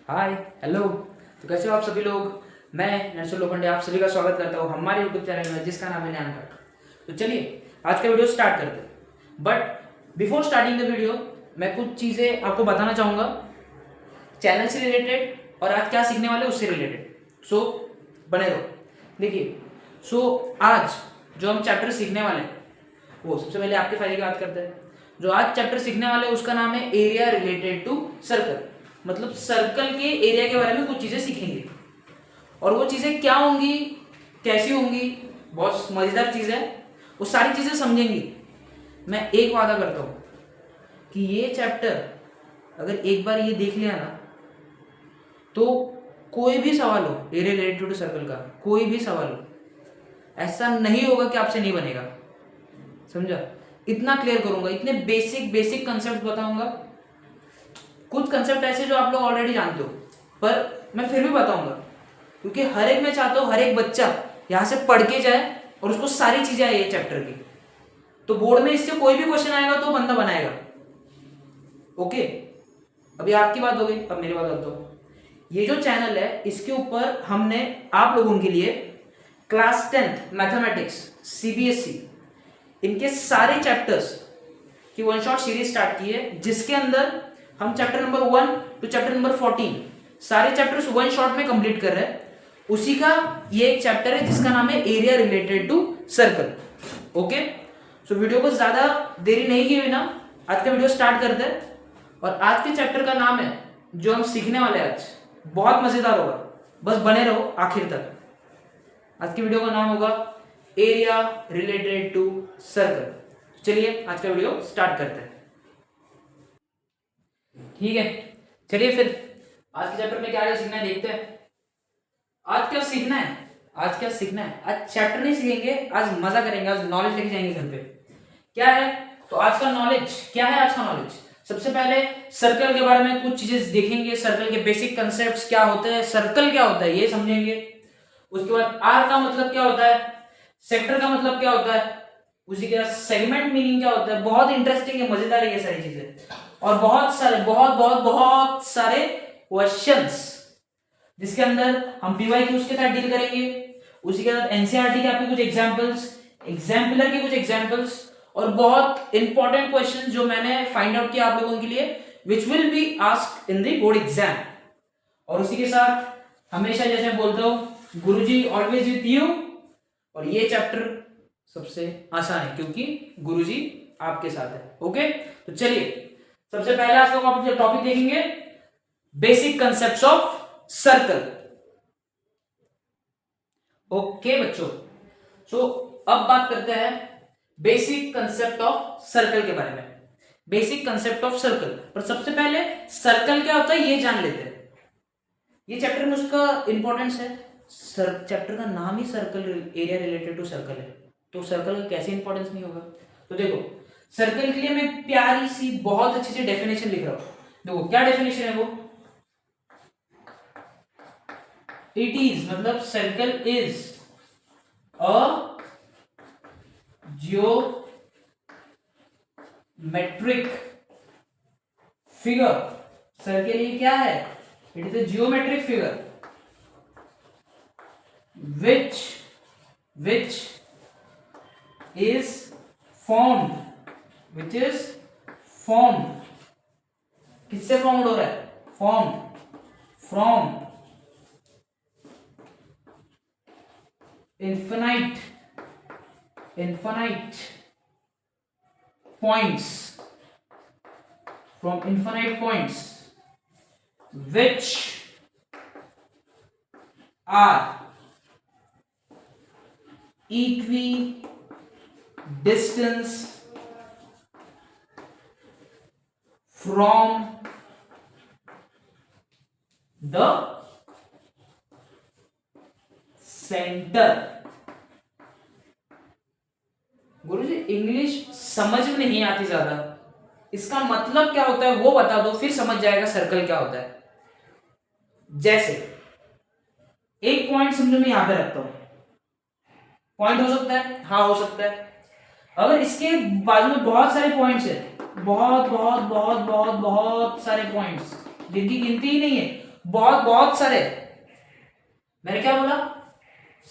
Hi hello. तो कैसे हो आप सभी लोग। मैं नरसुल लोखंडे आप सभी का स्वागत करता हूँ हमारे यूट्यूब चैनल में जिसका नाम है ज्ञान कट। तो चलिए आज का वीडियो स्टार्ट करते हैं। But before starting the video मैं कुछ चीज़ें आपको बताना चाहूँगा चैनल से रिलेटेड और आज क्या सीखने वाले उससे रिलेटेड। सो बने रहो। देखिए आज जो हम चैप्टर सीखने वाले हैं वो सबसे पहले आपके फायदे की बात करते हैं। जो आज चैप्टर सीखने वाले हैं उसका नाम है एरिया रिलेटेड टू सर्कल। मतलब सर्कल के एरिया के बारे में कुछ चीज़ें सीखेंगे और वो चीज़ें क्या होंगी कैसी होंगी बहुत मज़ेदार चीज़ है। वो सारी चीज़ें समझेंगी। मैं एक वादा करता हूँ कि ये चैप्टर अगर एक बार ये देख लिया ना तो कोई भी सवाल हो एरिया रिलेटेड टू सर्कल का कोई भी सवाल हो ऐसा नहीं होगा कि आपसे नहीं बनेगा। समझा। इतना क्लियर करूंगा इतने बेसिक बेसिक कंसेप्ट बताऊंगा। कुछ कंसेप्ट ऐसे जो आप लोग ऑलरेडी जानते हो पर मैं फिर भी बताऊंगा क्योंकि हर एक मैं चाहता हूँ हर एक बच्चा यहाँ से पढ़ के जाए और उसको सारी चीजें आई है चैप्टर की। तो बोर्ड में इससे कोई भी क्वेश्चन आएगा तो बंदा बनाएगा। ओके अभी आपकी बात हो गई अब मेरी बात करता हूँ। ये जो चैनल है इसके ऊपर हमने आप लोगों के लिए क्लास 10 मैथमेटिक्स सीबीएसई इनके सारे चैप्टर्स की वन शॉट सीरीज स्टार्ट की है जिसके अंदर हम chapter number 1 to chapter number 14 सारे चैप्टर्स वन शॉट में कंप्लीट कर रहे हैं। उसी का ये एक चैप्टर है जिसका नाम है area related to circle. Okay so video को ज्यादा देरी नहीं किए बिना आज का वीडियो स्टार्ट करते हैं। और आज के चैप्टर का नाम है जो हम सीखने वाले हैं आज बहुत मजेदार होगा। बस बने रहो आखिर तक। आज की वीडियो का नाम होगा एरिया रिलेटेड टू सर्कल। चलिए आज का वीडियो स्टार्ट करते हैं। ठीक है चलिए फिर आज के चैप्टर में क्या क्या सीखना है देखते हैं। आज क्या सीखना है आज चैप्टर नहीं सीखेंगे आज मजा करेंगे आज नॉलेज लेके जाएंगे घर पे। क्या है तो आज का नॉलेज क्या है। आज का नॉलेज सबसे पहले सर्कल के बारे में कुछ चीजें देखेंगे। सर्कल के बेसिक कंसेप्ट्स क्या होते हैं सर्कल क्या होता है ये समझेंगे। उसके बाद आर का मतलब क्या होता है सेक्टर का मतलब क्या होता है उसी के बाद सेगमेंट मीनिंग क्या होता है। बहुत इंटरेस्टिंग है मजेदार है ये सारी चीजें और बहुत सारे क्वेश्चंस जिसके अंदर हम पीवाईक्यूज के साथ डील करेंगे। उसी के साथ एनसीईआरटी के आपके कुछ एग्जांपल्स एग्जाम्पलर के कुछ एग्जांपल्स और बहुत इंपॉर्टेंट क्वेश्चन जो मैंने फाइंड आउट किया आप लोगों के लिए which will be asked in the board exam. और उसी के साथ हमेशा जैसे बोलता हूं गुरुजी ऑलवेज विथ यू। और ये चैप्टर सबसे आसान है क्योंकि गुरुजी आपके साथ है। ओके तो चलिए सबसे पहले आज का टॉपिक देखेंगे basic concepts of circle. Okay बच्चों सो अब बात करते हैं बेसिक कंसेप्ट ऑफ सर्कल के बारे में। बेसिक कंसेप्ट ऑफ सर्कल पर सबसे पहले सर्कल क्या होता है ये जान लेते हैं। ये चैप्टर में उसका इंपॉर्टेंस है। चैप्टर का नाम ही circle area related to circle है तो सर्कल का कैसे इंपॉर्टेंस नहीं होगा। तो देखो सर्कल के लिए मैं प्यारी सी बहुत अच्छी सी डेफिनेशन लिख रहा हूं। देखो क्या डेफिनेशन है वो। इट इज मतलब circle is a geometric figure. Circle ये क्या है it is a geometric figure which is formed किससे फॉर्म्ड हो रहा है formed from infinite points which are equidistance from the center। Guruji English समझ में नहीं आती ज्यादा इसका मतलब क्या होता है वो बता दो फिर समझ जाएगा सर्कल क्या होता है। जैसे एक पॉइंट समझो मैं यहां पे रखता हूं पॉइंट हो सकता है हाँ हो सकता है। अगर इसके बाजू में बहुत सारे पॉइंट्स है बहुत बहुत बहुत बहुत बहुत सारे पॉइंट्स जिनकी गिनती ही नहीं है बहुत बहुत सारे, मैंने क्या बोला,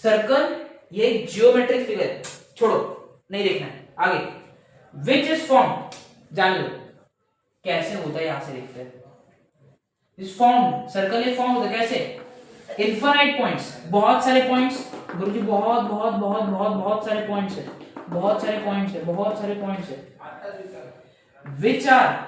सर्कल ये जियोमेट्रिक फिगर, छोड़ो नहीं देखना है आगे। विच इज फॉर्म, जान लो कैसे होता है, यहां से देखते हैं। इस फॉर्म, सर्कल ये फॉर्म होता है कैसे, इनफाइनाइट पॉइंट्स, बहुत सारे पॉइंट्स, गुरुजी बहुत बहुत बहुत बहुत बहुत सारे पॉइंट्स है, बहुत सारे पॉइंट्स है, बहुत सारे पॉइंट्स है। Which are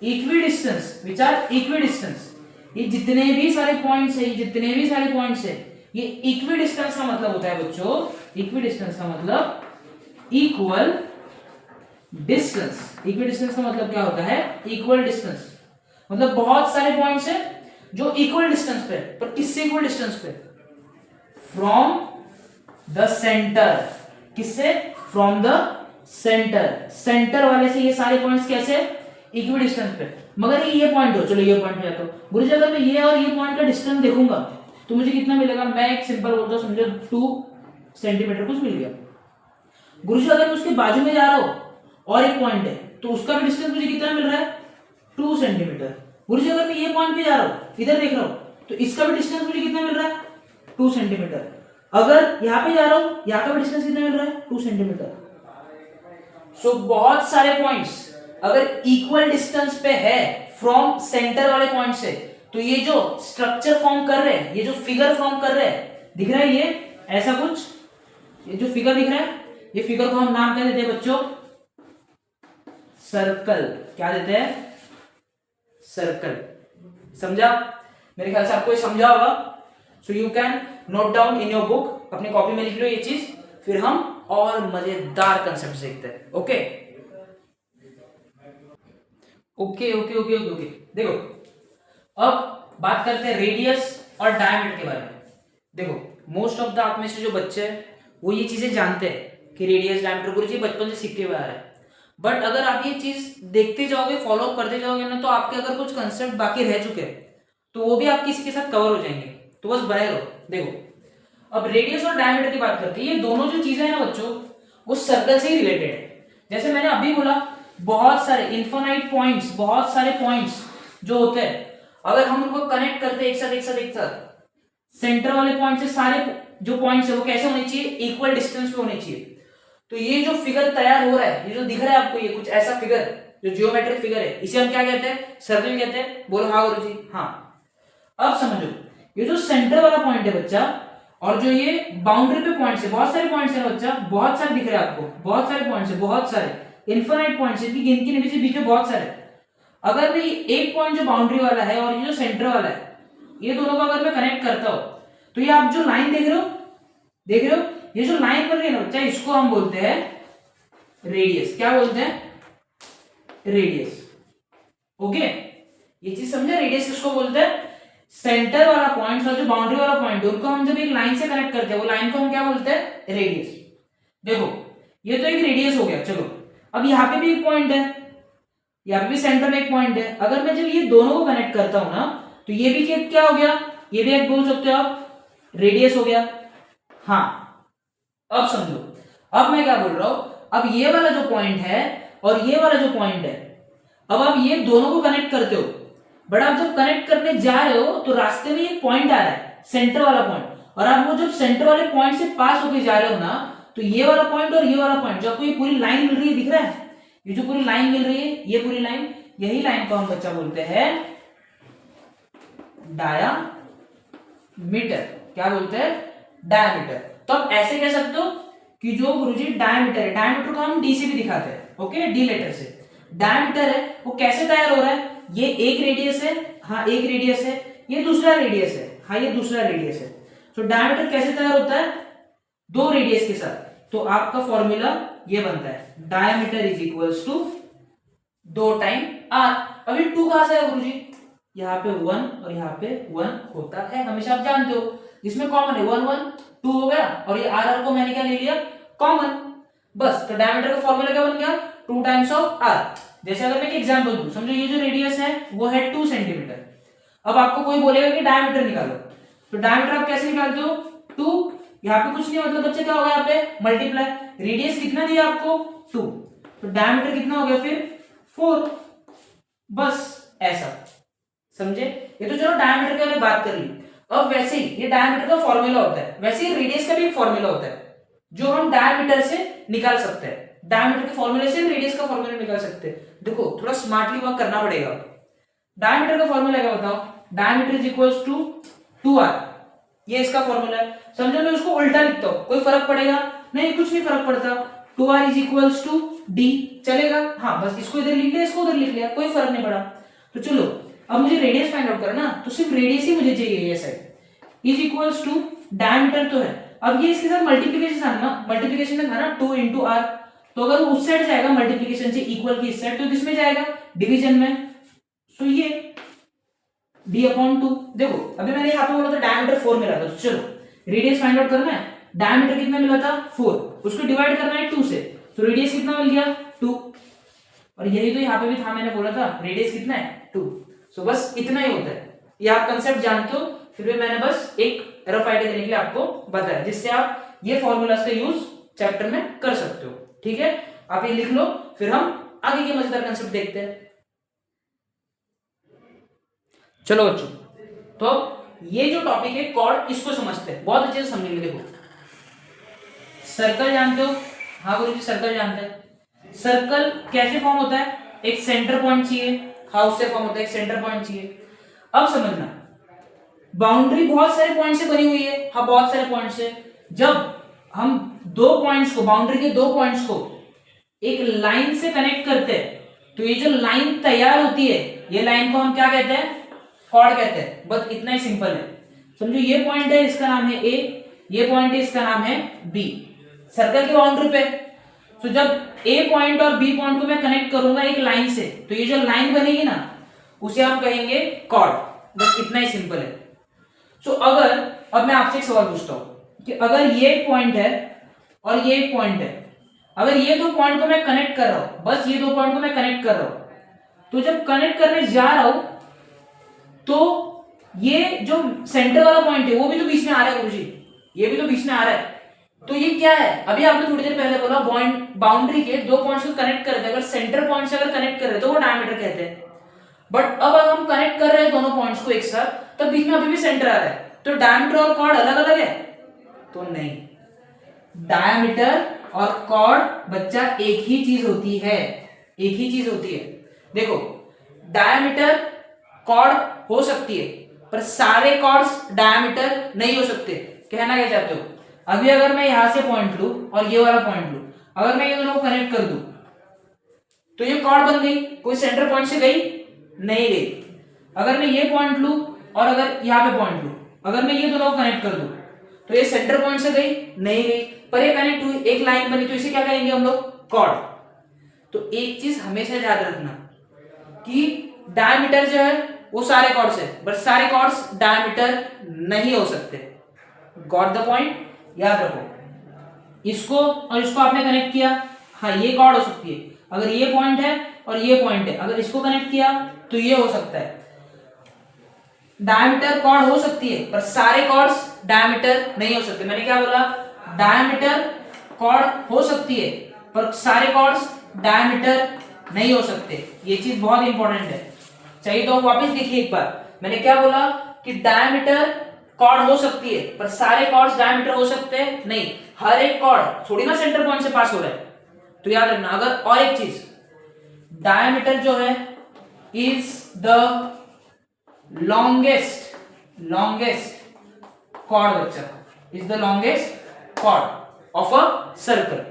equidistance, which are equidistance, ये जितने भी सारे पॉइंट्स है, ये जितने भी सारे पॉइंट्स है, ये इक्विडिस्टेंस का मतलब होता है बच्चों, इक्विडिस्टेंस का मतलब इक्वल डिस्टेंस। इक्विडिस्टेंस का मतलब क्या होता है, इक्वल डिस्टेंस, मतलब बहुत सारे पॉइंट्स है जो इक्वल डिस्टेंस पे, पर किससे इक्वल डिस्टेंस पे, फ्रॉम द सेंटर, किससे, फ्रॉम द सेंटर, सेंटर वाले से ये सारे पॉइंट्स कैसे, इक्वल डिस्टेंस पे। मगर ये पॉइंट हो, चलो ये पॉइंट पे जाता हूं गुरुजी, अगर मैं ये और ये पॉइंट का डिस्टेंस देखूंगा तो मुझे कितना मिलेगा, मैं एक सिंपल बोलता हूं, समझो 2 सेंटीमीटर कुछ मिल गया। गुरुजी अगर मैं उसके बाजू में जा रहा हूं और एक पॉइंट है तो उसका भी डिस्टेंस मुझे कितना मिल रहा है, 2 सेंटीमीटर। गुरुजी अगर मैं ये पॉइंट पे जा रहा हूं, इधर देख रहा हूं, तो इसका भी डिस्टेंस मुझे कितना मिल रहा है, 2 सेंटीमीटर। अगर यहां पे जा रहा हूं, यहां का भी डिस्टेंस कितना मिल रहा है, 2 सेंटीमीटर। सो बहुत सारे पॉइंट्स अगर इक्वल डिस्टेंस पे है फ्रॉम सेंटर वाले पॉइंट से, तो ये जो स्ट्रक्चर फॉर्म कर रहे हैं, ये जो फिगर फॉर्म कर रहे हैं, दिख रहा है ये ऐसा कुछ, ये जो फिगर दिख रहा है, ये फिगर को हम नाम क्या देते हैं बच्चों, सर्कल। क्या देते हैं, सर्कल। समझा, मेरे ख्याल से आपको ये समझा होगा। So you can note down in your book, अपनी कॉपी में लिख लो ये चीज, फिर हम और मजेदार कंसेप्ट देखते हैं। Okay okay okay okay okay okay, देखो अब बात करते हैं रेडियस और डायमीटर के बारे में। देखो मोस्ट ऑफ द आप में से जो बच्चे हैं वो ये चीजें जानते हैं कि रेडियस डायमीटर गुरुजी बचपन से सीखे हुए आ रहे हैं, बट अगर आप ये चीज देखते जाओगे, फॉलो करते जाओगे ना, तो आपके अगर कुछ कंसेप्ट बाकी रह चुके हैं तो वो भी आपके इसके साथ कवर हो जाएंगे, तो बस बने रहो। देखो अब रेडियस और डायमीटर की बात करते हैं, ये दोनों जो चीजें हैं ना बच्चों, वो सर्कल से ही रिलेटेड है। जैसे मैंने अभी बोला, बहुत सारे इनफाइनाइट पॉइंट्स, बहुत सारे पॉइंट्स जो होते हैं, अगर हम उनको कनेक्ट करते हैं एक साथ, सेंटर वाले पॉइंट से सारे जो पॉइंट्स है वो कैसे होने चाहिए, इक्वल डिस्टेंस पे होने चाहिए। तो ये जो फिगर तैयार हो रहा है, ये जो दिख रहा है आपको, ये कुछ ऐसा फिगर जो जियोमेट्रिक फिगर है, इसे हम क्या कहते हैं, सर्कल कहते हैं। बोलो हाँ गुरुजी, हाँ। अब समझो, ये जो सेंटर वाला पॉइंट है बच्चा, और जो ये बाउंड्री पे पॉइंट्स है, बहुत सारे पॉइंट्स है बच्चा, बहुत सारे दिख रहे हैं आपको, बहुत सारे पॉइंट्स है, बहुत सारे इनफाइनाइट पॉइंट्स है, गिनती नहीं बीच में बहुत सारे। अगर मैं एक पॉइंट जो बाउंड्री वाला है और ये जो सेंटर वाला है, ये दोनों को अगर मैं कनेक्ट करता हूं, तो ये आप जो लाइन देख रहे हो, ये जो लाइन बन रही है ना बच्चा, इसको हम बोलते हैं रेडियस। क्या बोलते हैं, रेडियस। ओके, ये चीज समझे, रेडियस किसको बोलते हैं, सेंटर वाला पॉइंट और जो बाउंड्री वाला पॉइंट है उनको हम जब एक लाइन से कनेक्ट करते हैं, वो लाइन को हम क्या बोलते हैं, रेडियस। देखो ये तो एक रेडियस हो गया। चलो अब यहाँ पे भी एक पॉइंट है, यहाँ पे भी सेंटर में एक पॉइंट है। अगर मैं जब ये दोनों को कनेक्ट करता हूं ना, तो ये भी क्या हो गया, ये भी एक बोल सकते हो आप रेडियस हो गया। हाँ अब समझो, अब मैं क्या बोल रहा हूं, अब ये वाला जो पॉइंट है और ये वाला जो पॉइंट है, अब आप ये दोनों को कनेक्ट करते हो, बट आप जब कनेक्ट करने जा रहे हो तो रास्ते में एक पॉइंट आ रहा है, सेंटर वाला पॉइंट, और आप वो जब सेंटर वाले पॉइंट से पास होके जा रहे हो ना, तो ये वाला पॉइंट और ये वाला पॉइंट, जो आपको ये पूरी लाइन मिल रही है, दिख रहा है, ये जो पूरी लाइन मिल रही है, ये पूरी लाइन, यही लाइन को हम बच्चा बोलते हैं डायामीटर। क्या बोलते हैं, डायामीटर। तो आप ऐसे कह सकते हो कि जो गुरुजी डायामीटर है, डायामीटर को हम डी से भी दिखाते हैं, ओके, डी लेटर से। डायामीटर है वो कैसे तैयार हो रहा है, ये एक रेडियस है, हाँ एक रेडियस है, ये दूसरा रेडियस है, हाँ ये दूसरा रेडियस है। तो डायामीटर कैसे तैयार होता है, दो रेडियस के साथ। तो आपका फॉर्मूला ये बनता है, diameter is equals to 2 time r. अभी 2 कहां से है गुरुजी, यहाँ पे 1 और यहाँ पे 1 होता है, हमेशा आप जानते हो, जिसमें कॉमन है 1 1 2 हो गया, और ये आर को मैंने क्या ले लिया, कॉमन, बस। तो डायमीटर का फॉर्मूला क्या बन गया, 2 टाइम्स ऑफ आर। जैसे अगर मैं एक एग्जांपल दूं, समझो ये जो रेडियस है वो है 2 सेंटीमीटर। अब आपको कोई बोलेगा कि डायमीटर निकालो, तो डायमीटर आप कैसे निकालते हो, 2, यहाँ पे कुछ नहीं, मतलब बच्चे क्या होगा, यहाँ पे मल्टीप्लाई, रेडियस कितना दिया आपको 2, तो डायमीटर कितना हो गया फिर 4, बस ऐसा। समझे? ये तो चलो डायमीटर की हमने बात कर ली। अब वैसे ही ये डायमीटर का फॉर्मूला होता है, वैसे ही रेडियस का भी एक फॉर्मूला होता है जो हम डायमीटर से निकाल सकते हैं। डायमीटर के फॉर्मूले से रेडियस का फॉर्मूला निकाल सकते हैं। देखो थोड़ा स्मार्टली वर्क करना पड़ेगा। डायमीटर का फॉर्मूला क्या बताओ? Diameter is equals to 2r, ये इसका फॉर्मूला है। समझो मैं उसको उल्टा लिखता हूं, कोई फर्क पड़ेगा? नहीं, कुछ नहीं फर्क पड़ता। 2r is equals to d, चलेगा? हाँ, बस इसको इधर लिख लिया, इसको उधर लिख लिया, कोई फर्क नहीं पड़ा। तो चलो अब मुझे रेडियस फाइंड आउट करना, तो सिर्फ रेडियस ही मुझे चाहिए। ये side is equals to diameter तो है, अब ये इसके साथ मल्टीप्लिकेशन आना, मल्टीप्लिकेशन में था ना 2 into r, तो अगर वो उस साइड जाएगा मल्टीप्लिकेशन से इक्वल की इस साइड, तो किसमें जाएगा? डिवीजन में। तो ये d/2। देखो अभी मैंने यहाँ पे बोला था डायमीटर 4 मिला था, तो चलो रेडियस फाइंड आउट करना है। डायमीटर कितना मिला था? 4, उसको डिवाइड करना है 2 से, तो रेडियस कितना मिल गया? 2। और यही तो यहाँ पे भी था, मैंने बोला था रेडियस कितना है? 2। सो बस इतना ही होता है। ये आप कंसेप्ट जानते हो, फिर भी मैंने बस एक रफ आइडिया देने के लिए आपको बताया, जिससे आप ये फॉर्मूलाज का यूज चैप्टर में कर सकते हो। ठीक है, आप ये लिख लो, फिर हम आगे के मजेदार कंसेप्ट देखते हैं। चलो बच्चों, तो ये जो टॉपिक है कॉर्ड, इसको समझते हैं, बहुत अच्छे से समझेंगे। देखो सर्कल जानते हो? हाँ गुरु जी, सर्कल जानते हैं। सर्कल कैसे फॉर्म होता है? एक सेंटर पॉइंट चाहिए। हाउस से फॉर्म होता है, एक सेंटर पॉइंट चाहिए। अब समझना, बाउंड्री बहुत सारे पॉइंट से बनी हुई है। हाँ, बहुत सारे पॉइंट से। जब हम दो पॉइंट्स को, बाउंड्री के दो पॉइंट्स को एक लाइन से कनेक्ट करते हैं, तो ये जो लाइन तैयार होती है, ये लाइन को हम क्या कहते हैं? कॉर्ड कहते हैं। बस इतना ही सिंपल है। समझो ये पॉइंट है, इसका नाम है ए, ये पॉइंट है, इसका नाम है बी, सर्कल की बाउंड्री पे। तो जब ए पॉइंट और बी पॉइंट को मैं कनेक्ट करूंगा एक लाइन से, तो ये जो लाइन बनेगी ना, उसे हम कहेंगे कॉर्ड। बस इतना ही सिंपल है। तो अगर अब मैं आपसे एक सवाल पूछता हूं कि अगर ये एक पॉइंट है और ये एक पॉइंट है, अगर ये दो पॉइंट को मैं कनेक्ट कर रहा हूं, बस ये दो पॉइंट को मैं कनेक्ट कर रहा हूं, तो जब कनेक्ट करने जा रहा हूं, तो ये जो सेंटर वाला पॉइंट है वो भी तो बीच में आ रहा है गुरुजी, ये भी तो बीच में आ रहा है। तो ये क्या है? अभी आपने थोड़ी देर पहले बोला बाउंड्री के दो पॉइंट्स को कनेक्ट करते हैं, अगर सेंटर पॉइंट से अगर कनेक्ट कर रहे हैं तो वो डायमीटर कहते हैं। बट अब अगर हम कनेक्ट कर रहे हैं दोनों पॉइंट्स को एक साथ, तब बीच में अभी भी सेंटर आ रहा है, तो डायमीटर और कॉर्ड अलग अलग है? तो नहीं, डायमीटर और कॉर्ड बच्चा एक ही चीज होती है, एक ही चीज होती है। देखो डायमीटर कॉर्ड हो सकती है, पर सारे कॉर्ड्स डायमीटर नहीं हो सकते। कहना क्या चाहते हो? अभी अगर मैं यहां से पॉइंट लूं और ये वाला पॉइंट लूं, अगर मैं ये दोनों को कनेक्ट कर दूं, तो ये कॉर्ड बन गई, कोई सेंटर पॉइंट से गई? नहीं गई। अगर मैं ये पॉइंट लूं और अगर यहां पे पॉइंट लूं, अगर मैं ये दोनों को कनेक्ट कर दूं, तो ये सेंटर पॉइंट से गई? नहीं गई, पर ये कनेक्ट हुई, एक लाइन बनी, तो इसे क्या कहेंगे हम लोग? कॉर्ड। तो एक चीज हमेशा याद रखना कि डायमीटर जो है वो सारे कॉर्ड्स है, बट सारे कॉर्ड्स डायमीटर नहीं हो सकते। Got the point? याद रखो। इसको और इसको आपने कनेक्ट किया, हाँ ये कॉर्ड हो सकती है। अगर ये पॉइंट है और ये पॉइंट है, अगर इसको कनेक्ट किया तो ये हो सकता है। डायमीटर कॉर्ड हो सकती है, पर सारे कॉर्ड्स डायमीटर नहीं हो सकते। मैंने क्या बोला? डायमीटर कॉर्ड हो सकती है, पर सारे कॉर्ड्स डायमीटर नहीं हो सकते। ये चीज बहुत इंपॉर्टेंट है, चाहिए तो वापस देखिए एक बार। मैंने क्या बोला कि डायमीटर कॉर्ड हो सकती है, पर सारे कॉर्ड्स डायमीटर हो सकते हैं नहीं। हर एक कॉर्ड थोड़ी ना सेंटर पॉइंट से पास हो रहा है, तो याद रखना। अगर और एक चीज, डायमीटर जो है इज द longest कॉर्ड बच्चा, is the longest chord of a circle.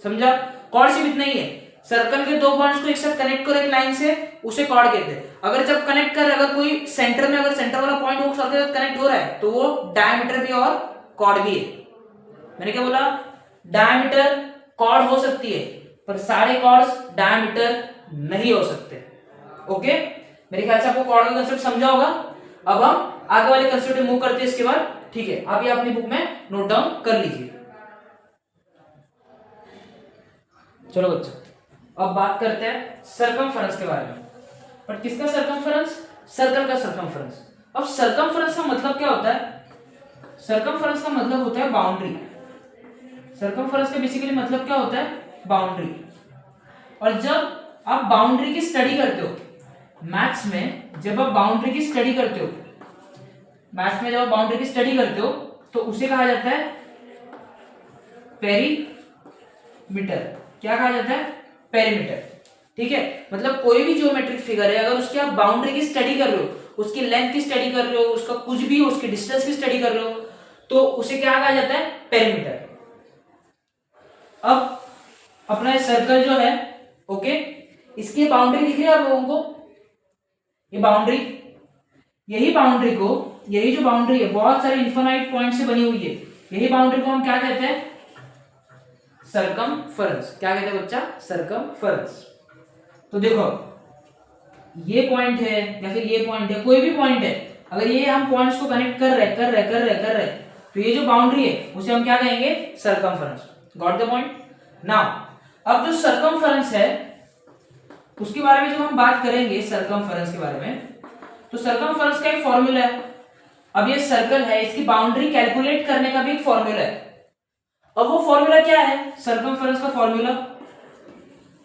समझा? कॉर्ड सिर्फ इतना ही है, सर्कल के दो पॉइंट्स को एक साथ कनेक्ट करो एक लाइन से, उसे कॉर्ड कहते हैं। अगर जब कनेक्ट कर, अगर कोई सेंटर में, अगर सेंटर वाला पॉइंट वो सर्कल के साथ कनेक्ट हो रहा है, तो वो डायमीटर भी और कॉर्ड भी है। मैंने क्या बोला? डायमीटर कॉर्ड हो सकती है, पर सारे कॉर्ड्स डायमीटर नहीं हो सकते। ओके, मेरे ख्याल से आपको कॉर्ड का कंसेप्ट समझा होगा। अब हम आगे वाले कंसेप्ट में मूव करते हैं इसके बाद। ठीक है, आप ये अपनी बुक में नोट डाउन कर लीजिए। चलो बच्चों, अब बात करते हैं सर्कमफेरेंस के बारे में। पर किसका सर्कमफेरेंस? सर्कल का सर्कमफेरेंस। अब सर्कमफेरेंस का मतलब क्या होता है? सर्कमफेरेंस का मतलब होता है बाउंड्री। सर्कमफेरेंस का बेसिकली मतलब क्या होता है? बाउंड्री। और जब आप बाउंड्री की स्टडी करते हो, मैथ्स में जब आप बाउंड्री की स्टडी करते हो, मैथ्स में जब आप बाउंड्री की स्टडी करते हो तो उसे कहा जाता है पेरीमीटर। क्या कहा जाता है? पेरीमीटर। ठीक है, मतलब कोई भी ज्योमेट्रिक फिगर है, अगर उसकी आप बाउंड्री की स्टडी कर रहे हो, उसकी लेंथ की स्टडी कर रहे हो, उसका कुछ भी हो, उसकी डिस्टेंस की स्टडी कर रहे हो, तो उसे क्या कहा जाता है? पेरीमीटर। अब अपना सर्कल जो है, ओके, इसकी बाउंड्री दिख रही है आप लोगों को? ये बाउंड्री, यही बाउंड्री को, यही जो बाउंड्री है बहुत सारे इन्फिनाइट पॉइंट से बनी हुई है, यही बाउंड्री को हम क्या कहते हैं? सरकमफेरेंस। क्या कहते हैं बच्चा? सरकमफेरेंस। तो देखो ये पॉइंट है या फिर ये पॉइंट है, कोई भी पॉइंट है, अगर ये हम पॉइंट्स को कनेक्ट कर रहे तो ये जो बाउंड्री है उसे हम क्या कहेंगे? Circumference. Got the point? Now अब जो सरकमफेरेंस है उसके बारे में जब हम बात करेंगे, सरकमफेरेंस के बारे में, तो सरकमफेरेंस का एक फॉर्मूला है। अब ये सर्कल है, इसकी बाउंड्री कैलकुलेट करने का भी एक फॉर्मूला है। अब वो फॉर्मूला क्या है? सरकमफेरेंस का फॉर्मूला,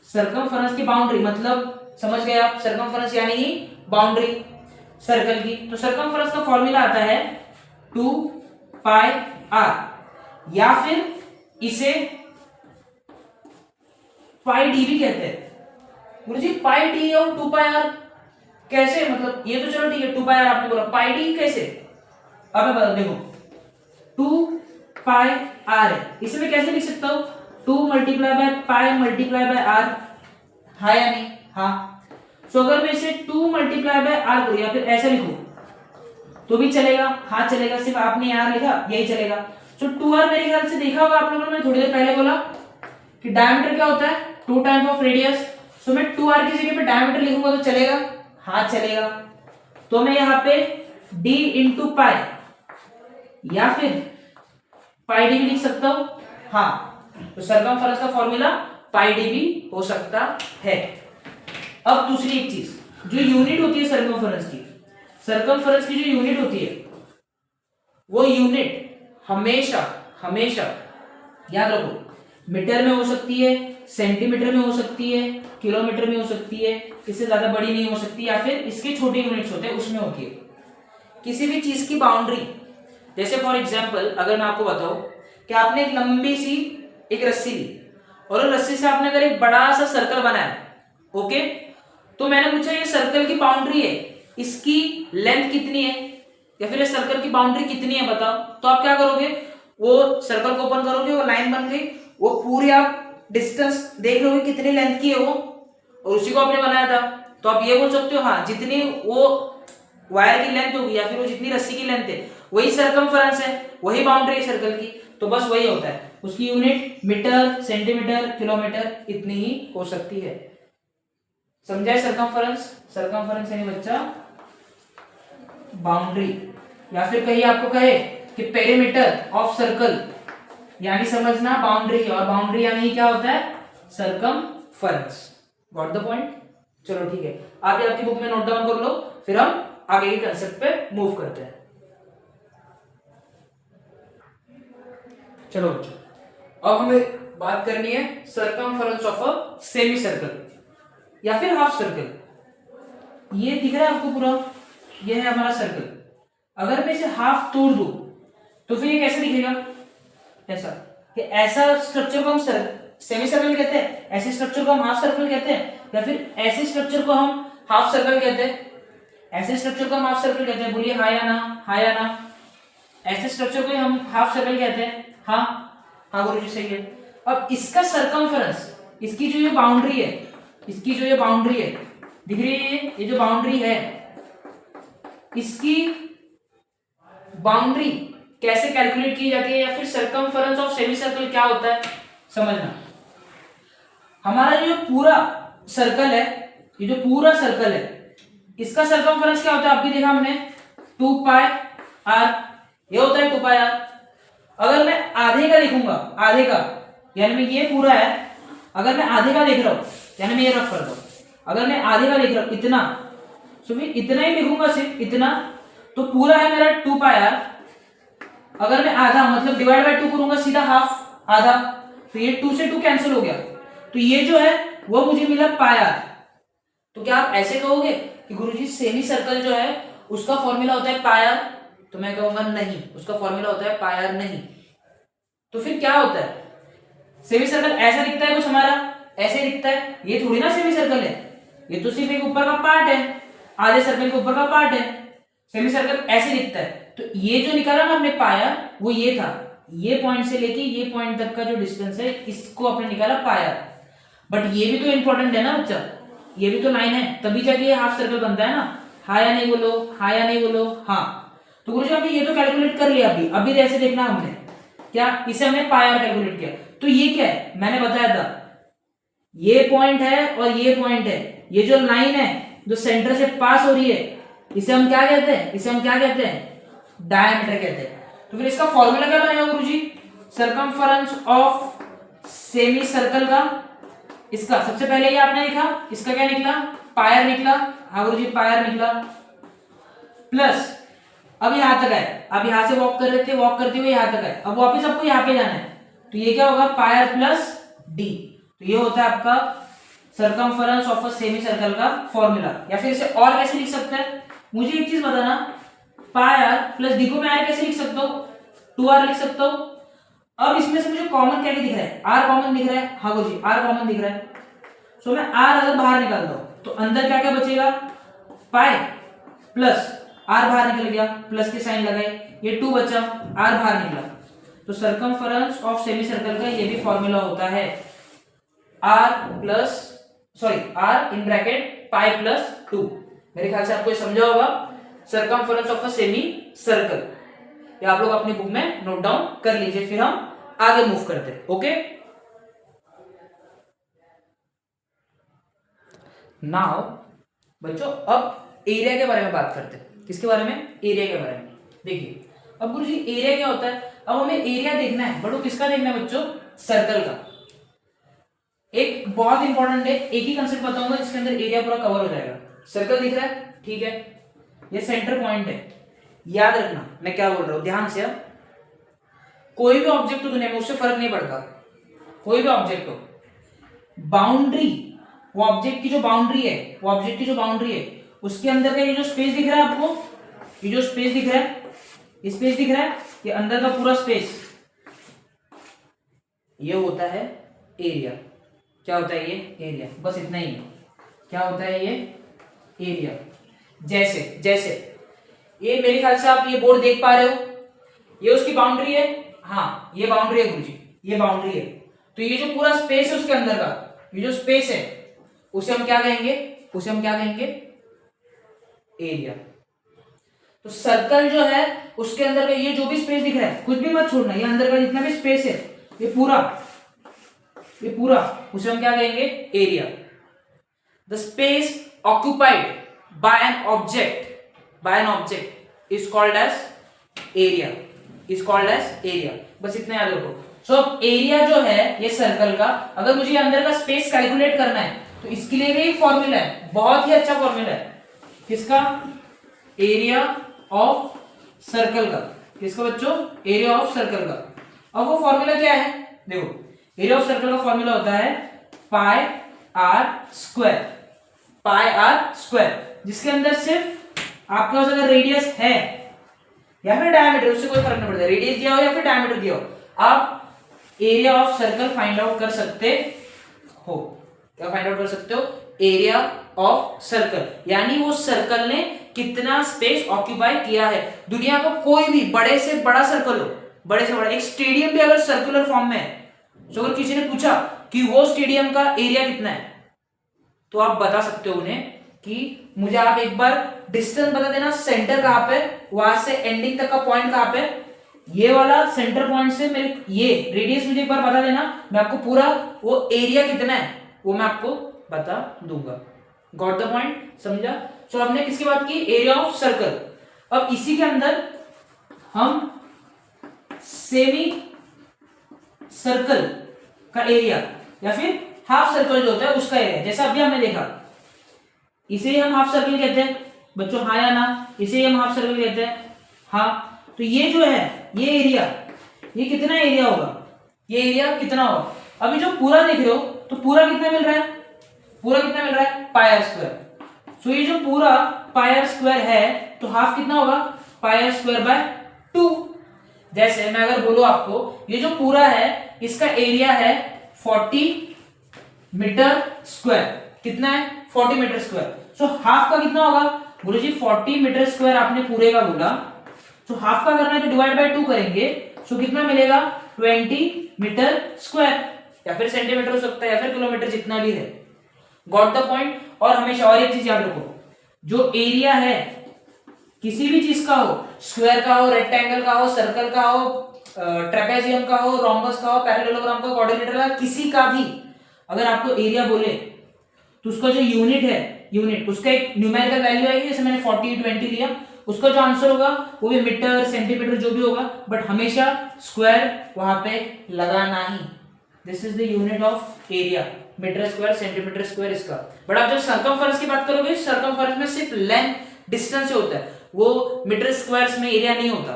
सर्कमफेरेंस की बाउंड्री, मतलब समझ गए आप? सर्कमफेरेंस यानी ही बाउंड्री सर्कल की। तो सर्कमफेरेंस का फॉर्मूला आता है 2 पाई आर, या फिर इसे पाई डी भी कहते हैं। गुरुजी पाई डी और 2 पाई आर कैसे? मतलब ये तो चलो ठीक है, 2 पाई आर आपने बोला, पाई डी कैसे? अब मैं बता, देखो 2 पाई आर है, इसे मैं कैसे लिख सकता हूं? 2 multiply by pi multiply by r, हाँ या नहीं? हाँ। सो अगर मैं इसे 2 मल्टीप्लाई बाय आर करूं या फिर ऐसे लिखूं तो भी चलेगा? हाँ चलेगा, सिर्फ आपने आर लिखा यही चलेगा। सो 2r मेरे ख्याल से देखा होगा आप लोगों ने, थोड़ी देर पहले बोला कि डायमीटर क्या होता है? 2 टाइम्स ऑफ रेडियस। सो मैं 2r की जगह पे डायमीटर लिखूंगा तो चलेगा? हाँ चलेगा। तो मैं यहाँ पे d इंटू पाई या फिर पाई डी भी लिख सकता हूं। हाँ, तो सर्कमफेरेंस का फॉर्मूला पाई डी भी हो सकता है। अब दूसरी एक चीज, जो यूनिट होती है सर्कमफेरेंस की, सर्कमफेरेंस की जो यूनिट होती है वो यूनिट हमेशा हमेशा याद रखो, मीटर में हो सकती है, सेंटीमीटर में हो सकती है, किलोमीटर में हो सकती है, इससे ज्यादा बड़ी नहीं हो सकती, या फिर इसके छोटे यूनिट्स होते हैं उसमें होती है। किसी भी चीज की बाउंड्री, जैसे फॉर एग्जाम्पल अगर मैं आपको बताऊं कि आपने एक लंबी सी एक रस्सी ली और उस रस्सी से आपने अगर एक बड़ा सा सर्कल बनाया, ओके, तो मैंने पूछा ये सर्कल की बाउंड्री है, इसकी लेंथ कितनी है या फिर इस सर्कल की बाउंड्री कितनी है बताओ, तो आप क्या करोगे? वो सर्कल को ओपन करोगे, वो लाइन बन गई, वो पूरी आप डिस्टेंस देख लोगे कितनी लेंथ की है वो, और उसी को आपने बनाया था, तो आप ये बोल सकते हो हाँ जितनी वो वायर की लेंथ होगी या फिर वो जितनी रस्सी की लेंथ है वही सर्कमफेरेंस है, वही बाउंड्री है सर्कल की। तो बस वही होता है, उसकी यूनिट मीटर, सेंटीमीटर, किलोमीटर इतनी ही हो सकती है। समझाए सर्कमफेरेंस? सर्कमफेरेंस यानी बच्चा बाउंड्री, या फिर कहीं आपको कहे कि पेरीमीटर ऑफ सर्कल, यानी समझना बाउंड्री, और बाउंड्री यानी क्या होता है? सर्कमफेरेंस। Got the point? चलो ठीक है, आप ये आपकी बुक में नोट डाउन कर लो, फिर हम आगे के कंसेप्ट पे मूव करते हैं। चलो बच्चों, अब हमें बात करनी है circumference of a semi circle या फिर हाफ सर्कल। ये दिख रहा है आपको पूरा, ये है हमारा सर्कल। अगर मैं इसे हाफ तोड़ दूं तो फिर ये कैसे दिखेगा? ऐसा कि ऐसा स्ट्रक्चर को हम सेमी सर्कल कहते हैं, ऐसे स्ट्रक्चर को हम हाफ सर्कल कहते हैं, या फिर ऐसे स्ट्रक्चर को हम हाफ सर्कल कहते हैं, ऐसे स्ट्रक्चर को हम हाफ सर्कल कहते हैं। बोलिए हाँ या ना? हाँ या ना? ऐसे स्ट्रक्चर को हम हाफ सर्कल कहते हैं। हाँ हाँ गुरुजी सही है। अब इसका सर्कमफेरेंस, इसकी जो ये बाउंड्री है, इसकी जो ये बाउंड्री है दिख रही है, ये जो बाउंड्री है, इसकी बाउंड्री कैसे कैलकुलेट की जाती है, या फिर सर्कमफेरेंस ऑफ सेमी सर्कल क्या होता है समझना। हमारा जो पूरा सर्कल है, ये जो पूरा सर्कल है, इसका सर्कमफेरेंस क्या होता है? अभी देखा हमने 2 पाई आर, ये होता है 2 पाई आर। अगर मैं आधे का लिखूंगा, आधे का यानी मैं ये पूरा है, अगर मैं आधे का लिख रहा हूं यानी मैं ये रफ कर रहा हूं, अगर मैं आधे का लिख रहा हूं इतना, तो फिर इतना ही लिखूंगा, सिर्फ इतना, तो पूरा है मेरा 2 पाई आर। अगर मैं आधा मतलब डिवाइड बाय 2 करूंगा, सीधा हाफ आधा, तो ये 2 से 2 कैंसिल हो गया, तो ये जो है वो मुझे मिला पाई आर। तो क्या आप ऐसे कहोगे कि गुरुजी सेमी सर्कल जो है उसका फॉर्मूला होता है पाई आर? तो मैं कहूंगा नहीं, उसका फॉर्मूला होता है पाई आर नहीं। तो फिर क्या होता है? सेमी सर्कल ऐसा दिखता है कुछ हमारा, ऐसे दिखता है, ये थोड़ी ना सेमी सर्कल है, ये तो सिर्फ एक ऊपर का पार्ट है, आधे सर्कल के ऊपर का पार्ट है। सेमी सर्कल ऐसे दिखता है। तो ये जो निकाला ना अपने पाई आर, वो ये था, ये पॉइंट से लेके ये पॉइंट तक का जो डिस्टेंस है इसको आपने निकाला पाई आर। बट ये भी तो इंपॉर्टेंट है ना बच्चा, ये भी तो लाइन है, तभी जाके ये हाफ सर्कल बनता है ना। हाँ या नहीं बोलो, हाँ या नहीं बोलो, हाँ। तो गुरुजी आपने ये तो कैलकुलेट कर लिया, अभी ऐसे देखना हमने क्या, इसे हमने पाई आर कैलकुलेट किया। तो ये क्या है, मैंने बताया था, ये पॉइंट है और ये पॉइंट है, ये जो लाइन है जो सेंटर से पास हो रही है, इसे हम क्या कहते हैं, इसे हम क्या कहते हैं, डायमीटर कहते हैं। तो फिर इसका फॉर्मूला क्या बनेगा गुरुजी, सरकमफेरेंस ऑफ सेमी सर्कल का, इसका सबसे पहले ये आपने लिखा, इसका क्या निकला, पाई आर निकला। हाँ गुरुजी पाई आर निकला, प्लस अब यहां तक है, अब यहां से वॉक कर रहे थे, वॉक करते हुए यहां तक है, अब वापस आपको यहां पे जाना है, तो ये क्या होगा, पाई आर प्लस डी। तो ये होता है आपका circumference of a semi circle का फॉर्मूला। या फिर इसे और कैसे लिख सकते हैं, मुझे एक चीज बताना, पाई आर प्लस डी को मैं आर कैसे लिख सकता हूँ, 2r लिख सकता हूँ। अब इसमें से मुझे कॉमन क्या दिख रहा है, r कॉमन दिख रहा है। हाँ गुरुजी r कॉमन दिख रहा है। सो मैं r अगर बाहर निकालता हूं तो अंदर क्या क्या बचेगा, पाई प्लस r बाहर निकल गया, प्लस के साइन लगाए, ये 2 बचा, r बाहर निकला। तो सरकमफेरेंस ऑफ सेमी सर्कल का ये भी फॉर्मूला होता है r plus sorry r in bracket pi plus 2। मेरे ख्याल से आपको ये समझा होगा circumference of a semi circle. ये आप लोग अपनी बुक में नोट डाउन कर लीजिए, फिर हम आगे मूव करते हैं। ओके, नाउ बच्चों अब एरिया के बारे में बात करते हैं। किसके बारे में, एरिया के बारे में। देखिए अब गुरुजी एरिया क्या होता है, अब हमें एरिया देखना है, बट वो किसका देखना है बच्चों, सर्कल का। एक बहुत इंपॉर्टेंट है, एक ही कंसेप्ट बताऊंगा जिसके अंदर एरिया पूरा कवर हो जाएगा। सर्कल दिख रहा है, ठीक है, ये सेंटर पॉइंट है, याद रखना मैं क्या बोल रहा हूं, ध्यान से। अब कोई भी ऑब्जेक्ट हो दुनिया में, उससे फर्क नहीं पड़ता, कोई भी ऑब्जेक्ट हो, बाउंड्री, वो ऑब्जेक्ट की जो बाउंड्री है, वो ऑब्जेक्ट की जो बाउंड्री है, उसके अंदर का ये जो स्पेस दिख रहा है आपको, ये जो स्पेस दिख रहा है, ये स्पेस दिख रहा है, ये अंदर का पूरा स्पेस, ये होता है एरिया। क्या होता है ये, एरिया, बस इतना ही है। क्या होता है ये, एरिया। जैसे जैसे ये मेरे ख्याल से आप ये बोर्ड देख पा रहे हो, ये उसकी बाउंड्री है, हाँ ये बाउंड्री है गुरुजी, ये बाउंड्री है। तो ये जो पूरा स्पेस है उसके अंदर का, ये जो स्पेस है उसे हम क्या कहेंगे, उसे हम क्या कहेंगे, एरिया। तो सर्कल जो है उसके अंदर का ये जो भी स्पेस दिख रहा है, कुछ भी मत छोड़ना, ये अंदर का जितना भी स्पेस है, ये पूरा उसे हम क्या कहेंगे, area. The space occupied by an object is called as area, बस इतना याद रखो। सो अब एरिया जो है ये सर्कल का, अगर मुझे अंदर का स्पेस कैलकुलेट करना है तो इसके लिए भी एक फॉर्मूला है, बहुत ही अच्छा फॉर्मूला है। किसका, एरिया ऑफ सर्कल का। किसका बच्चों, एरिया ऑफ सर्कल का। अब वो फॉर्मूला क्या है, देखो एरिया ऑफ सर्कल का फॉर्मूला होता है पाई आर स्क्वायर, जिसके अंदर सिर्फ आपके पास अगर रेडियस है या फिर डायमीटर, उससे कोई फर्क नहीं पड़ता, रेडियस दिया हो या फिर डायमीटर दिया हो, आप area of circle find out कर सकते हो। क्या फाइंड आउट कर सकते हो, एरिया ऑफ सर्कल, यानी वो सर्कल ने कितना स्पेस ऑक्यूपाई किया है। दुनिया का कोई भी बड़े से बड़ा सर्कल हो, बड़े से बड़ा, एक स्टेडियम भी अगर सर्कुलर फॉर्म में है, तो अगर किसी ने पूछा कि वो स्टेडियम का एरिया कितना है, तो आप बता सकते हो उन्हें कि मुझे आप एक बार डिस्टेंस बता देना, सेंटर कहां पे, वहां से एंडिंग तक का पॉइंट कहां पे, ये वाला सेंटर पॉइंट से मेरे ये रेडियस मुझे एक बार बता देना, मैं आपको पूरा वो एरिया कितना है वो मैं आपको बता दूंगा। गॉट द पॉइंट, समझा। सो हमने किसकी बात की, एरिया ऑफ सर्कल। अब इसी के अंदर हम सेमी सर्कल का एरिया या फिर हाफ सर्कल जो होता है उसका एरिया, जैसा अभी हमने देखा, इसे ही हम हाफ सर्कल कहते हैं बच्चों, हाँ या ना, इसे ही हम हाफ सर्कल कहते हैं, हाँ। तो ये जो है ये एरिया, ये कितना एरिया होगा, ये एरिया कितना होगा। अभी जो पूरा देख रहे हो तो पूरा कितना मिल रहा है, पूरा कितना मिल रहा है, पाई आर स्क्वायर। सो ये जो पूरा पाई आर स्क्वायर है तो हाफ कितना होगा, पाई आर स्क्वायर बाय 2। जैसे मैं अगर बोलूं आपको ये जो पूरा है इसका एरिया है 40 मीटर स्क्वायर, कितना है 40 मीटर स्क्वायर। सो हाफ का कितना होगा गुरुजी, 40 मीटर स्क्वायर आपने पूरे का बोला, सो हाफ का करना है तो डिवाइड बाय 2 करेंगे, सो कितना मिलेगा 20 मीटर स्क्वायर, या फिर सेंटीमीटर हो सकता है या फिर किलोमीटर, जितना भी है। Got the point. और हमेशा और एक चीज याद रखो, जो एरिया है किसी भी चीज का हो, स्क्वायर का हो, रेक्टेंगल का हो, सर्कल का हो, ट्रेपेजियम का हो, रोम्बस का हो, पैरेललोग्राम का, क्वाड्रिलेटरल का, किसी का भी अगर आपको एरिया बोले तो उसका जो यूनिट है, यूनिट उसका एक न्यूमेरिकल वैल्यू आएगी, जैसे मैंने 40 20 लिया, उसका जो आंसर होगा वो भी मीटर सेंटीमीटर जो भी होगा, बट हमेशा स्क्वायर वहां पे लगाना ही। This is the unit of area, metre square centimetre square इसका। बट आप जब सर्कमफरेंस की बात करोगे, सर्कमफरेंस में सिर्फ लेंथ डिस्टेंस से होता है, वो मीटर स्क्वायर्स में एरिया नहीं होता।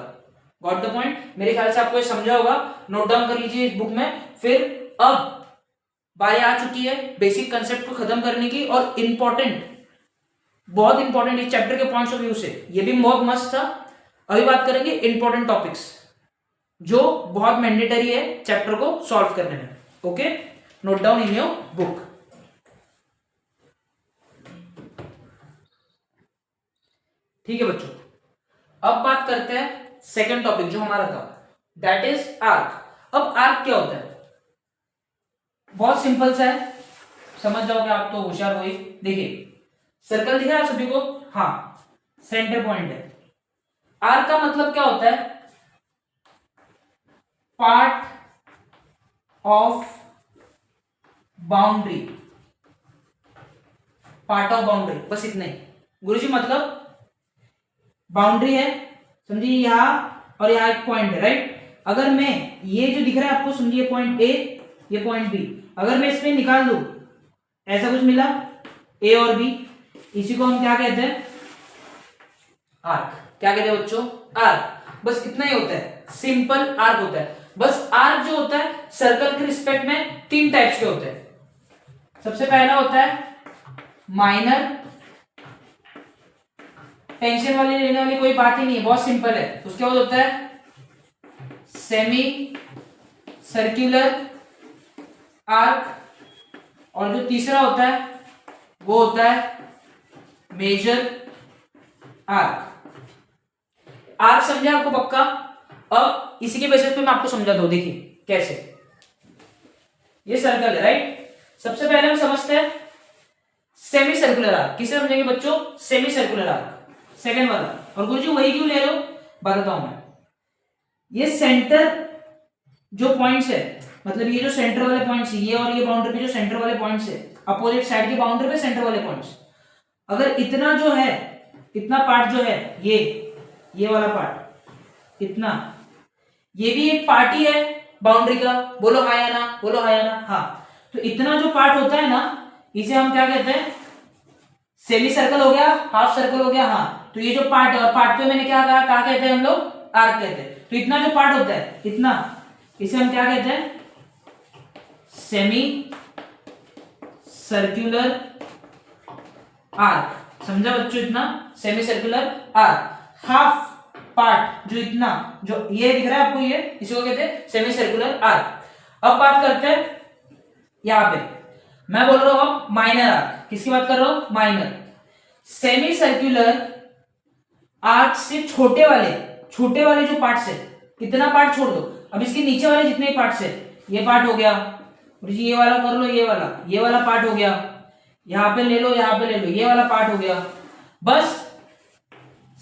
Got the point. मेरे ख्याल से आपको ये समझा होगा, नोट डाउन कर लीजिए इस बुक में। फिर अब बारी आ चुकी है बेसिक कंसेप्ट को खत्म करने की, और इंपॉर्टेंट, बहुत इंपॉर्टेंट इस चैप्टर के पॉइंट्स ऑफ व्यू से, ये भी बहुत मस्त था। अभी बात करेंगे इंपॉर्टेंट टॉपिक्स जो बहुत मैंडेटरी है चैप्टर को सॉल्व करने में। Okay, note down in your book. ठीक है बच्चों, अब बात करते हैं सेकंड टॉपिक जो हमारा था, दैट इज आर्क। अब आर्क क्या होता है, बहुत सिंपल सा है, समझ जाओगे आप तो होशियार हो ही। देखिए सर्कल दिख रहा है आप सभी को, हाँ सेंटर पॉइंट है। आर्क का मतलब क्या होता है, part of boundary, part of boundary, बस इतना ही गुरुजी। मतलब बाउंड्री है, समझिए यहां और यहां एक पॉइंट है, राइट। अगर मैं ये जो दिख रहा है आपको, समझिए पॉइंट ए, ये पॉइंट बी, अगर मैं इसमें निकाल दूं, ऐसा कुछ मिला ए और बी, इसी को हम क्या कहते हैं, आर्क। क्या कहते हैं बच्चों, आर्क। बस इतना ही होता है, सिंपल आर्क होता है। बस आर्क जो होता है सर्कल के रिस्पेक्ट में 3 टाइप्स के होते हैं। सबसे पहला होता है माइनर, टेंशन वाली लेने वाली कोई बात ही नहीं है, बहुत सिंपल है। उसके बाद होता है सेमी सर्कुलर आर्क, और जो तीसरा होता है वो होता है मेजर आर्क। आर्क समझे आपको पक्का। अब इसी के बेसिस पे मैं आपको समझा दूं, देखिए कैसे। ये सर्कल है, राइट। सबसे पहले हम समझते हैं सेमी सर्कुलर आर्क। किसे समझेंगे बच्चों, सेमी सर्कुलर आर्क, सेकंड वाला। और गुरुजी वही क्यों ले रहे हो, बताता हूं मैं। ये सेंटर जो पॉइंट्स है, मतलब ये जो सेंटर वाले पॉइंट्स, ये और ये बाउंड्री पे जो सेंटर वाले पॉइंट्स है, अपोजिट साइड की बाउंड्री पे सेंटर वाले पॉइंट्स, अगर इतना जो है, इतना पार्ट जो है, ये वाला पार्ट, इतना, ये भी एक पार्ट ही है बाउंड्री का। बोलो हाँ या ना, बोलो हाँ या ना। हाँ, तो इतना जो पार्ट होता है ना, इसे हम क्या कहते हैं, सेमी सर्कल हो गया, हाफ सर्कल हो गया। हाँ, तो ये जो पार्ट है, और पार्ट को मैंने क्या कहा, क्या कहते हैं हम लोग, आर्क कहते हैं। तो इतना जो पार्ट होता है, इतना, इसे हम क्या कहते हैं, सेमी सर्कुलर आर्क। समझा बच्चों, इतना semi circular arc. Half part जो इतना, जो ये दिख रहा है आपको, ये इसको कहते हैं सेमी सर्कुलर आर्क। अब बात करते हैं यहां पे, मैं बोल रहा हूं माइनर आर्क। किसकी बात कर रहा हूं, माइनर। सेमी सर्कुलर आर्क से छोटे वाले जो पार्ट्स है, इतना पार्ट छोड़ दो, अब इसके नीचे वाले जितने पार्ट्स है, ये पार्ट हो गया, ये वाला कर लो, ये वाला पार्ट हो गया, यहां पे ले लो, यहां पे ले लो, ये वाला पार्ट हो गया। बस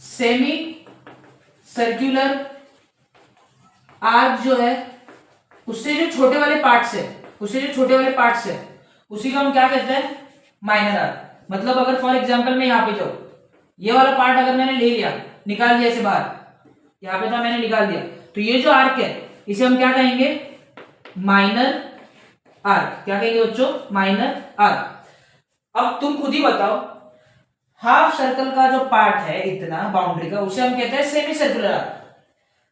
सेमी सर्कुलर आर्क जो है, उससे जो छोटे वाले पार्ट्स है, उसी को हम क्या कहते हैं, माइनर आर्क। मतलब अगर फॉर एग्जांपल मैं यहां पे जाऊं, ये वाला पार्ट अगर मैंने ले लिया, निकाल दिया इसे बाहर, यहां पे था मैंने निकाल दिया, तो ये जो आर्क है इसे हम क्या कहेंगे, माइनर आर्क। क्या कहेंगे बच्चों, माइनर आर्क। अब तुम खुद ही बताओ, हाफ सर्कल का जो पार्ट है इतना बाउंड्री का, उसे हम कहते हैं semi circular arc.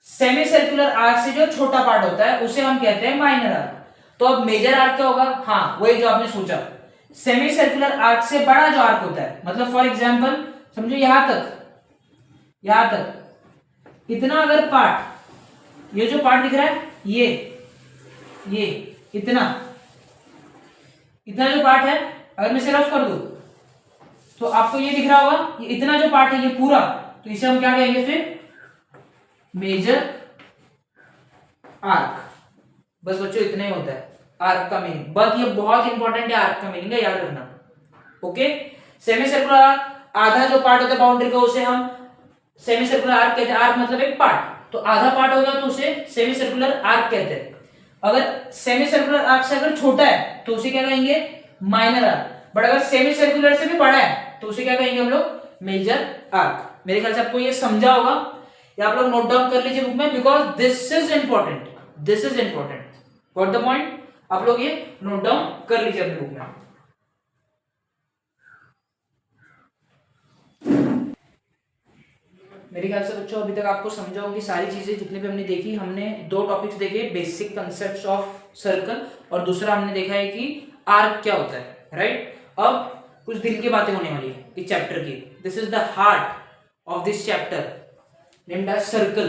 Semi circular arc से जो छोटा पार्ट होता है उसे हम कहते हैं माइनर आर्क। तो अब मेजर आर्क क्या होगा, हाँ वही जो आपने सोचा सेमी सर्कुलर आर्क से बड़ा जो आर्क होता है, मतलब फॉर एग्जांपल समझो यहां तक इतना अगर पार्ट, ये जो पार्ट दिख रहा है ये इतना जो पार्ट है, अगर मैं इसे रफ कर दूं तो आपको ये दिख रहा होगा, ये इतना जो पार्ट है ये पूरा, तो इसे हम क्या कहेंगे फिर, मेजर आर्क। बस बच्चों इतना ही होता है आर्क का मीनिंग, बट ये बहुत इंपॉर्टेंट है, आर्क का मीनिंग है, याद रखना। ओके, सेमी सर्कुलर आर्क, आधा जो पार्ट होता है बाउंड्री का उसे हम सेमी सर्कुलर आर्क कहते हैं। आर्क मतलब एक पार्ट, तो आधा पार्ट हो गया तो उसे सेमी सर्कुलर आर्क कहते हैं। अगर सेमी सर्कुलर आर्क से अगर छोटा है तो उसे क्या कहेंगे, माइनर आर्क। बट अगर सेमी सर्कुलर से भी बड़ा है तो उसे क्या कहेंगे हम लोग, मेजर आर्क। मेरे ख्याल से आपको ये समझा होगा, या आप लोग नोट डाउन कर लीजिए बुक में, because this is important, got the point. आप लोग ये नोट डाउन कर लीजिए अपनी बुक में। मेरे ख्याल से बच्चों अभी तक आपको समझा होंगी सारी चीजें जितनी भी हमने देखी। हमने 2 टॉपिक्स देखे, बेसिक कंसेप्ट्स ऑफ सर्कल, और दूसरा हमने देखा है कि आर्क क्या होता है, राइट। अब कुछ दिल की बातें होने वाली है इस चैप्टर की। This is the heart of this chapter named as circle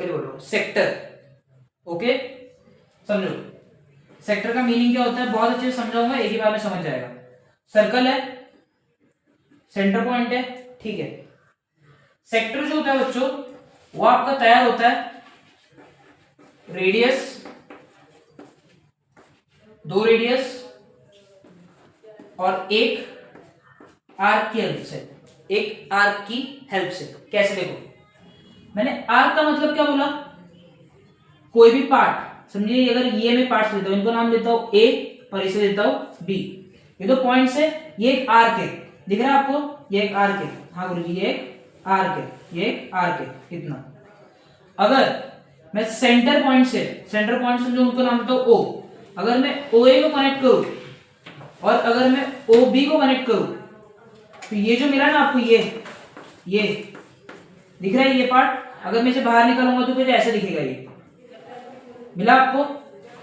बोल रहा हूं, सेक्टर। ओके, समझो सेक्टर का मीनिंग क्या होता है, बहुत अच्छे से समझाऊंगा, एक ही बार में समझ जाएगा। सर्कल है, सेंटर पॉइंट है, ठीक है। सेक्टर जो होता है बच्चों वो आपका तैयार होता है रेडियस, 2 रेडियस और एक आर्क की हेल्प से, कैसे, देखो मैंने आर्क का मतलब क्या बोला, कोई भी पार्ट, समझिए अगर ये मैं पार्ट्स लेता हूं, इनको नाम देता हूं ए और इसे देता हूं बी, ये दो पॉइंट्स है, ये एक आर्क है, दिख रहा है आपको, ये एक आर्क है, हाँ गुरु जी ये एक आर्क है, ये एक आर्क है, इतना। अगर मैं सेंटर पॉइंट समझो उनको नाम देता हूं ओ, अगर मैं ओ ए को कनेक्ट करूं और अगर मैं ओ बी को कनेक्ट करूं तो ये जो मिला ना आपको, ये दिख रहा है, ये पार्ट अगर मैं इसे बाहर निकालूंगा तो फिर ऐसे दिखेगा, ये मिला आपको,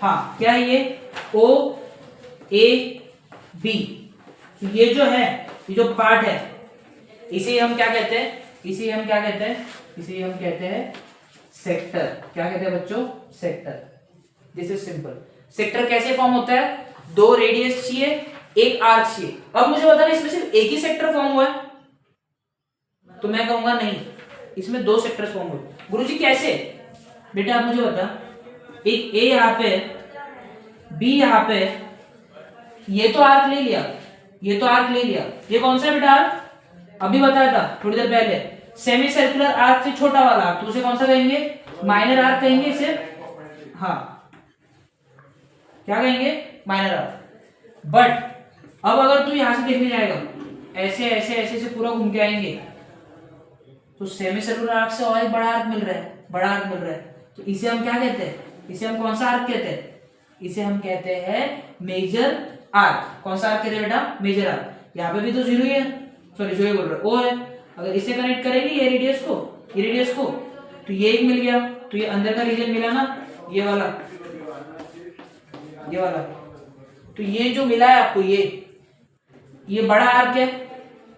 हाँ क्या है ये, ओ ए बी। ये जो है, ये जो पार्ट है इसे हम क्या कहते हैं, इसे हम कहते हैं सेक्टर। क्या कहते हैं बच्चों, sector. This is simple. Sector कैसे फॉर्म होता है, 2 रेडियस चाहिए, एक आर्क चाहिए। अब मुझे बताना इसमें सिर्फ एक ही सेक्टर फॉर्म हुआ है, तो मैं कहूंगा नहीं, इसमें 2 सेक्टर्स फॉर्म हुए। गुरुजी कैसे, बेटा आप मुझे बता, एक ए यहां पे, बी यहां पे, ये तो आर्क ले लिया, ये कौन सा बेटा आर्क, अभी बताया था थोड़ी देर पहले, सेमी सर्कुलर आर्क से छोटा वाला आर्क, तो उसे कौन सा कहेंगे, माइनर आर्क कहेंगे इसे, हाँ क्या कहेंगे, माइनर आर्क। बट अब अगर तू यहां से देखने जाएगा, ऐसे ऐसे ऐसे से पूरा घूम के आएंगे, तो सेमी सर्कुलर आर्क से और एक बड़ा आर्क मिल रहा है, तो इसे हम क्या कहते हैं, इसे हम कौन सा आर्क कहते हैं, इसे हम कहते हैं मेजर आर्क। कौन सा आर्क कहते हैं बेटा, मेजर आर्क। यहाँ पे भी तो जीरो ही है, सॉरी जो ये बोल रहा है ओ है, अगर इसे कनेक्ट करेंगे ये रेडियस को, तो ये एक मिल गया, तो ये अंदर का रीजन मिला ना, ये वाला, तो ये जो मिला है आपको, ये बड़ा आर्क है,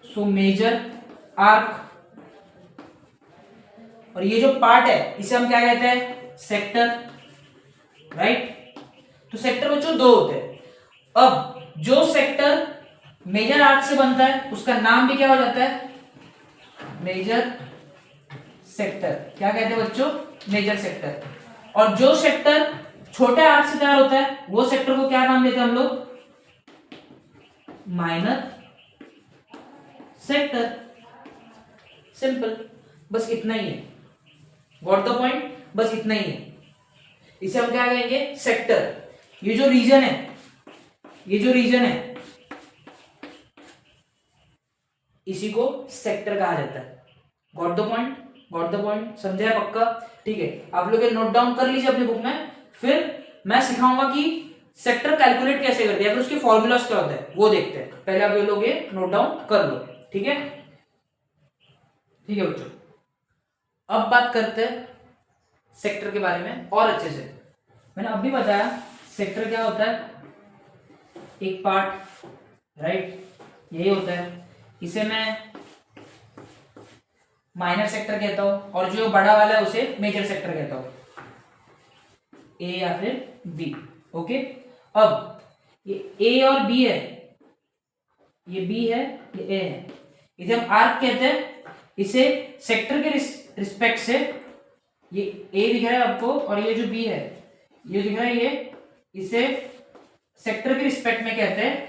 सो मेजर आर्क। और ये जो पार्ट है इसे हम क्या कहते हैं, सेक्टर, राइट। तो सेक्टर बच्चों 2 होते हैं। अब जो सेक्टर मेजर आर्क से बनता है उसका नाम भी क्या हो जाता है, मेजर सेक्टर। क्या कहते हैं बच्चों, मेजर सेक्टर। और जो सेक्टर छोटे आर्क से तैयार होता है वो सेक्टर को क्या नाम देते हैं हम लोग, माइनर सेक्टर। सिंपल, बस इतना ही है, गॉट द पॉइंट, बस इतना ही है। इसे हम क्या कहेंगे, सेक्टर। ये जो रीजन है इसी को सेक्टर कहा जाता है। गॉट द पॉइंट, समझे पक्का, ठीक है। आप लोग ये नोट डाउन कर लीजिए अपनी बुक में, फिर मैं सिखाऊंगा कि सेक्टर कैलकुलेट कैसे करते हैं, फिर उसके फॉर्मूलाज क्या होता है वो देखते हैं। पहले आप ये लोग ये नोट डाउन कर लो, ठीक है बच्चों। अब बात करते हैं सेक्टर के बारे में और अच्छे से। मैंने अभी बताया सेक्टर क्या होता है, एक पार्ट, राइट, यही होता है। इसे मैं माइनर सेक्टर कहता हूं और जो बड़ा वाला है उसे मेजर सेक्टर कहता हूं, ए या फिर बी। ओके, अब ये ए और बी है, ये बी है, ये ए है, इसे हम आर्क कहते हैं। इसे सेक्टर के रिस्पेक्ट से, ये ए दिख रहा है आपको और ये जो बी है ये दिख रहा है, ये इसे सेक्टर के रिस्पेक्ट में कहते हैं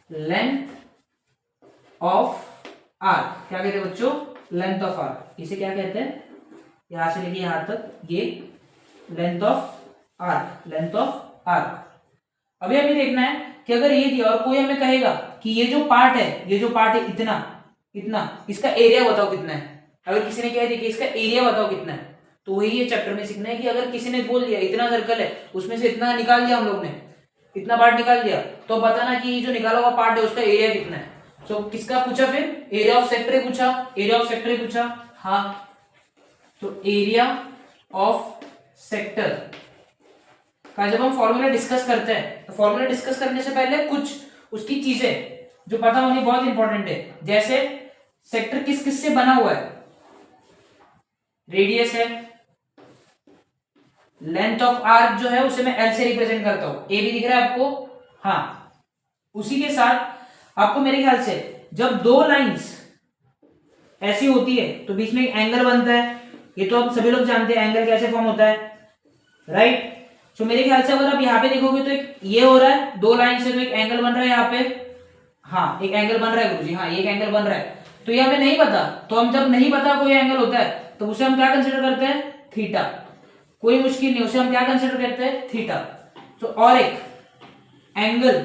लेंथ ऑफ आर्क। क्या कहते हैं बच्चों? Length of arc. इसे क्या कहते हैं? यहां से लेके यहां तक, ये length of arc, length of arc. अभी हमें देखना है कि अगर ये दिया और कोई हमें कहेगा कि ये जो पार्ट है, ये जो पार्ट है इतना इतना, इसका एरिया बताओ कितना है। अगर किसी ने कह दिया कि इसका एरिया बताओ कितना है, तो वही ये चैप्टर में सीखना है कि अगर किसी ने बोल दिया इतना सर्कल है, उसमें से इतना निकाल दिया हम लोग ने, इतना पार्ट निकाल दिया, तो बताना कि ये जो निकाला हुआ पार्ट है उसका एरिया कितना है। तो किसका पूछा? फिर एरिया ऑफ सेक्टर पूछा, एरिया ऑफ सेक्टर पूछा। हाँ, तो एरिया ऑफ सेक्टर का जब हम फॉर्मूला डिस्कस करते हैं, तो फॉर्मूला डिस्कस करने से पहले कुछ उसकी चीजें जो पता होनी बहुत इंपॉर्टेंट है। जैसे सेक्टर किस किस से बना हुआ है? रेडियस है, लेंथ ऑफ आर्क जो है उसे मैं एल से रिप्रेजेंट करता हूं, ए भी दिख रहा है आपको। हाँ, उसी के साथ आपको मेरे ख्याल से जब दो लाइंस ऐसी होती है तो बीच में एक एंगल बनता है, ये तो आप सभी लोग जानते हैं एंगल कैसे फॉर्म होता है, राइट। तो मेरे ख्याल से अगर आप यहाँ पे देखोगे तो एक ये हो रहा है, दो लाइन से तो एक एंगल बन रहा है यहाँ पे। हाँ, एक एंगल बन रहा है गुरुजी, हाँ एक एंगल बन रहा है। तो ये हमें नहीं पता, तो हम जब नहीं पता कोई एंगल होता है तो उसे हम क्या कंसिडर करते हैं? थीटा। कोई मुश्किल नहीं, उसे हम क्या कंसिडर करते हैं? थीटा। तो और एक एंगल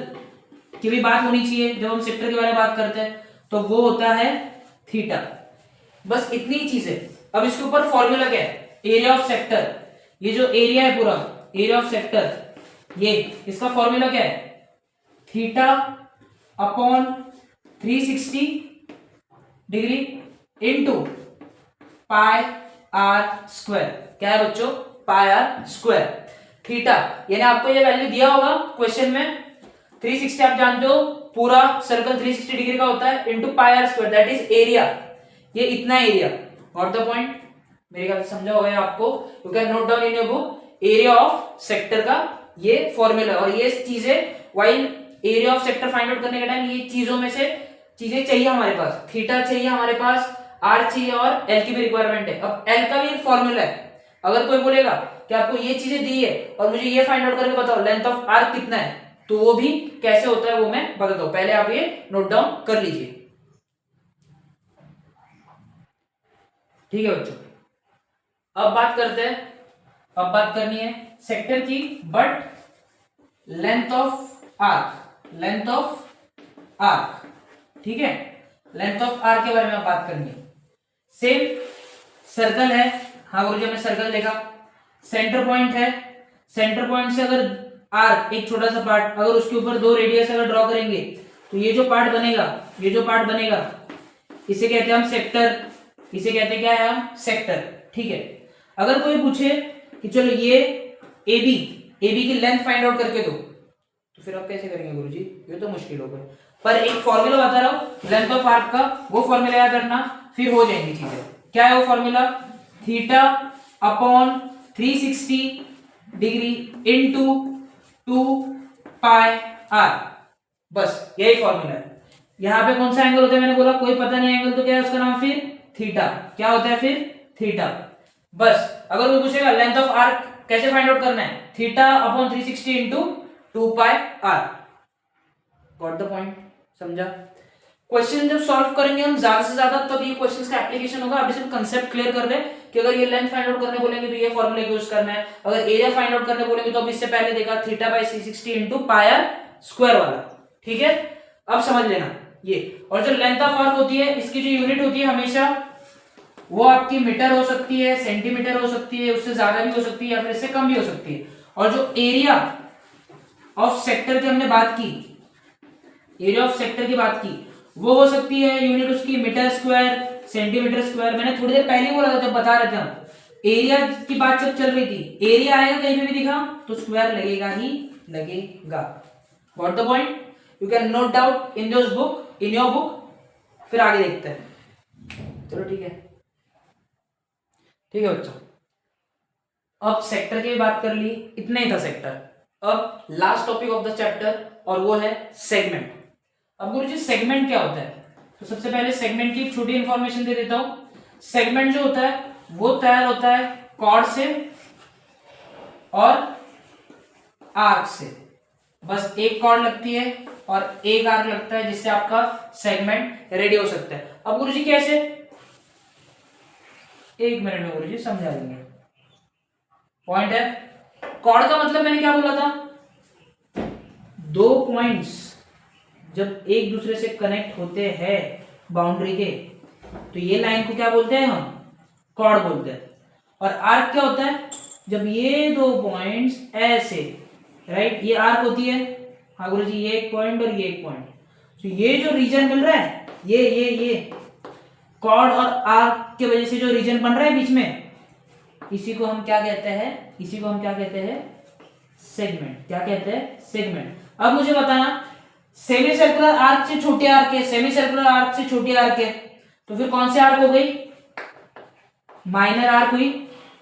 की भी बात होनी चाहिए जब हम सेक्टर के बारे में बात करते हैं, तो वो होता है थीटा। बस इतनी ही चीज है। अब इसके ऊपर फॉर्मूला क्या है? एरिया ऑफ सेक्टर, ये जो एरिया है पूरा, एरिया ऑफ सेक्टर, ये इसका फॉर्मूला क्या है? Theta upon 360 degree into pi r square. क्या है बच्चों? पाई आर स्क्वायर। थीटा यानी आपको ये वैल्यू दिया होगा क्वेश्चन में, 360 आप जानते हो पूरा सर्कल 360 डिग्री का होता है, into pi r square, that is area. ये इतना एरिया। Got the point? मेरे ख्याल से समझा होगा आपको। You can note down in your book area of sector का ये फॉर्मूला। और ये चीजें while area of sector find out करने के टाइम ये चीजों में से चीजें चाहिए हमारे पास। थीटा चाहिए हमारे पास, आर चाहिए और एल की भी रिक्वायरमेंट है। अब एल का भी एक फॉर्मूला है। अगर कोई बोलेगा कि आपको ये चीजें दी है और मुझे ये फाइंड आउट करके बताओ लेंथ ऑफ आर्क कितना है, तो वो भी कैसे होता है वो मैं बताता हूं। पहले आप ये नोट डाउन कर लीजिए, ठीक है बच्चों। अब बात करते हैं, अब बात करनी है सेक्टर की, but length of arc, length of arc, ठीक है। लेंथ ऑफ आर्क के बारे में बात करनी है। सेम सर्कल है, हाँ गुरुजी हमने सर्कल देखा, सेंटर पॉइंट है, सेंटर पॉइंट से अगर आर्क एक छोटा सा पार्ट, अगर उसके ऊपर दो रेडियस अगर ड्रॉ करेंगे तो ये जो पार्ट बनेगा, ये जो पार्ट बनेगा इसे कहते हैं हम सेक्टर, इसे कहते हैं क्या है हम? सेक्टर, ठीक है। अगर कोई पूछे कि चलो ये AB, AB की लेंथ फाइंड आउट करके दो, तो फिर आप कैसे करेंगे गुरुजी? ये तो मुश्किल होगा। पर एक फॉर्मूला बता रहा हूं लेंथ ऑफ आर्क का, वो फॉर्मूला याद रखना, फिर हो जाएंगी चीजें। क्या है वो formula? Theta upon 360 degree into 2 pi r, बस यही फॉर्मूला है। यहां पे कौन सा एंगल होता है मैंने बोला, कोई पता नहीं एंगल, तो क्या है उसका नाम? फिर थीटा। क्या होता है फिर? थीटा। बस अगर कोई पूछेगा लेंथ ऑफ आर्क कैसे फाइंड आउट करना है, theta upon 360 into 2 pi r. Got the point? समझा? क्वेश्चन जब सॉल्व करेंगे हम ज्यादा से ज्यादा, तब ये क्वेश्चंस का एप्लीकेशन होगा। अभी सिर्फ कंसेप्ट क्लियर कर ले कि अगर ये लेंथ फाइंड आउट करने बोलेंगे तो ये फॉर्मूला यूज करना है, अगर एरिया फाइंड आउट करने बोलेंगे तो अब इससे पहले देखा theta by 360 into pi r square वाला, ठीक है। अब समझ लेना ये। और जो लेंथ ऑफ आर्क होती है, इसकी जो यूनिट होती है हमेशा वो आपकी मीटर हो सकती है, सेंटीमीटर हो सकती है, उससे ज्यादा भी हो सकती है या फिर इससे कम भी हो सकती है। और जो एरिया ऑफ सेक्टर की हमने बात की, एरिया ऑफ सेक्टर की बात की, वो हो सकती है यूनिट उसकी मीटर स्क्वायर, सेंटीमीटर स्क्वायर। मैंने थोड़ी देर पहले बोला था जब बता रहे थे हम, एरिया की बात जब चल रही थी, एरिया आएगा कहीं पे भी दिखा तो स्क्वायर लगेगा ही लगेगा। What the point? You can note down in those book, in your book, फिर आगे देखते हैं। चलो ठीक है, ठीक है बच्चों। अब सेक्टर की बात कर ली, इतना ही था सेक्टर। अब last topic of the chapter और वो है सेगमेंट। अब गुरुजी सेगमेंट क्या होता है? तो सबसे पहले सेगमेंट की एक छोटी इंफॉर्मेशन दे देता हूं। सेगमेंट जो होता है वो तैयार होता है कॉर्ड से और आर्क से। बस एक कॉर्ड लगती है और एक आर्क लगता है, जिससे आपका सेगमेंट रेडी हो सकता है। अब गुरुजी कैसे? एक मिनट में गुरुजी समझा देंगे। पॉइंट है, कॉर्ड का मतलब मैंने क्या बोला था? दो पॉइंट्स जब एक दूसरे से कनेक्ट होते हैं बाउंड्री के, तो ये लाइन को क्या बोलते हैं? हम कॉर्ड बोलते हैं। और आर्क क्या होता है? जब ये दो पॉइंट्स ऐसे, राइट, ये आर्क होती है। हाँ गुरुजी, ये एक पॉइंट और ये एक पॉइंट, तो ये जो रीजन मिल रहा है, ये कॉर्ड और आर्क के वजह से जो रीजन बन रहा है बीच में, इसी को हम क्या कहते हैं? इसी को हम क्या कहते हैं? सेगमेंट। क्या कहते हैं? सेगमेंट। अब मुझे बताना, सेमी सर्कुलर आर्क से छोटी आर्क है, सेमी सर्कुलर आर्क से छोटी आर्क है, तो फिर कौन सी आर्क हो गई? माइनर आर्क हुई,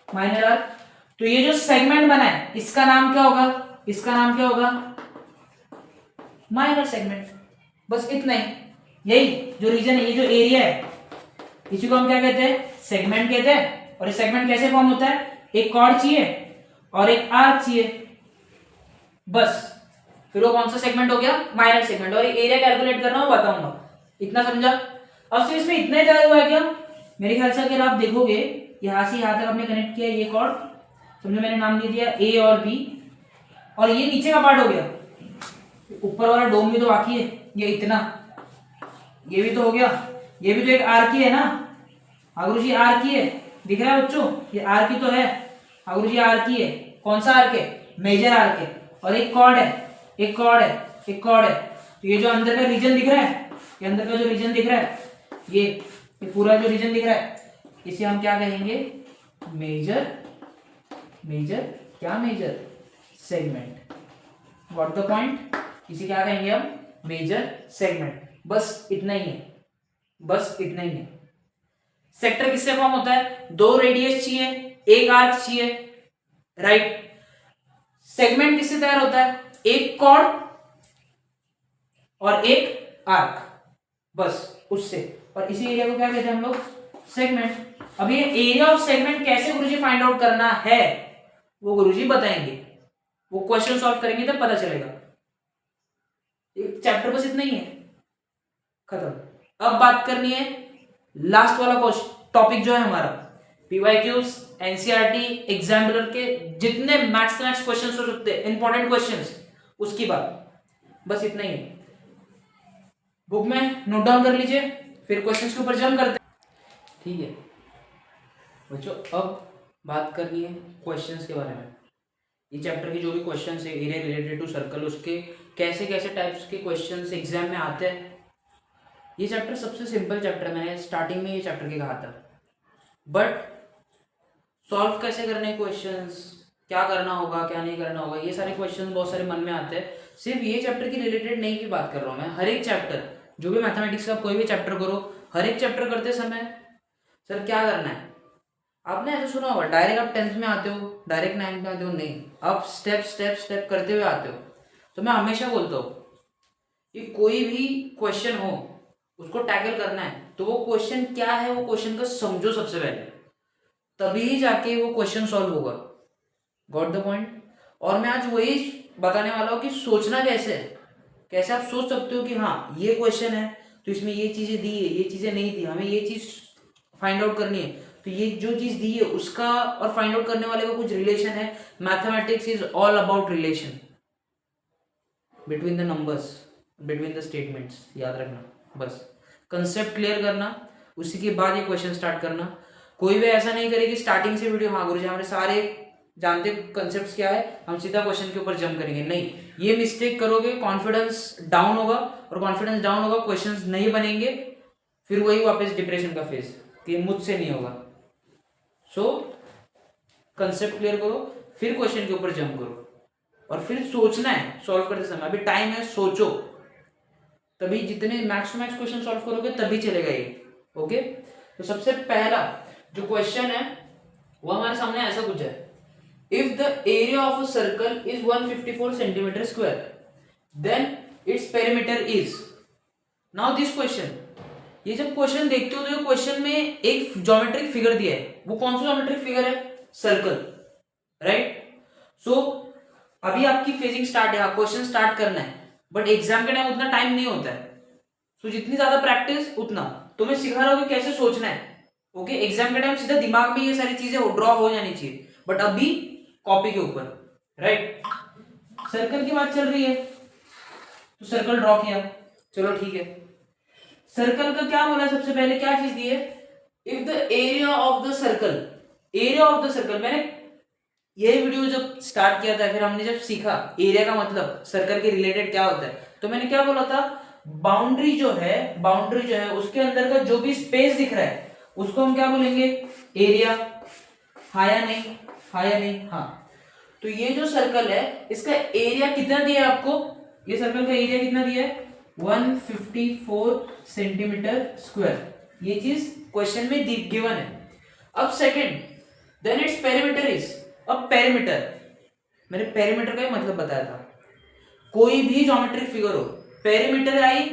माइनर आर्क। तो ये जो सेगमेंट बना है, इसका नाम क्या होगा? इसका नाम क्या होगा? Minor segment. बस इतना ही। यही जो रीजन है, ये जो एरिया है, इसी को हम क्या कहते हैं? सेगमेंट कहते हैं। और ये सेगमेंट कैसे फॉर्म होता है? एक कॉर्ड चाहिए और एक आर्क चाहिए, बस। फिर वो कौन सा सेगमेंट हो गया? Minor segment. और एरिया कैलकुलेट करना वो बताऊंगा। इतना समझा? अब सिर्फ इसमें इतना ही तैयार हुआ है क्या? मेरे ख्याल से अगर आप देखोगे, यहां से यहां तक आपने कनेक्ट किया ये कॉर्ड, समझो मैंने नाम दे दिया ए और बी, और ये नीचे का पार्ट हो गया, ऊपर वाला डोम भी तो बाकी है, ये इतना, ये भी तो हो गया, ये भी तो एक आर्क ही है ना। हाँ गुरुजी, आर्क ही है, दिख रहा है बच्चों? ये आर्क ही तो है। हाँ गुरुजी, आर्क ही है। कौन सा आर्क है? मेजर आर्क है। और एक कॉर्ड है, एक कॉर्ड है, एक कॉर्ड है। तो ये जो अंदर का रीजन दिख रहा है, ये अंदर का जो रीजन दिख रहा है, ये पूरा जो रीजन दिख रहा है, इसे हम क्या कहेंगे? मेजर, मेजर क्या? Major segment. What the point? इसे क्या कहेंगे हम? Major segment. बस इतना ही है, बस इतना ही है। सेक्टर किससे फॉर्म होता है? दो रेडियस चाहिए, एक आर्क चाहिए, राइट। सेगमेंट किससे तैयार होता है? एक कॉर्ड और एक आर्क, बस उससे। और इसी एरिया को क्या कहते हैं हम लोग? सेगमेंट। अब ये एरिया ऑफ सेगमेंट कैसे गुरुजी फाइंड आउट करना है, वो गुरुजी बताएंगे। वो क्वेश्चन सॉल्व करेंगे तब पता चलेगा। एक चैप्टर बस इतना ही है, खत्म। अब बात करनी है लास्ट वाला टॉपिक जो है हमारा, पीवाईक्यूज, एनसीईआरटी, एग्जामिनर के जितने मैथ्स मैथ्स क्वेश्चंस हो सकते हैं, इंपॉर्टेंट क्वेश्चंस, उसकी बात। बस इतना ही है। बुक में नोट डाउन कर लीजिए, फिर क्वेश्चंस के ऊपर जंप करते हैं, ठीक है बच्चों। अब बात करनी है क्वेश्चंस के बारे में। ये चैप्टर के जो भी क्वेश्चंस है एरिया रिलेटेड टू सर्कल, उसके कैसे कैसे टाइप्स के क्वेश्चंस एग्जाम में आते हैं। ये चैप्टर सबसे सिंपल चैप्टर है, मैंने स्टार्टिंग में ये चैप्टर के कहा था। बट सॉल्व कैसे करने क्वेश्चंस, क्या करना होगा क्या नहीं करना होगा, ये सारे क्वेश्चंस बहुत सारे मन में आते हैं। सिर्फ ये चैप्टर की रिलेटेड नहीं की बात कर रहा हूँ मैं, हर एक चैप्टर, जो भी मैथमेटिक्स का कोई भी चैप्टर करो, हर एक चैप्टर करते समय सर क्या करना है, आपने ऐसा सुना होगा डायरेक्ट आप 10th में आते हो, डायरेक्ट 9th में आते हो, नहीं, आप स्टेप स्टेप स्टेप करते हुए आते हो। तो मैं हमेशा बोलता हूँ कि कोई भी क्वेश्चन हो उसको टैकल करना है, तो वो क्वेश्चन क्या है, वो क्वेश्चन को समझो सबसे पहले, तभी जाके वो क्वेश्चन सॉल्व होगा। Got the point? और मैं आज वही बताने वाला हूँ कि सोचना कैसे है, कैसे आप सोच सकते हो कि हाँ ये क्वेश्चन है तो इसमें ये चीजें दी है, ये चीजें नहीं दी, हमें ये चीज फाइंड आउट करनी है, तो ये जो चीज दी है उसका और फाइंड आउट करने वाले का कुछ रिलेशन है। Mathematics is all about relation between the numbers, between the statements, याद रखना। बस कंसेप्ट क्लियर करना, उसी के बाद ये क्वेश्चन स्टार्ट करना। कोई भी ऐसा नहीं करे कि स्टार्टिंग से वीडियो, हाँ गुरुजी हमारे सारे जानते कंसेप्ट्स क्या है, हम सीधा क्वेश्चन के ऊपर जंप करेंगे, नहीं, ये मिस्टेक करोगे, कॉन्फिडेंस डाउन होगा, और कॉन्फिडेंस डाउन होगा, क्वेश्चंस नहीं बनेंगे, फिर वही वापस डिप्रेशन का फेज कि मुझसे नहीं होगा। सो कंसेप्ट क्लियर करो, फिर क्वेश्चन के ऊपर जंप करो, और फिर सोचना है सॉल्व करते समय। अभी टाइम है, सोचो, तभी जितने max to max question solve करोगे तभी चलेगा ये। ओके, तो सबसे पहला जो क्वेश्चन है वो हमारे सामने ऐसा कुछ है, if the area of a circle is 154 centimetre square then its perimeter is. Now this question, ये जब क्वेश्चन देखते हो तो ये क्वेश्चन में एक ज्योमेट्रिक फिगर दिया है, वो कौन सा ज्योमेट्रिक फिगर है, सर्कल, राइट। सो अभी आपकी फेजिंग स्टार्ट है, क्वेश्चन स्टार्ट करना है, बट एग्जाम के टाइम उतना टाइम नहीं होता है। सो जितनी ज्यादा प्रैक्टिस उतना, तो मैं सिखा रहा हूँ कि कैसे सोचना है। ओके, एग्जाम के टाइम सीधा दिमाग में ये सारी चीजें ड्रॉ हो जानी चाहिए, बट अभी कॉपी के ऊपर, राइट। सर्कल की बात चल रही है तो सर्कल ड्रॉ किया, चलो ठीक है। सर्कल का क्या बोला, सबसे पहले क्या चीज दी है, if the area of the circle, area of the circle. मैंने ये वीडियो जब स्टार्ट किया था, फिर हमने जब सीखा एरिया का मतलब सर्कल के रिलेटेड क्या होता है, तो मैंने क्या बोला था, बाउंड्री जो है उसके अंदर का जो भी स्पेस दिख रहा है उसको हम क्या बोलेंगे, एरिया। हाँ या नहीं, हाँ। तो ये जो सर्कल है इसका एरिया कितना दिया है आपको, ये सर्कल का एरिया कितना दिया है, 154 सेंटीमीटर स्क्वायर। ये चीज क्वेश्चन में गिवन है। अब second, then its perimeter is. अब पेरीमीटर, मैंने पेरीमीटर का ही मतलब बताया था, कोई भी ज्योमेट्रिक फिगर हो, पेरीमीटर आई,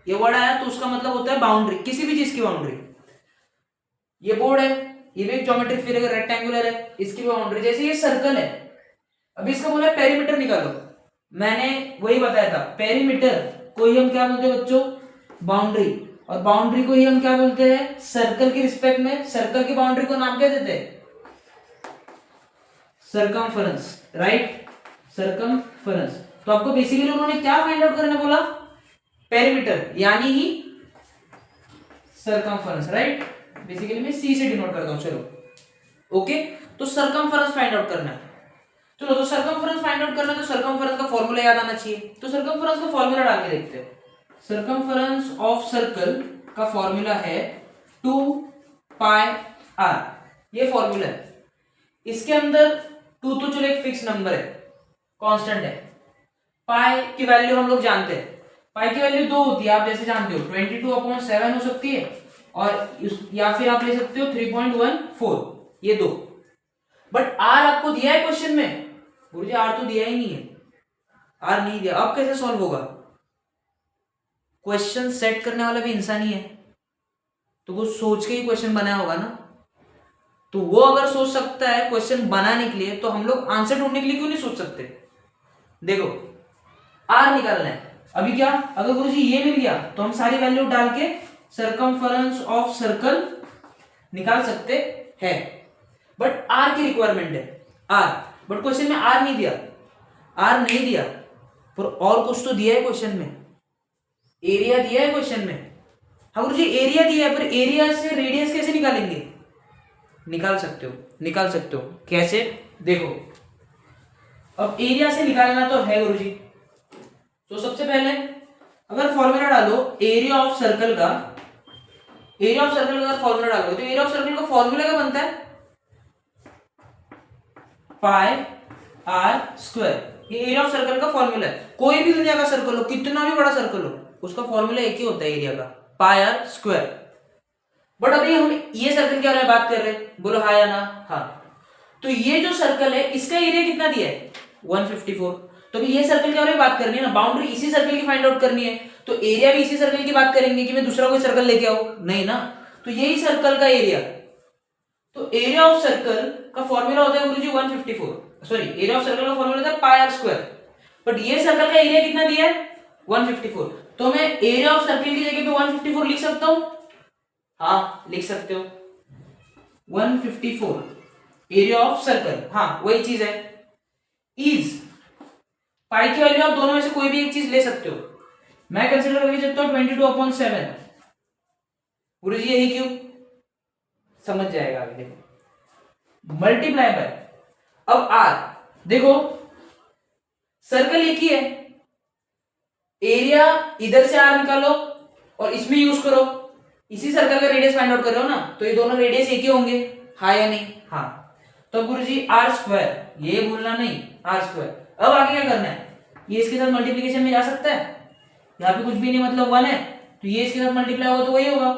ये वर्ड आया तो उसका मतलब होता है बाउंड्री, किसी भी चीज की बाउंड्री। ये बोर्ड है, ये भी एक ज्योमेट्रिक फिगर रेक्टेंगुलर है, इसकी भी बाउंड्री। जैसे ये सर्कल है, अभी इसका बोला पेरीमीटर निकालो, मैंने वही बताया था, पेरीमीटर को ही हम क्या बोलते हैं बच्चों, बाउंड्री, और बाउंड्री को ही हम क्या बोलते हैं, सर्कल के रिस्पेक्ट में सर्कल की बाउंड्री को नाम क्या देते हैं, सर्कमफरेंस, राइट, सर्कमफरेंस। तो आपको बेसिकली उन्होंने क्या फाइंड आउट करने बोला, पेरीमीटर यानी ही सर्कमफरेंस, राइट। बेसिकली मैं सी से डिनोट करता हूं, चलो ओके। तो सर्कमफरेंस फाइंड आउट करना है, चलो तो सर्कमफरेंस फाइंड आउट करना है, तो सर्कमफरेंस का फॉर्मूला याद आना चाहिए। तो सर्कमफरेंस का फॉर्मूला डाल के देखते हैं। सर्कमफरेंस ऑफ सर्कल का फॉर्मूला है 2 पाई आर, ये फॉर्मूला है। इसके अंदर 2 तो चलो एक फिक्स नंबर है, कांस्टेंट है। पाई की वैल्यू हम लोग जानते हैं, पाई की वैल्यू 2 होती है, आप जैसे जानते हो 22/7 हो सकती है, और या फिर आप ले सकते हो 3.14, ये 2। बट आर आपको दिया है क्वेश्चन में, गुरुजी आर तो दिया ही नहीं है, आर नहीं दिया, अब कैसे सॉल्व होगा, क्वेश्चन सेट करने वाला भी इंसान ही है, तो वो सोच के ही क्वेश्चन बनाया होगा ना। तो वो अगर सोच सकता है क्वेश्चन बनाने के लिए, तो हम लोग आंसर ढूंढने के लिए क्यों नहीं सोच सकते। देखो आर निकालना है, अभी क्या, अगर गुरुजी ये मिल गया तो हम सारी वैल्यू डाल के सर्कमफरेंस ऑफ सर्कल निकाल सकते हैं, बट आर की रिक्वायरमेंट है, आर। बट क्वेश्चन में आर नहीं दिया, आर नहीं दिया, पर और कुछ तो दिया है क्वेश्चन में, एरिया दिया है क्वेश्चन में। हाँ गुरुजी एरिया दिया है, पर एरिया से रेडियस कैसे निकालेंगे, निकाल सकते हो कैसे, देखो अब एरिया से निकालना तो है गुरुजी। तो सबसे पहले अगर फॉर्मूला डालो एरिया ऑफ सर्कल का, अगर फॉर्मूला डालोगे तो एरिया ऑफ सर्कल का फॉर्मूला क्या बनता है, पाई आर स्क्वायर। ये एरिया ऑफ सर्कल का फॉर्मूला है, कोई भी दुनिया का सर्कल हो, कितना भी बड़ा सर्कल हो, उसका फॉर्मूला एक ही होता है एरिया का, पाई आर स्क्वायर। बट अभी हम ये सर्कल के बारे में बात कर रहे हैं, बोलो हाँ या ना, हाँ। तो ये जो सर्कल है इसका एरिया कितना दिया है, 154। तो अभी ये सर्कल के बारे में बात करनी है ना, बाउंड्री इसी सर्कल की फाइंड आउट करनी है, तो एरिया भी इसी सर्कल की बात करेंगे कि मैं दूसरा कोई सर्कल लेके आऊं, नहीं ना। तो यही सर्कल का एरिया, तो एरिया ऑफ सर्कल का फॉर्मूला होता है गुरुजी 154, सॉरी एरिया ऑफ सर्कल का फॉर्मूला होता है पाई आर स्क्वायर। बट ये सर्कल का एरिया कितना दिया है, 154। तो मैं एरिया ऑफ सर्कल की जगह पे 154 लिख सकता हूं, हाँ लिख सकते हो, 154 एरिया ऑफ सर्कल, हाँ वही चीज है। इज पाई की वैल्यू आप दोनों में से कोई भी एक चीज ले सकते हो, मैं कंसीडर करके चलता हूं 22/7। गुरु जी यही क्यों, समझ जाएगा आगे, देखो मल्टीप्लाई बाय, अब आर, देखो सर्कल एक ही है, एरिया इधर से आर निकालो और इसमें यूज करो, इसी सर्कल का रेडियस फाइंड आउट कर रहे हो ना, तो ये दोनों रेडियस एक ही होंगे, हाँ या नहीं, हाँ। तो गुरुजी आर स्क्वायर, ये भूलना नहीं, आर स्क्वायर। अब आगे क्या करना है, ये इसके साथ मल्टीप्लिकेशन में जा सकता है, यहाँ पे कुछ भी नहीं मतलब 1 है, तो ये इसके साथ मल्टीप्लाई होगा तो वही होगा।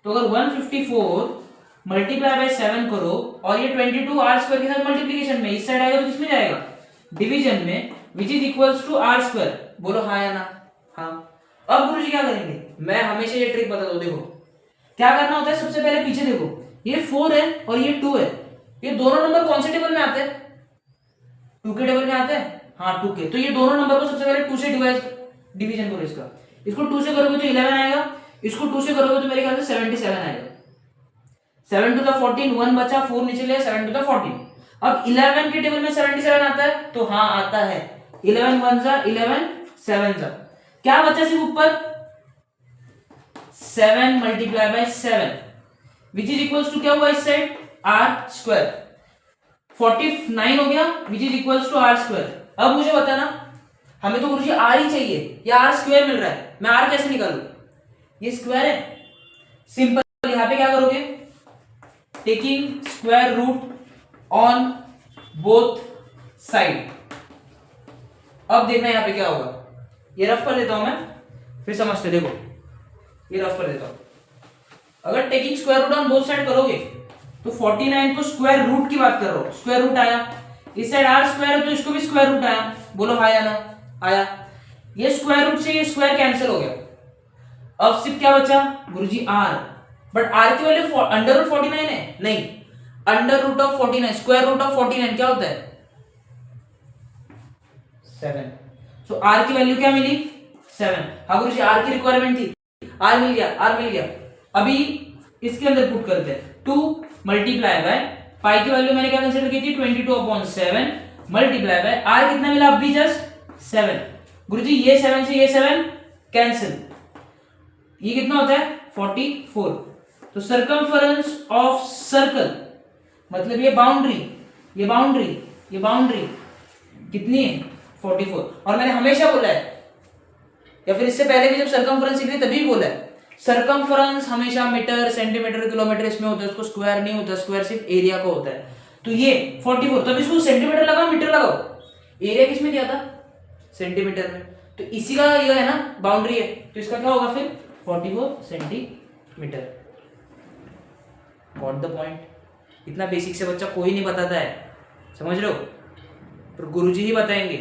तो अगर 154 मल्टीप्लाई बाय 7 करो और ये 22 आर स्क्वायर के साथ मल्टीप्लीकेशन में, इस साइड आएगा तो किसमें जाएगा, डिवीजन में, which is equals to r square. बोलो हाँ या ना। हाँ। अब गुरुजी क्या करेंगे, मैं हमेशा ये ट्रिक बता दो, देखो क्या करना होता है, सबसे पहले पीछे देखो, ये 4 है और ये 2 है, ये दोनों नंबर कौन से टेबल में आते हैं, 2 के टेबल में आते हैं। हाँ 2 के, तो ये दोनों नंबर को सबसे पहले 2 से डिवीजन करो इसका, इसको 2 से करोगे तो 11 आएगा, इसको 2 से करोगे तो मेरे ख्याल से 77 आएगा। 7 टू द 14, 1 बचा, 4 नीचे लिया, 7 टू द 14। अब 11 के टेबल में 77 आता है, तो हाँ आता है, 11 1 जा 11 7 जा, क्या बचा सिर्फ ऊपर 7 multiply by 7 which is equals to क्या हुआ इस साइड आर स्क्वायर, 49 हो गया which is equals to r square. अब मुझे बताना, हमें तो गुरुजी आर ही चाहिए या आर स्क्वायर मिल रहा है, मैं आर कैसे निकालूं, ये स्क्वायर है, सिंपल। यहां पे क्या करोगे, taking square root on both side. अब देखना यहां पे क्या होगा, ये रफ कर देता हूं मैं, फिर समझते, देखो ये रफ कर देता हूं। अगर taking square root on both side करोगे तो 49 को स्क्वायर रूट की बात कर रहा हूं, स्क्वायर रूट आया, इस साइड आर स्क्वायर है तो इसको भी स्क्वायर रूट आया, बोलो हाँ या ना, आया। ये स्क्वायर रूट से ये स्क्वायर कैंसिल हो गया, अब सिर्फ क्या बचा गुरुजी आर, बट आर की वैल्यू अंडर रूट 49 है, नहीं, under root of 49 square root of 49 क्या होता है 7। सो आर की वैल्यू क्या मिली 7। हाँ गुरुजी आर की रिक्वायरमेंट थी, आर मिल गया, आर मिल गया। अभी इसके अंदर पुट करते हैं 2 मल्टीप्लाई बाय पाई की वैल्यू मैंने क्या कंसीडर की थी 22/7 मल्टीप्लाई बाय आर कितना मिला अभी जस्ट 7। गुरुजी ये 7 से ये 7 कैंसिल, ये कितना होता है 44। तो सर्कमफरेंस ऑफ सर्कल मतलब ये बाउंड्री, ये बाउंड्री, ये बाउंड्री कितनी है 44। और मैंने हमेशा बोला है, या फिर इससे पहले भी जब सर्कमफरेंस सीख रहे तभी बोला है, सर्कमफरेंस हमेशा मीटर सेंटीमीटर किलोमीटर इसमें होता है, उसको स्क्वायर नहीं होता, स्क्वायर सिर्फ एरिया का होता है। तो ये 44, तब इसको सेंटीमीटर लगाओ मीटर लगाओ, एरिया किस में दिया था सेंटीमीटर में, तो इसी का ये है ना बाउंड्री है, तो इसका क्या होगा फिर 44 सेंटीमीटर। Got the point. इतना बेसिक से बच्चा कोई नहीं बताता है, समझ रहे हो, तो गुरुजी ही बताएंगे,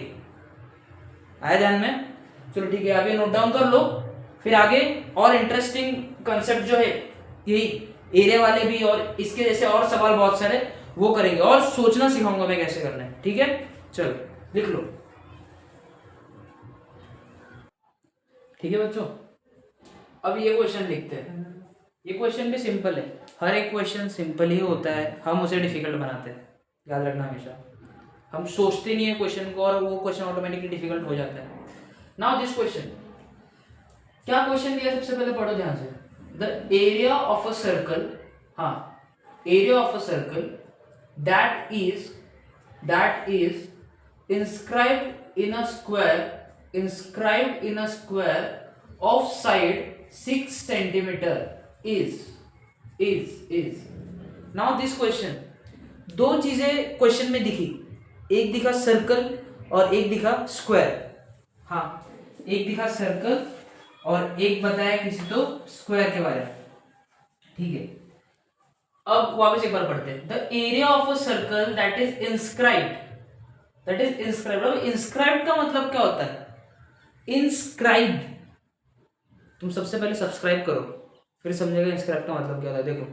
आया ध्यान में। चलो ठीक है, अभी नोट डाउन कर लो, फिर आगे और इंटरेस्टिंग कंसेप्ट जो है यही एरिया वाले भी और इसके जैसे और सवाल बहुत सारे वो करेंगे, और सोचना सिखाऊंगा मैं कैसे करना है, ठीक है। चलो लिख लो, ठीक है बच्चों। अब ये क्वेश्चन लिखते हैं, ये क्वेश्चन भी सिंपल है, हर एक क्वेश्चन सिंपल ही होता है, हम उसे डिफिकल्ट बनाते हैं, याद रखना हमेशा, हम सोचते नहीं है क्वेश्चन को और वो क्वेश्चन ऑटोमेटिकली डिफिकल्ट हो जाता है। नाउ दिस क्वेश्चन, क्या क्वेश्चन दिया सबसे पहले पढ़ो ध्यान से, the area of a circle, हाँ area of a circle that is inscribed in a square of side 6 centimeter is now this question, दो चीजें क्वेश्चन में दिखी, एक दिखा सर्कल और एक दिखा स्क्वायर, हाँ एक दिखा सर्कल और एक बताया किसी तो स्क्वायर के बारे में, ठीक है। अब वापस एक बार पढ़ते हैं, the area of a circle that is inscribed, inscribed का मतलब क्या होता है इंस्क्राइब्ड, तुम सबसे पहले सब्सक्राइब करो फिर समझेगा इंस्क्राइब का मतलब क्या होता है। देखो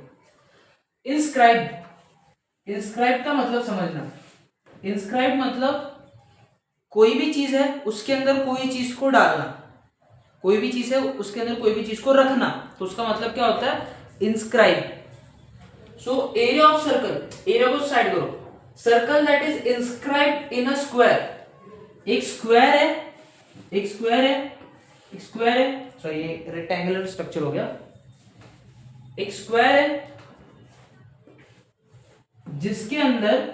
इंस्क्राइब का मतलब समझना, इंस्क्राइब मतलब कोई भी चीज है उसके अंदर कोई चीज को डालना, कोई भी चीज है उसके अंदर कोई भी चीज को रखना, तो उसका मतलब क्या होता है inscribe. So area of circle, area को साइड करो, circle that is inscribed in a square, एक स्क्वायर है, एक स्क्वायर है, एक स्क्वायर है, सॉरी ये रेक्टेंगुलर स्ट्रक्चर हो गया, एक स्क्वायर है जिसके अंदर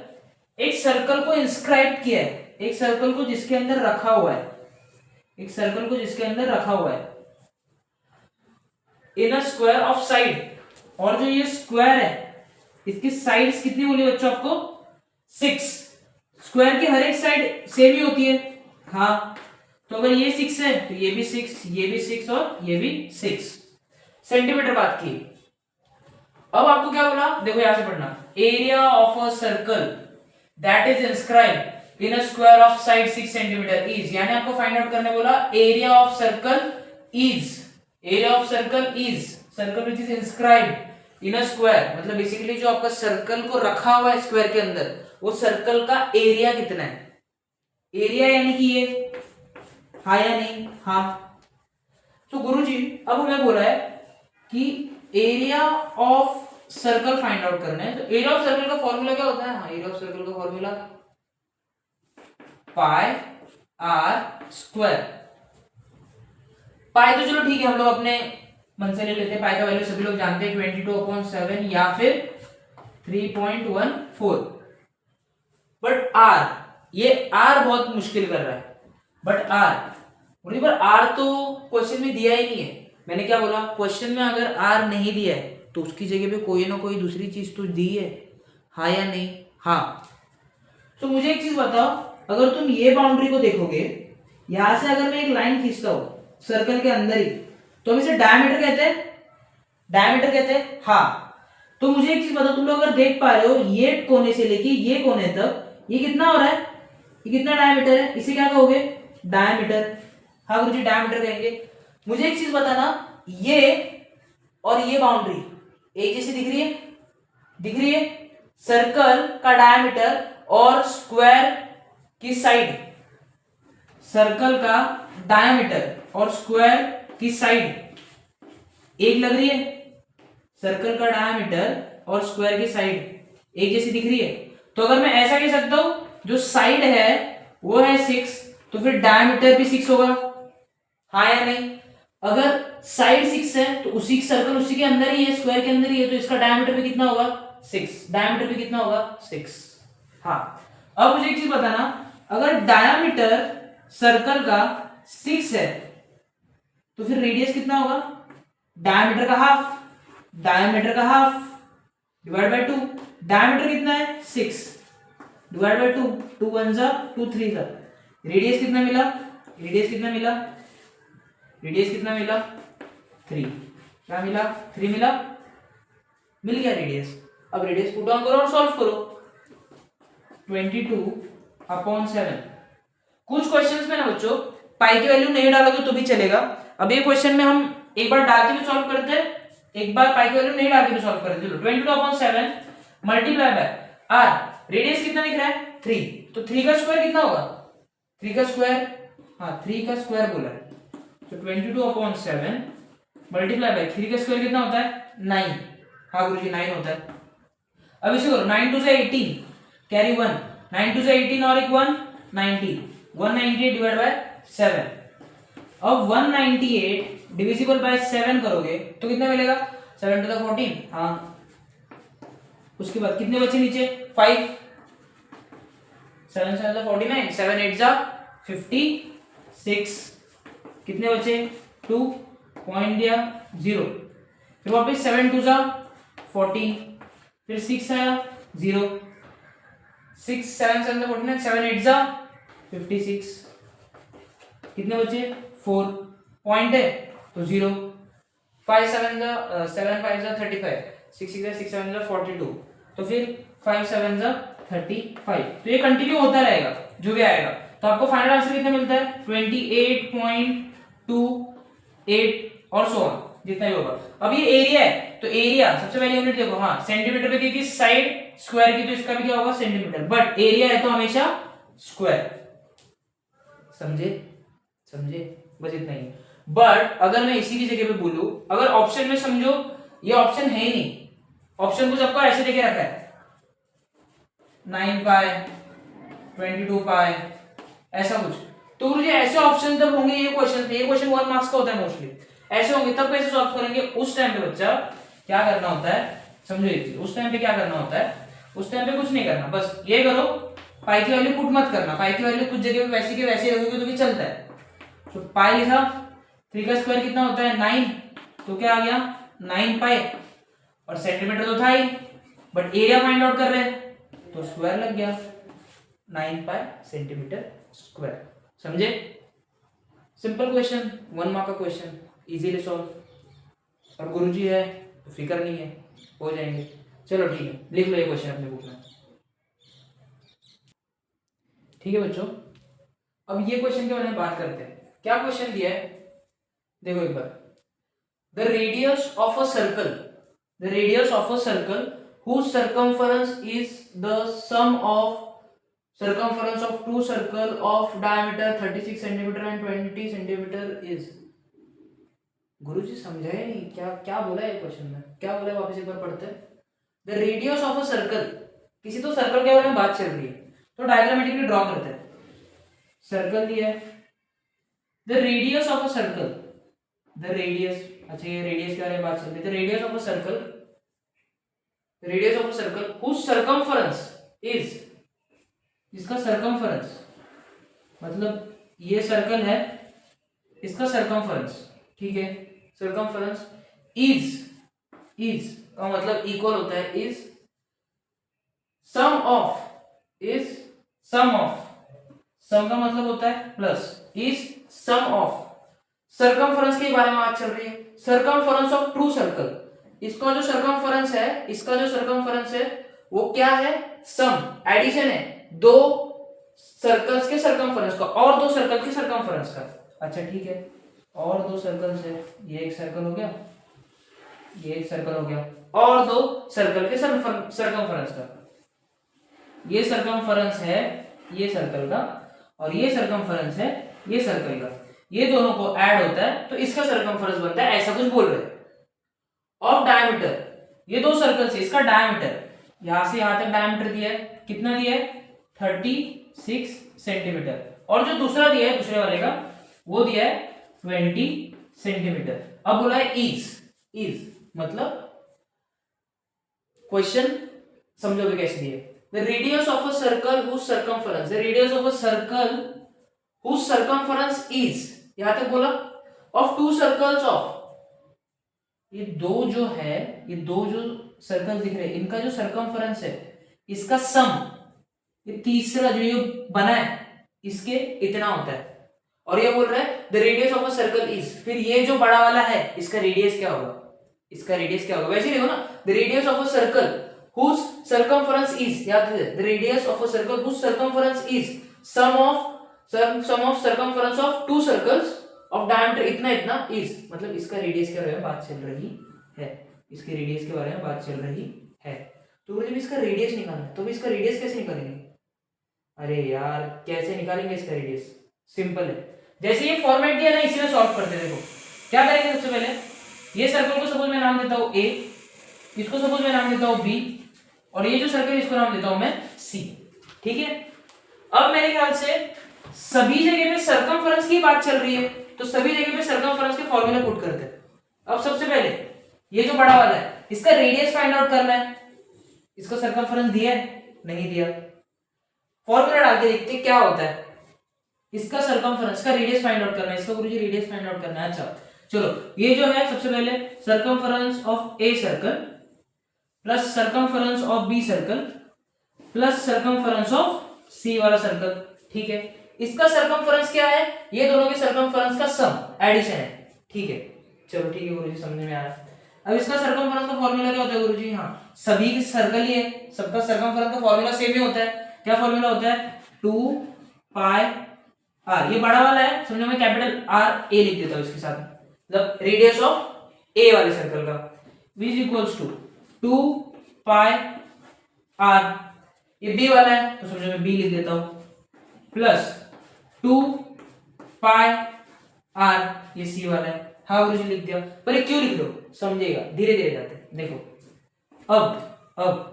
एक सर्कल को इंस्क्राइब किया है, एक सर्कल को जिसके अंदर रखा हुआ है, एक सर्कल को जिसके अंदर रखा हुआ है इन अ स्क्वायर ऑफ साइड, और जो ये स्क्वायर है इसकी साइड्स कितनी बोली बच्चों आपको 6, स्क्वायर की हर एक साइड सेम ही होती है, हाँ तो अगर ये 6 है तो ये भी 6, ये भी 6 और ये भी 6 सेंटीमीटर बात की। अब आपको क्या बोला, देखो यहां से पढ़ना, area of a circle that is inscribed in a square of side 6 centimetre is, यानी आपको फाइंड आउट करने बोला area of circle is, area of circle is circle which is inscribed in a square, मतलब basically जो आपका circle को रखा हुआ है स्क्वायर के अंदर, वो सर्कल का एरिया कितना है। एरिया यानी कि ये, हाँ या नहीं, हाँ। तो गुरुजी अब हमें बोला है कि area of circle find out करना है, तो एरिया ऑफ सर्कल का फॉर्मूला क्या होता है, हाँ एरिया ऑफ सर्कल का फॉर्मूला पाई आर स्क्वायर। पाई तो चलो ठीक है, हम लोग अपने मन से ले लेते हैं, पाई का वैल्यू सभी लोग जानते हैं 22/7 या फिर 3.14, बट आर, ये आर बहुत मुश्किल कर रहा है, बट आर पर आर तो क्वेश्चन में दिया ही नहीं है। मैंने क्या बोला, क्वेश्चन में अगर आर नहीं दिया है तो उसकी जगह पे कोई ना कोई दूसरी चीज तो दी है, हाँ या नहीं, हाँ। तो मुझे एक चीज बताओ, अगर तुम ये बाउंड्री को देखोगे, यहां से अगर मैं एक लाइन खींचता हूं सर्कल के अंदर ही, तो हम इसे डायमीटर कहते हैं, डायमीटर कहते हैं, हाँ। तो मुझे एक चीज बताओ, तुम लोग अगर देख पा रहे हो ये कोने से लेके ये कोने तक ये कितना हो रहा है, ये कितना डायमीटर है, इसे क्या कहोगे, डायमीटर। हाँ गुरुजी डायमीटर कहेंगे। मुझे एक चीज बताना, ये और ये बाउंड्री एक जैसी दिख रही है, दिख रही है, सर्कल का डायमीटर और स्क्वायर की साइड, सर्कल का डायमीटर और स्क्वायर की साइड एक लग रही है, सर्कल का डायमीटर और स्क्वायर की साइड एक जैसी दिख रही है। तो अगर मैं ऐसा कह सकता हूं, जो साइड है वो है 6, तो फिर डायमीटर भी 6 होगा, हाँ या नहीं। अगर साइड 6 है तो उसी सर्कल उसी के अंदर ही है, स्क्वायर के अंदर ही है, तो इसका डायमीटर भी कितना होगा, 6, डायमीटर भी कितना होगा, 6, हाँ। अब मुझे एक चीज बताना, अगर डायमीटर सर्कल का 6 है तो फिर रेडियस कितना होगा, डायमीटर का हाफ, डायमीटर का हाफ डिवाइड बाय 2, डायमीटर कितना है 6 डिवाइड बाय 2, 2 1 जा 2 3 जा, रेडियस कितना मिला, रेडियस कितना मिला, रेडियस कितना मिला 3, क्या मिला 3 मिला, मिल गया रेडियस। अब रेडियस पुट ऑन करो और सॉल्व करो, 22/7। कुछ क्वेश्चंस में ना बच्चों पाई की वैल्यू नहीं डालोगे तो भी चलेगा। अब ये क्वेश्चन में हम एक बार डाल के भी सॉल्व करते हैं, एक बार पाई की वैल्यू नहीं डाल के भी सॉल्व करते हैं। चलो 22/7 मल्टीप्लाई बाय आर, रेडियस कितना दिख रहा है 3, तो 3 का स्क्वायर कितना होगा, 3 का स्क्वायर, हाँ 3 का स्क्वायर बोला है, तो 22/7 मल्टीप्लाई बाय 3 का स्क्वायर कितना होता है 9, हाँ गुरुजी 9 होता है। अब इसे करो 9 2 से 18 कैरी 1, 9 2 से 18 और एक 1 90, 198 डिवाइड बाय 7। अब 198 डिविजिबल बाय 7 करोगे तो कितना मिलेगा, 7 टू द 14, हाँ। उसके बाद कितने बचे नीचे 5, 7 7 49, 7 8 जा 56, कितने बचे 2, पॉइंट दिया 0, फिर वापस 7 2 जा 14, फिर 6 आया 0, 6 7 7 49, 7 8 जा 56, कितने बचे 4, पॉइंट है तो 0, 5 7 जा 7 5 जा 35, 6 6 जा 6 7 जा 42, तो फिर 5 7 जा 35। तो ये कंटिन्यू होता रहेगा जो भी आएगा। तो आपको फाइनल आंसर कितना मिलता है 28.28 और सो ऑन, जितना ही होगा। अब ये एरिया है, तो एरिया सबसे पहले यूनिट देखो, हाँ सेंटीमीटर पे क्योंकि साइड स्क्वायर की, तो इसका भी क्या होगा सेंटीमीटर, बट एरिया है तो हमेशा स्क्वायर, समझे समझे, बस इतना ही। बट अगर मैं इसी की जगह पे बोलूं, अगर ऑप्शन में समझो ये ऑप्शन है ही नहीं, ऑप्शन कुछ आपको ऐसे देके रखा है 9 पाई 22 पाई ऐसा कुछ, तो मुझे ऐसे ऑप्शन तब होंगे ये क्वेश्चन 1 मार्क्स का होता है मोस्टली, ऐसे होंगे तब कैसे सॉल्व करेंगे। उस टाइम पे बच्चा क्या करना होता है, समझो एक चीज, उस टाइम पे क्या करना होता है, उस टाइम पे कुछ नहीं करना, बस ये करो पाई की वैल्यू पुट मत करना, पाई की वैल्यू कुछ जगह पे वैसे के वैसे रखोगे तो भी चलता है। तो पाई लिखा, 3 का स्क्वायर कितना होता है 9, तो क्या आ गया 9 पाई, और सेंटीमीटर तो था ही, बट एरिया फाइंड आउट कर रहे हैं तो स्क्वायर लग गया 9 पाई सेंटीमीटर स्क्वायर, समझे। सिंपल क्वेश्चन, 1 मार्क का क्वेश्चन, इजीली सॉल्व। और गुरुजी है तो फिक्र नहीं है, हो जाएंगे। चलो ठीक है, लिख लो ये क्वेश्चन अपने बुक में। ठीक है बच्चों, अब ये क्वेश्चन के बारे में बात करते हैं। क्या क्वेश्चन दिया है देखो एक बार। The radius of a circle, the radius of a circle whose circumference is the sum of circumference of two circle of diameter 36 centimeter and 20 centimeter is। गुरुजी समझाए नहीं, क्या क्या बोला है क्वेश्चन में, क्या बोला है, वापस एक बार पढ़ते हैं। The radius of a circle, किसी तो सर्कल के बारे में बात चल रही है, तो डायग्रामेटिकली ड्रॉ करते हैं। सर्कल दिया है, the radius of a circle, the radius, अच्छा ये रेडियस के बारे में बात चल रही है। The radius of a circle, radius of a circle whose circumference is, इसका सर्कमफरेंस मतलब ये सर्कल है, इसका सर्कमफरेंस, ठीक है, सर्कमफरेंस इज का मतलब इक्वल होता है is sum of, is sum of, sum का मतलब होता है plus, is sum of, circumference के बारे में बात चल रही है। सर्कमफरेंस ऑफ ट्रू सर्कल, इसका जो सर्कमफरेंस है, इसका जो सर्कमफरेंस है वो क्या है, सम, एडिशन है दो सर्कल्स के सर्कमफरेंस का और दो सर्कल के सर्कमफरेंस का। अच्छा ठीक है, और दो सर्कल्स है, ये एक सर्कल हो गया, ये एक सर्कल हो गया, और दो सर्कल के सर्कमफरेंस का, ये सर्कमफरेंस है ये सर्कल का, और ये सर्कमफरेंस है ये सर्कल का, ये दोनों को ऐड होता है तो इसका सर्कमफरेंस बनता है, ऐसा कुछ बोल रहे हैं। ऑफ डायमीटर, ये दो सर्कल से इसका डायमीटर, यहां से यहां तक डायमीटर दिया है, कितना दिया है 36 सेंटीमीटर, और जो दूसरा दिया है दूसरे वाले का वो दिया है 20 सेंटीमीटर। अब बोला है इज मतलब क्वेश्चन समझोगे कैसे दिया, the radius of a circle whose circumference, the radius of a circle whose circumference is, यहां तक बोला, ऑफ टू सर्कल्स ऑफ, ये दो जो है, ये दो जो सर्कल दिख रहे हैं इनका जो सर्कमफरेंस है इसका सम, ये तीसरा जो ये बना है इसके इतना होता है। और ये बोल रहा है the radius of a circle is, फिर ये जो बड़ा वाला है इसका रेडियस क्या होगा, इसका रेडियस क्या होगा, वैसे देखो ना, the radius of a circle whose circumference is, याद रखिए the radius of a circle whose circumference is sum of circumference of two circles of diameter इतना इतना इज, मतलब इसका रेडियस के बारे में बात चल रही है, इसके रेडियस के बारे में बात चल रही है। तो जब इसका रेडियस निकालना है तो इसका रेडियस कैसे निकालेंगे, अरे यार कैसे निकालेंगे इसका रेडियस, सिंपल है, जैसे ये फॉर्मेट दिया ना इसी में सॉल्व करते हैं। देखो क्या करेंगे, सबसे पहले ये सर्कल को सपोज मैं नाम देता हूं ए, इसको सपोज मैं नाम देता हूं बी, और ये जो सर्कल इसको नाम देता हूं मैं सी, ठीक है। अब मेरे ख्याल से सभी जगह पे सर्कमफरेंस की बात चल रही है तो सभी जगह पे सर्कमफरेंस के फॉर्मूले पुट करते हैं। अब सबसे पहले ये जो बड़ा वाला है इसका रेडियस फाइंड आउट करना है, इसका सर्कमफरेंस दिया है नहीं दिया, फॉर्मूला डाल के देखते क्या होता है, इसका सर्कमफरेंस का रेडियस फाइंड आउट करना है, इसका गुरुजी रेडियस फाइंड आउट करना है। अच्छा चलो, ये जो है सबसे पहले circumference of A circle plus circumference of B circle plus circumference of C वाला सर्कल, ठीक है। इसका सर्कमफरेंस क्या है, ये दोनों के सर्कमफरेंस का सम, एडिशन है, ठीक है। चलो ठीक है गुरुजी, समझ में आ रहा है। अब इसका सर्कमफरेंस का फॉर्मूला क्या होता है गुरुजी, हाँ सभी सर्कल ही है, सबका सर्कमफरेंस का फॉर्मूला सेम ही होता है। क्या फॉर्मूला होता है, 2 पाई आर, ये बड़ा वाला है समझो, मैं कैपिटल आर ए लिख देता हूं इसके साथ, मतलब रेडियस ऑफ ए वाले सर्कल का, v is equals to 2 pi r, ये बी वाला है तो समझो मैं बी लिख देता हूं, प्लस 2 पाई आर, ये सी वाला है, हाँ गुरुजी लिख दिया। पर ये क्यों लिख दो, समझेगा धीरे धीरे जाते हैं। देखो अब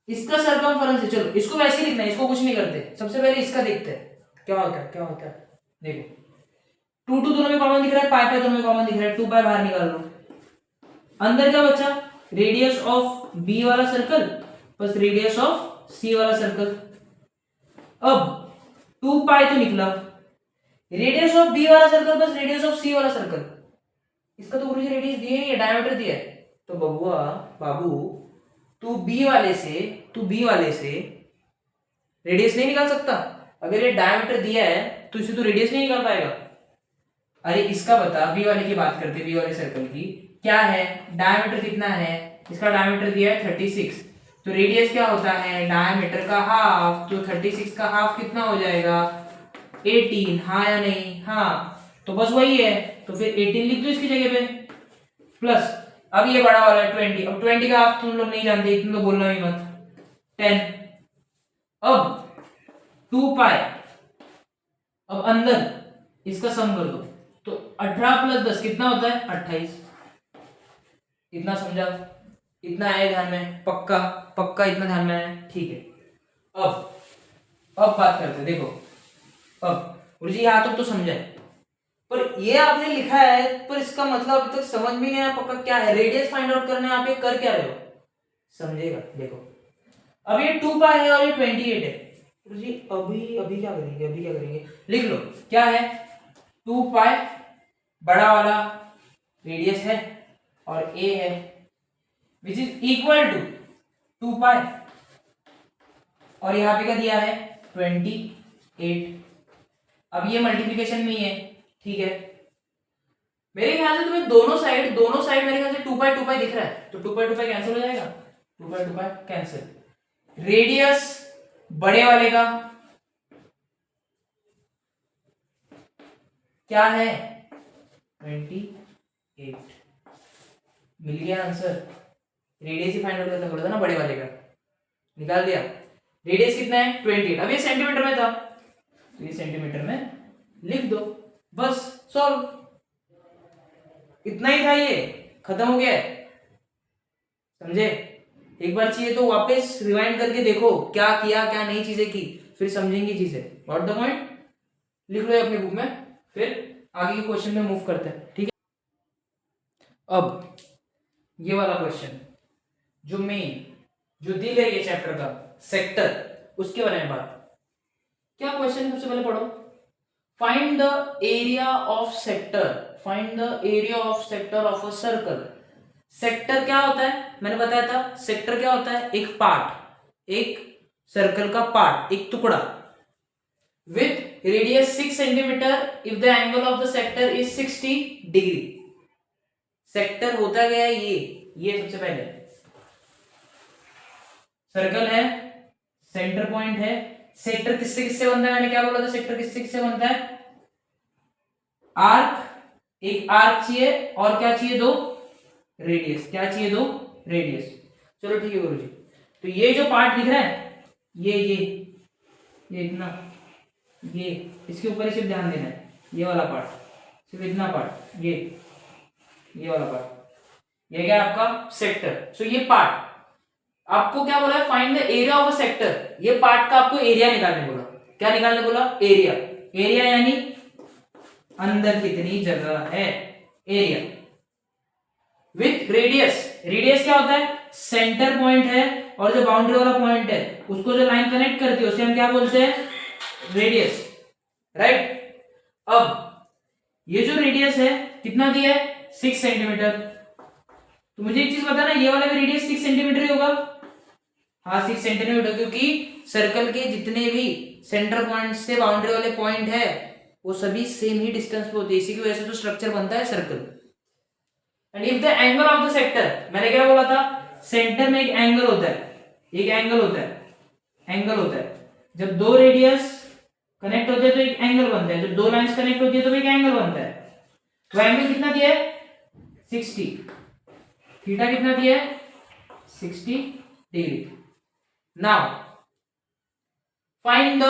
इसका सर्कमफरेंस है, चलो इसको वैसे ही लिखना है, इसको कुछ नहीं करते, सबसे पहले इसका देखते हैं क्या होता है, क्या होता है। देखो 2 दोनों में कॉमन दिख रहा है, पाई पाई दोनों में कॉमन दिख रहा है, 2 पाई बाहर निकाल लो, अंदर क्या बचा, रेडियस ऑफ बी वाला circle plus radius of C वाला सर्कल। अब 2 पाई तो निकला, रेडियस ऑफ बी वाला circle plus radius of C वाला सर्कल, इसका तो गुरुजी रेडियस दिया नहीं है, डायमीटर दिया है, तो बाबू तू बी वाले से रेडियस नहीं निकाल सकता, अगर ये डायमीटर दिया है तो इसे तो रेडियस नहीं निकाल पाएगा, अरे इसका बता, बी वाले की बात करते, बी वाले सर्कल की क्या है, डायमीटर कितना है, इसका डायमीटर दिया है 36, तो रेडियस क्या होता है डायमीटर का हाफ, तो 36 का हाफ कितना हो जाएगा 18, हाँ या नहीं, हाँ, तो बस वही है, तो फिर 18 लिख दो इसकी जगह पे, प्लस अब ये बड़ा वाला है 20, अब 20 का हाफ तुम लोग नहीं जानते, इतना तो बोलना ही मत, 10, अब 2 पाई, अब अंदर इसका सम कर दो, तो 18 प्लस 10 कितना होता है 28, इतना समझा, इतना है ध्यान में, पक्का पक्का इतना ध्यान में है, ठीक है। अब बात करते हैं, देखो अब गुरुजी यहाँ तक तो समझा है, पर ये आपने लिखा है, पर इसका मतलब अभी तक समझ में नहीं आया पक्का क्या है, रेडियस फाइंड आउट करना है, आप ये कर क्या रहे हो, समझेगा, देखो अब ये 2 पाई है और ये 28 है, गुरुजी अभी क्या करेंगे, अभी क्या करेंगे, लिख लो क्या है 2 पाई बड़ा वाला रेडियस है और a है विच इज इक्वल टू 2 पाई, और यहाँ पे क्या दिया है 28, अब ये मल्टीप्लिकेशन में ही है, ठीक है, मेरे ख्याल से तुम्हें दोनों साइड मेरे ख्याल से 2 पाई दिख रहा है, तो 2 पाई कैंसिल हो जाएगा, 2 पाई कैंसिल, रेडियस बड़े वाले का क्या है 28, मिल गया आंसर, रेडियस ही फाइंड आउट करना पड़ता ना बड़े वाले का, निकाल दिया, रेडियस कितना है 28, अब ये सेंटीमीटर में था तो ये सेंटीमीटर में लिख दो, बस सॉल्व, इतना ही था, ये खत्म हो गया, समझे, एक बार चाहिए तो वापस रिवाइंड करके देखो क्या किया क्या नई चीजें की, फिर समझेंगी चीजें, गॉट द पॉइंट, लिख लो अपनी बुक में, फिर आगे के क्वेश्चन में मूव करते हैं, ठीक है। अब ये वाला क्वेश्चन जो मेन जो दिल है ये चैप्टर का सेक्टर, उसके बारे में बात, क्या क्वेश्चन है सबसे पहले पढ़ो, find the area of sector, find the area of sector of a circle, sector क्या होता है मैंने बताया था, सेक्टर क्या होता है एक पार्ट, एक सर्कल का पार्ट, एक टुकड़ा, with radius 6 centimetre if the angle of the sector is 60 degree, sector होता गया है ये सबसे पहले सर्कल है, सेंटर पॉइंट है, सेक्टर किससे बनता है, मैंने क्या बोला था सेक्टर किससे बनता है, आर्क, एक आर्क चाहिए और क्या चाहिए दो रेडियस, क्या चाहिए दो रेडियस, चलो ठीक है गुरुजी, तो ये जो पार्ट दिख रहा है ये इतना, ये इसके ऊपर ही सिर्फ ध्यान देना है, ये वाला पार्ट, सिर्फ इतना पार्ट, ये वाला पार्ट, ये क्या आपका सेक्टर, सो ये पार्ट, आपको क्या बोला है find the area of a sector, ये पार्ट का आपको एरिया निकालने बोला, क्या निकालने बोला एरिया यानी अंदर कितनी जगह है, एरिया, विथ रेडियस क्या होता है सेंटर पॉइंट है, और जो बाउंड्री वाला पॉइंट है उसको जो लाइन कनेक्ट करती है उसे हम क्या बोलते हैं रेडियस, राइट। अब ये जो रेडियस है कितना दिया है 6 सेंटीमीटर, तो मुझे एक चीज बताना, ये वाला भी रेडियस 6 सेंटीमीटर ही होगा, हाँ 6 सेंटीमीटर, क्योंकि सर्कल के जितने भी सेंटर पॉइंट से बाउंड्री वाले पॉइंट है वो सभी सेम ही डिस्टेंस पे होते हैं, इसी की वजह से तो स्ट्रक्चर बनता है circle. And if the angle of the sector, मैंने क्या बोला था सेंटर में एक एंगल होता है, जब दो रेडियस कनेक्ट होते हैं तो एक एंगल बनता है, जब दो लाइंस कनेक्ट होती है तो एक एंगल बनता है, तो एंगल कितना दिया है 60, थीटा कितना दिया है 60 degree. Now find the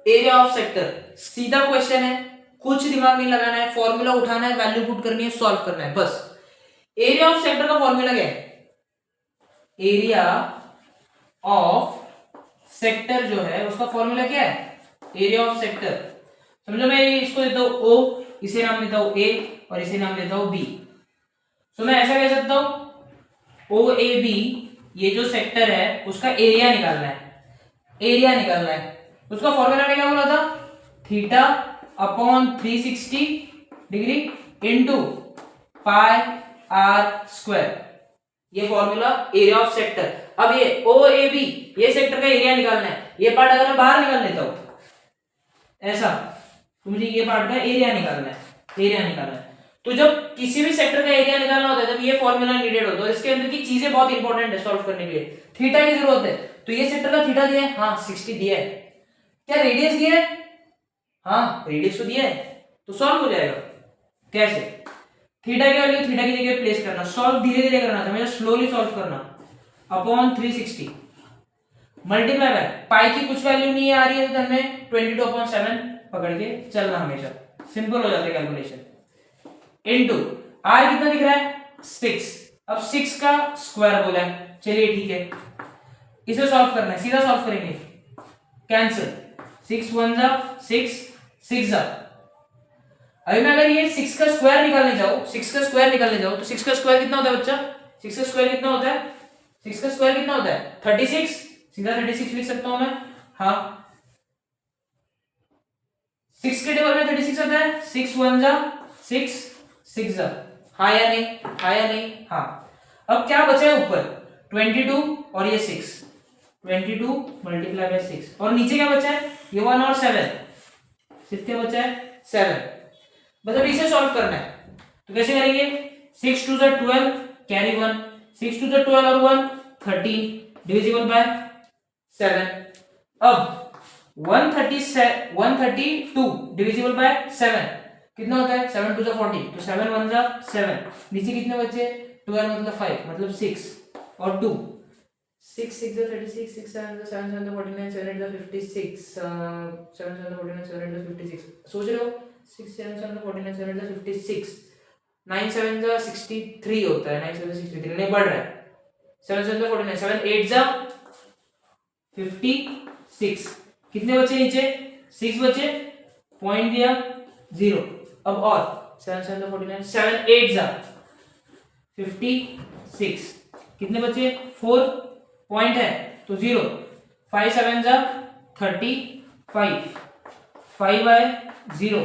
area of sector, सीधा क्वेश्चन है, कुछ दिमाग नहीं लगाना है, फॉर्मूला उठाना है, वैल्यू पुट करनी है, सॉल्व करना है बस। एरिया ऑफ सेक्टर का फॉर्मूला क्या है, एरिया ऑफ सेक्टर जो है उसका फॉर्मूला क्या है, एरिया ऑफ सेक्टर, समझो मैं इसको देता हूं O, इसे नाम देता हूं A और इसे नाम देता हूं B, तो मैं ऐसा कह सकता हूं OAB, ये जो सेक्टर है उसका एरिया निकालना है, उसका फॉर्मूला क्या बोला था theta upon 360 degree into pi r square, ये फॉर्मूला एरिया ऑफ सेक्टर। अब ये OAB, ये सेक्टर का एरिया निकालना है, ये पार्ट अगर मैं बाहर निकाल लेता हूं ऐसा, तो मुझे ये पार्ट का एरिया निकालना है, एरिया निकालना है। तो जब किसी भी सेक्टर का एरिया निकालना होता है तब ये फॉर्मूला नीडेड होता है और इसके अंदर की चीजें बहुत इंपॉर्टेंट है सॉल्व करने के लिए। थीटा की जरूरत है, तो ये सेक्टर का थीटा दिया है, हाँ 60 दिया है। क्या रेडियस दिया है, हाँ रेडियस तो दिया है, तो सॉल्व हो जाएगा। कैसे, थीटा की वैल्यू थीटा की जगह प्लेस करना, सॉल्व धीरे धीरे करना था, हमेशा स्लोली सॉल्व करना, अपॉन 360 मल्टीप्लाई बाय पाई की कुछ वैल्यू नहीं आ रही है तो हमें 22/7 पकड़ के चलना, हमेशा सिंपल हो जाता है कैलकुलेशन। इनटू आर कितना दिख रहा है 6, अब 6 का स्क्वायर बोला है, चलिए ठीक है, इसे सॉल्व करना है, सीधा सॉल्व करेंगे, कैंसिल 6 1 जा 6 6 जा। अभी मैं अगर ये 6 का स्क्वायर निकालने जाऊं, 6 का स्क्वायर निकालने जाऊं तो 6 का स्क्वायर कितना होता है बच्चा, 6 का स्क्वायर कितना होता है, 6 का स्क्वायर कितना होता है 36, सीधा 36 लिख सकता हूं मैं, हाँ 6 के टेबल में 36 आता है, 6 1 जा 6 6 जा, हाँ या नहीं, हाँ या नहीं, हाँ। अब क्या बचा है ऊपर 22 और ये 6, 22 मल्टीप्लाई बाय 6 और नीचे क्या बचा है ये 1 और 7, सिर्फ क्या बचा है 7। बस अब इसे सॉल्व करना है, तो कैसे करेंगे 6 2 जा 12 कैरी 1, 6 2 जा 12 और 1 13 डिविजिबल बाय 7। अब 132 डिविजिबल बाय 7 कितना होता है 7 2 जा 40, तो 7 1 जा 7, नीचे कितने बचे 12 मतलब 5 मतलब 6 और 2, 6 6 जा 36, 6 7 जा 7 7 जा 49, 7 8 जा 56, 7 7 जा 49, 7 8 जा 56, सोच रहे हो 6 7 7 जा 49, 7 8 जा 56, 9 7 जा 63 होता है, 9 7 जा 63 नहीं बढ़ रहा है, 7 7 जा 49, 7 8 जा 56, कितने बचे नीचे 6 बचे, पॉइंट दिया 0। अब और 7 7 जा 49, 7 8 जा 56, कितने बचे 4, पॉइंट है तो 0, 5 7 जा 35, 5 आए 0,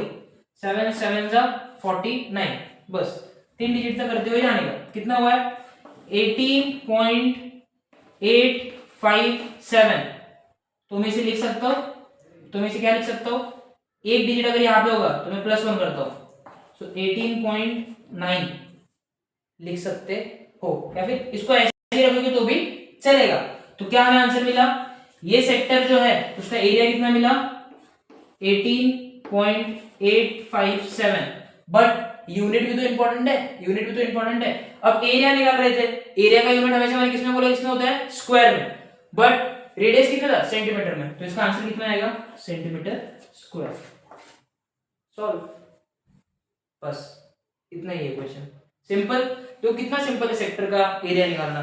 7 7 जा 49, बस 3 डिजिट तक करते हुए जाने का, कितना हुआ है 18.857। तुम इसे लिख सकते हो, तुम इसे क्या लिख सकते हो, एक डिजिट अगर यहाँ पे होगा तो मैं +1 करता हूं, सो 18.9 लिख सकते हो, या फिर इसको ऐसे ही रखोगे तो भी चलेगा। तो क्या हमें आंसर मिला, ये सेक्टर जो है उसका एरिया कितना मिला 18.857, बट यूनिट भी तो इंपॉर्टेंट है, यूनिट भी तो इंपॉर्टेंट है। अब एरिया निकाल रहे थे, एरिया का यूनिट हमेशा मैंने किसमें बोला, किसमें होता है स्क्वायर में, बट रेडियस कितना था सेंटीमीटर में, तो इसका आंसर कितना आएगा सेंटीमीटर स्क्वायर। सॉल्व, बस इतना ही है क्वेश्चन, सिंपल। तो कितना सिंपल है सेक्टर का एरिया निकालना।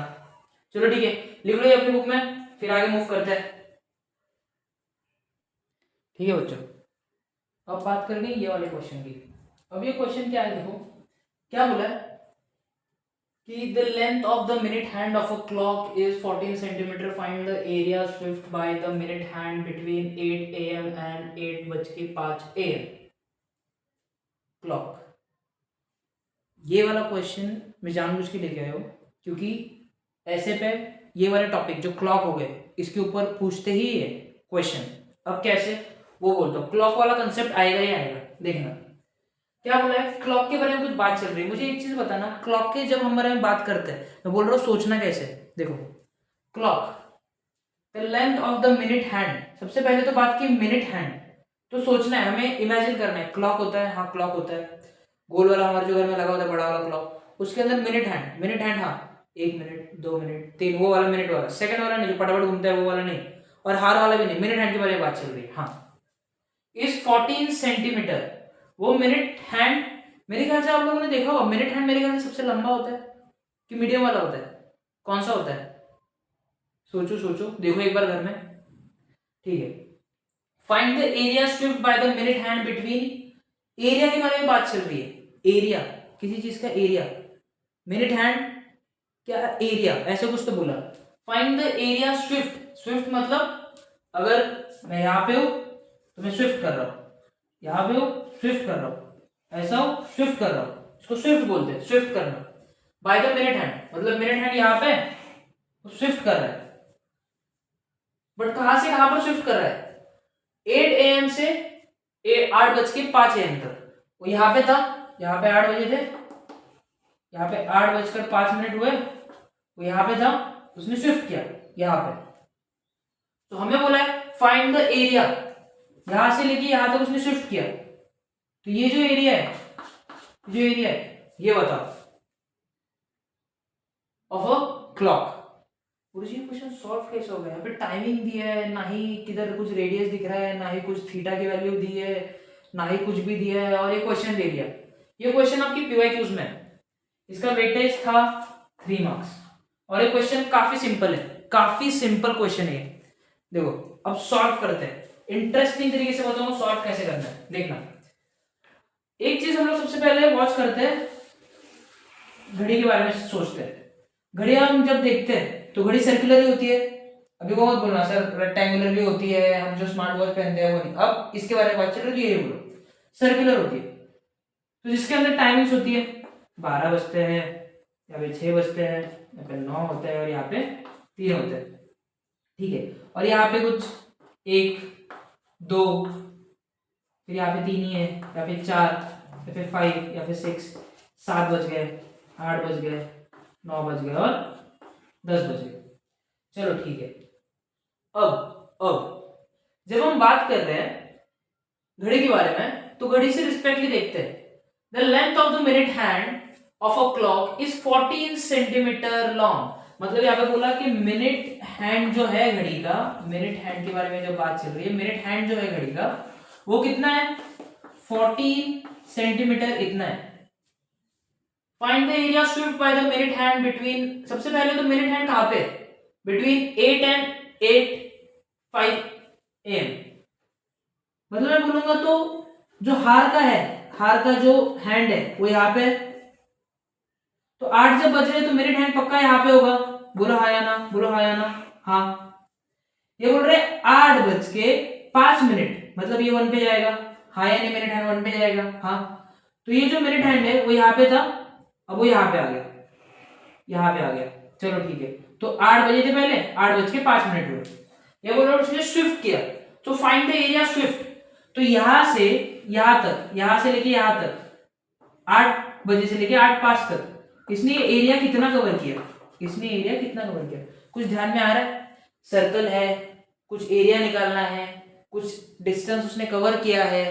चलो ठीक है, लिख लो ये अपनी बुक में, फिर आगे मूव करते हैं। ठीक है बच्चों, अब बात करनी ये वाले क्वेश्चन की। अब ये क्वेश्चन क्या है, देखो क्या बोला है कि the length of the minute hand of a clock is 14 centimetre, find the area Swift by the minute hand between 8 AM and 8:05 AM clock. ये वाला क्वेश्चन मैं जानबूझ के लेके आया हूं क्योंकि ऐसे पे ये वाले टॉपिक जो क्लॉक हो गए इसके ऊपर पूछते ही है क्वेश्चन। अब कैसे वो बोलता हूँ, क्लॉक वाला कंसेप्ट आएगा ही आएगा, देखना क्या बोला है। क्लॉक के बारे में कुछ बात चल रही है, मुझे एक चीज बताना, क्लॉक के जब हम बारे में बात करते हैं, मैं बोल रहा हूँ सोचना कैसे। देखो clock, the length of the minute hand, सबसे पहले तो बात की मिनट हैंड, तो सोचना है हमें, इमेजिन करना है क्लॉक होता है, हाँ क्लॉक होता है गोल वाला हमारे जो घर में लगा होता है बड़ा वाला क्लॉक, उसके अंदर मिनट हैंड, मिनट हैंड हाँ 1 मिनट 2 मिनट 3, वो वाला मिनट वाला, सेकंड वाला नहीं जो फटाफट घूमता है वो वाला नहीं, और हार वाला भी नहीं, मिनट हैंड के बारे में बात चल रही है। हाँ इस 14 सेंटीमीटर, वो मिनट हैंड, मेरे ख्याल से आप लोगों ने देखा होगा मिनट हैंड मेरे ख्याल से सबसे लंबा होता है कि मीडियम वाला होता है, कौन सा होता है, सोचो सोचो देखो एक बार घर में। ठीक है, find the area Swift by the minute hand between, area के बारे में बात चल रही है, एरिया किसी चीज का एरिया, मिनट हैंड क्या एरिया, ऐसे कुछ तो बोला। Find the area Swift, Swift मतलब अगर मैं यहाँ पे हूं तो मैं स्विफ्ट कर रहा हूं, यहाँ पे हूं स्विफ्ट कर रहा हूं, ऐसा हो स्विफ्ट कर रहा हूं, इसको स्विफ्ट बोलते हैं, स्विफ्ट करना। बाय द मिनट हैंड मतलब मिनट हैंड यहाँ पे तो स्विफ्ट कर रहा है, बट कहां से कहां पर स्विफ्ट कर रहा है 8 AM से 8:05 AM तक, वो यहाँ पे था यहाँ पे 8 बजे थे, यहाँ पे 8:05 हुए, वो यहाँ पे था, उसने शिफ्ट किया यहाँ पे। तो हमें बोला है फाइंड द एरिया, यहां से लेके यहां तक उसने शिफ्ट किया, तो ये जो एरिया है, ये बताओ of a clock. Guruji question solve कैसे हो गया? यहाँ पे टाइमिंग दी है, ना ही किधर कुछ रेडियस दिख रहा है, ना ही कुछ थीटा की वैल्यू दी है, ना ही कुछ भी दिया है, और ये क्वेश्चन दे दिया। ये क्वेश्चन आपकी पीवाईक्यूज में है, इसका वेटेज था 3 मार्क्स, और ये क्वेश्चन काफी सिंपल है, काफी सिंपल क्वेश्चन है। देखो अब सॉल्व करते हैं, इंटरेस्टिंग तरीके से बताऊंगा सॉल्व कैसे करना है। देखना, एक चीज हम लोग सबसे पहले वॉच करते हैं, घड़ी के बारे में सोचते हैं। घड़ी हम जब देखते हैं तो घड़ी सर्कुलर ही होती है, अभी वो मत बोलना सर रेक्टेंगुलर भी होती है, हम जो स्मार्ट वॉच पहनते हैं वो नहीं। अब इसके बारे में बात चल रही है, ये बोलो सर्कुलर होती है, तो जिसके अंदर टाइमिंग्स होती है, 12 बजते हैं, यहाँ पे 6 बजते हैं, यहाँ पे 9 होते हैं, और यहाँ पे 3 होते हैं, ठीक है। और यहाँ पे कुछ 1 2, फिर यहाँ पे 3 ही है, यहाँ पे 4, यहाँ पे 5, यहाँ पे 6, 7 बज गए, 8 बज गए, 9 बज गए और 10 बज गए। चलो ठीक है। अब जब हम बात कर रहे हैं घड़ी के बारे में, तो घड़ी से रिस्पेक्टली देखते हैं। The length of the minute hand of a clock is 14 centimetre long. मतलब यहाँ पे बोला कि मिनट हैंड जो है घड़ी का, मिनट हैंड के बारे में जब बात चल रही है, मिनट हैंड जो है घड़ी का वो कितना है? 14 सेंटीमीटर इतना है। Find the area swept by the minute hand between, सबसे पहले तो मिनट हैंड कहां पे? Between 8 and 8:05 AM। मतलब मैं बोलूंगा तो जो हार का है, हार का जो हैंड है वो यहाँ पे, तो 8 जब बज रहे तो मिनट हैंड पक्का यहाँ पे होगा। बोलो हाँ या ना, बोलो हाँ या ना। हाँ, ये बोल रहे 8:05, मतलब ये 1 पे जाएगा। हाँ या नहीं, मिनट हैंड 1 पे जाएगा। हाँ, तो ये जो मिनट हैंड है वो यहाँ पे था, अब वो यहाँ पे आ गया, यहाँ पे आ गया। चलो ठीक है, तो 8 बजे थे पहले, 8:05 हुए। ये बोल रहे उसने स्विफ्ट किया, तो फाइंड द एरिया स्विफ्ट। तो यहां से यहां तक, यहां से लेके यहां तक, 8 बजे से लेके 8:05 तक इसने एरिया कितना कवर किया? इसने एरिया कितना कवर किया? कुछ ध्यान में आ रहा है? सर्कल है, कुछ एरिया निकालना है, कुछ डिस्टेंस उसने कवर किया है।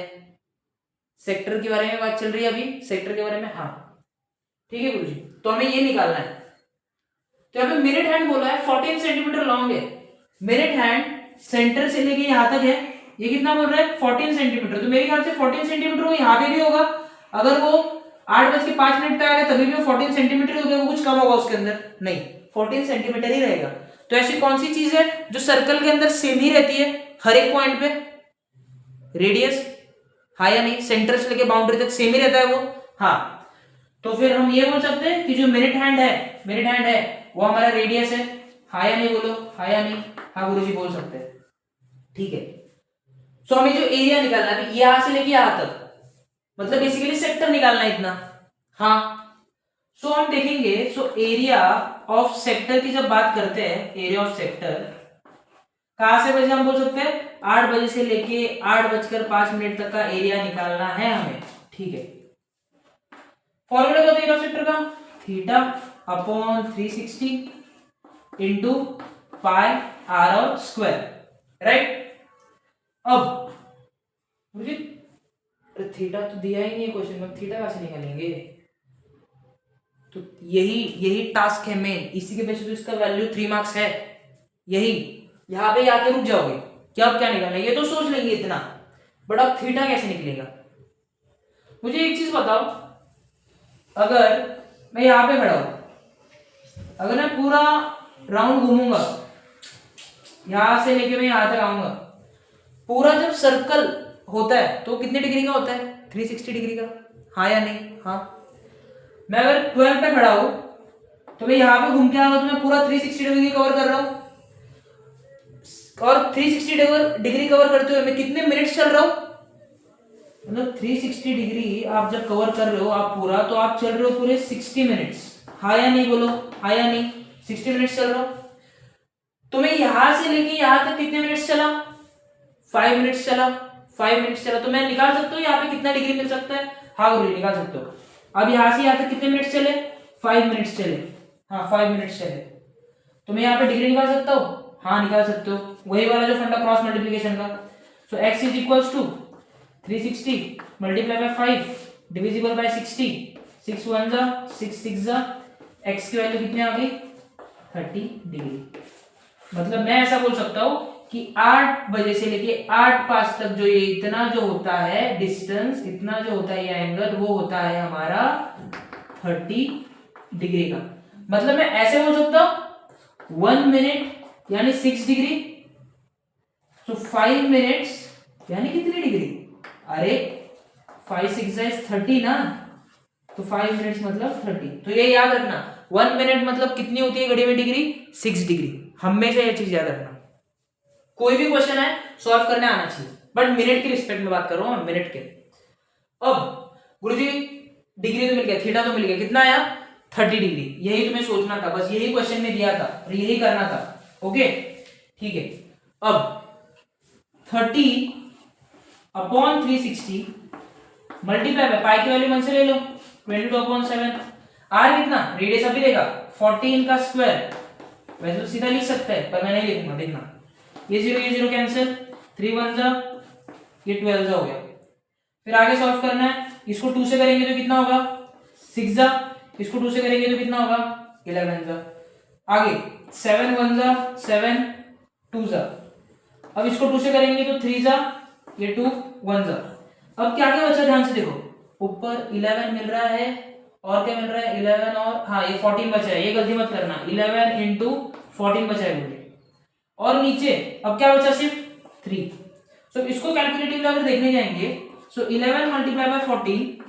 सेक्टर के बारे में बात चल रही है अभी, सेक्टर के बारे में। हाँ ठीक है गुरुजी, तो हमें ये निकालना है। तो यहाँ पे मिनट हैंड बोला है 14 सेंटीमीटर लॉन्ग है। मिनट हैंड सेंटर से लेके यहां तक है, ये कितना बोल रहा है? 14 सेंटीमीटर। तो मेरे ख्याल से 14 सेंटीमीटर वो यहाँ पे भी होगा। अगर वो 8:05 पे आएगा तभी भी वो 14 सेंटीमीटर हो गया, वो कुछ कम होगा उसके अंदर? नहीं, 14 सेंटीमीटर ही रहेगा। तो ऐसी कौन सी चीज है जो सर्कल के अंदर सेम ही रहती है हर एक पॉइंट पे? रेडियस। हाँ या नहीं? सेंटर से लेके बाउंड्री तक सेम ही रहता है वो। हाँ, तो फिर हम ये बोल सकते हैं कि जो मिनट हैंड है वो हमारा रेडियस है। हाँ या नहीं? बोलो हाँ या नहीं? हाँ गुरुजी बोल सकते हैं, ठीक है। सो हमें जो एरिया निकालना है यहां से लेके यहां तक, मतलब बेसिकली सेक्टर निकालना है इतना। हाँ, सो हम देखेंगे, सो एरिया ऑफ सेक्टर की जब बात करते हैं, एरिया ऑफ सेक्टर कहां से बजे हम बोल सकते हैं? 8 बजे से लेके 8:05 तक का एरिया निकालना है हमें, ठीक है। फॉर्मूला क्या था एरिया ऑफ सेक्टर का? Theta upon 360 into pi r square, right. अब मुझे थीटा तो दिया ही नहीं है क्वेश्चन में, थीटा कैसे निकालेंगे? तो यही टास्क है मेन, इसी के बेसिस पे इसका वैल्यू 3 मार्क्स है। यही यहाँ पे आके रुक जाओगे कि अब क्या निकालना है, ये तो सोच लेंगे इतना, बट अब थीटा कैसे निकलेगा? मुझे एक चीज बताओ, अगर मैं यहाँ पे खड़ा हूं, अगर मैं पूरा राउंड घूमूंगा, यहां से लेके मैं यहां तक आऊंगा, पूरा जब सर्कल होता है तो कितने डिग्री का होता है? 360 डिग्री का। हाँ या नहीं? हाँ। मैं अगर 12 पे खड़ा हूं तो मैं यहां पे घूम के आ रहा हूं, तो मैं पूरा 360 डिग्री कवर कर रहा हूं, और 360 डिग्री कवर करते हुए मैं कितने मिनट्स चल रहा हूं? मतलब 360 डिग्री आप जब कवर कर रहे हो आप पूरा, तो आप चल रहे हो पूरे 60 मिनट्स। हाँ या नहीं? बोलो हाँ या नहीं? 60 मिनट्स चल रहा हूं। तो मैं यहां से लेके यहां तक कितने मिनट्स चला? 5 मिनट्स चला। 5 मिनट्स चला, तो मैं निकाल सकता हूँ यहाँ पे कितना डिग्री मिल सकता है? हाँ गुरुजी निकाल सकते हो। अब यहाँ से यहाँ तक कितने मिनट्स चले, 5 मिनट्स चले, हाँ 5 मिनट्स चले, तो मैं यहाँ पे डिग्री निकाल सकता हूँ, हाँ निकाल सकते हो, वही वाला जो फंडा क्रॉस मल्टीप्लीकेशन का। So x is equals to 360 multiply by 5 divisible by 60, 6 1 जा 6 6 जा, x की वैल्यू कितनी आ गई 30 डिग्री। मतलब मैं ऐसा बोल सकता हूँ कि 8 बजे से लेके 8:05 तक जो ये इतना जो होता है डिस्टेंस, इतना जो होता है ये एंगल, वो होता है हमारा 30 डिग्री का। मतलब मैं ऐसे बोल सकता हूँ 1 मिनट यानी 6 डिग्री, तो 5 मिनट्स यानी कितनी डिग्री, अरे 5 6 is 30 ना, तो 5 मिनट्स मतलब 30। तो ये याद रखना 1 मिनट मतलब कितनी होती है घड़ी में डिग्री, 6 डिग्री। हमेशा ये चीज याद रखना, कोई भी क्वेश्चन है सॉल्व करने आना चाहिए, बट मिनट की रिस्पेक्ट में बात कर रहा हूं, मिनट के। अब गुरुजी डिग्री तो मिल गया, थीटा तो मिल गया, कितना आया 30 डिग्री। यही तुम्हें सोचना था, बस यही क्वेश्चन में दिया था और यही करना था। ओके ठीक है। अब 30 अपॉन 360 मल्टीप्लाई बाय पाई की वैल्यू 1 से ले लो 22/7। आर कितना, रेडियस अभी देगा 14 का स्क्वायर, वैसे तो सीधा लिख सकते हैं पर मैं नहीं लिखूंगा, देखना ये 0 कैंसिल, 3 1 जा, ये 12 जा हो गया। फिर आगे सॉल्व करना है, इसको 2 से करेंगे तो कितना होगा 6 जा, इसको 2 से करेंगे तो कितना होगा 11 जा, आगे 7 1 जा 7 2 जा, अब इसको 2 से करेंगे तो 3 जा, ये 2 1 जा। अब क्या क्या बचा ध्यान से देखो, ऊपर 11 मिल रहा है और क्या मिल रहा है 11 और हाँ ये 14 बचा है, ये गलती मत करना, 11 इंटू 14 बचा है बोलिए, और नीचे अब क्या बचा सिर्फ 3। सो इसको कैलकुलेटिव अगर देखने जाएंगे, सो 11 मल्टीप्लाई बाय 14,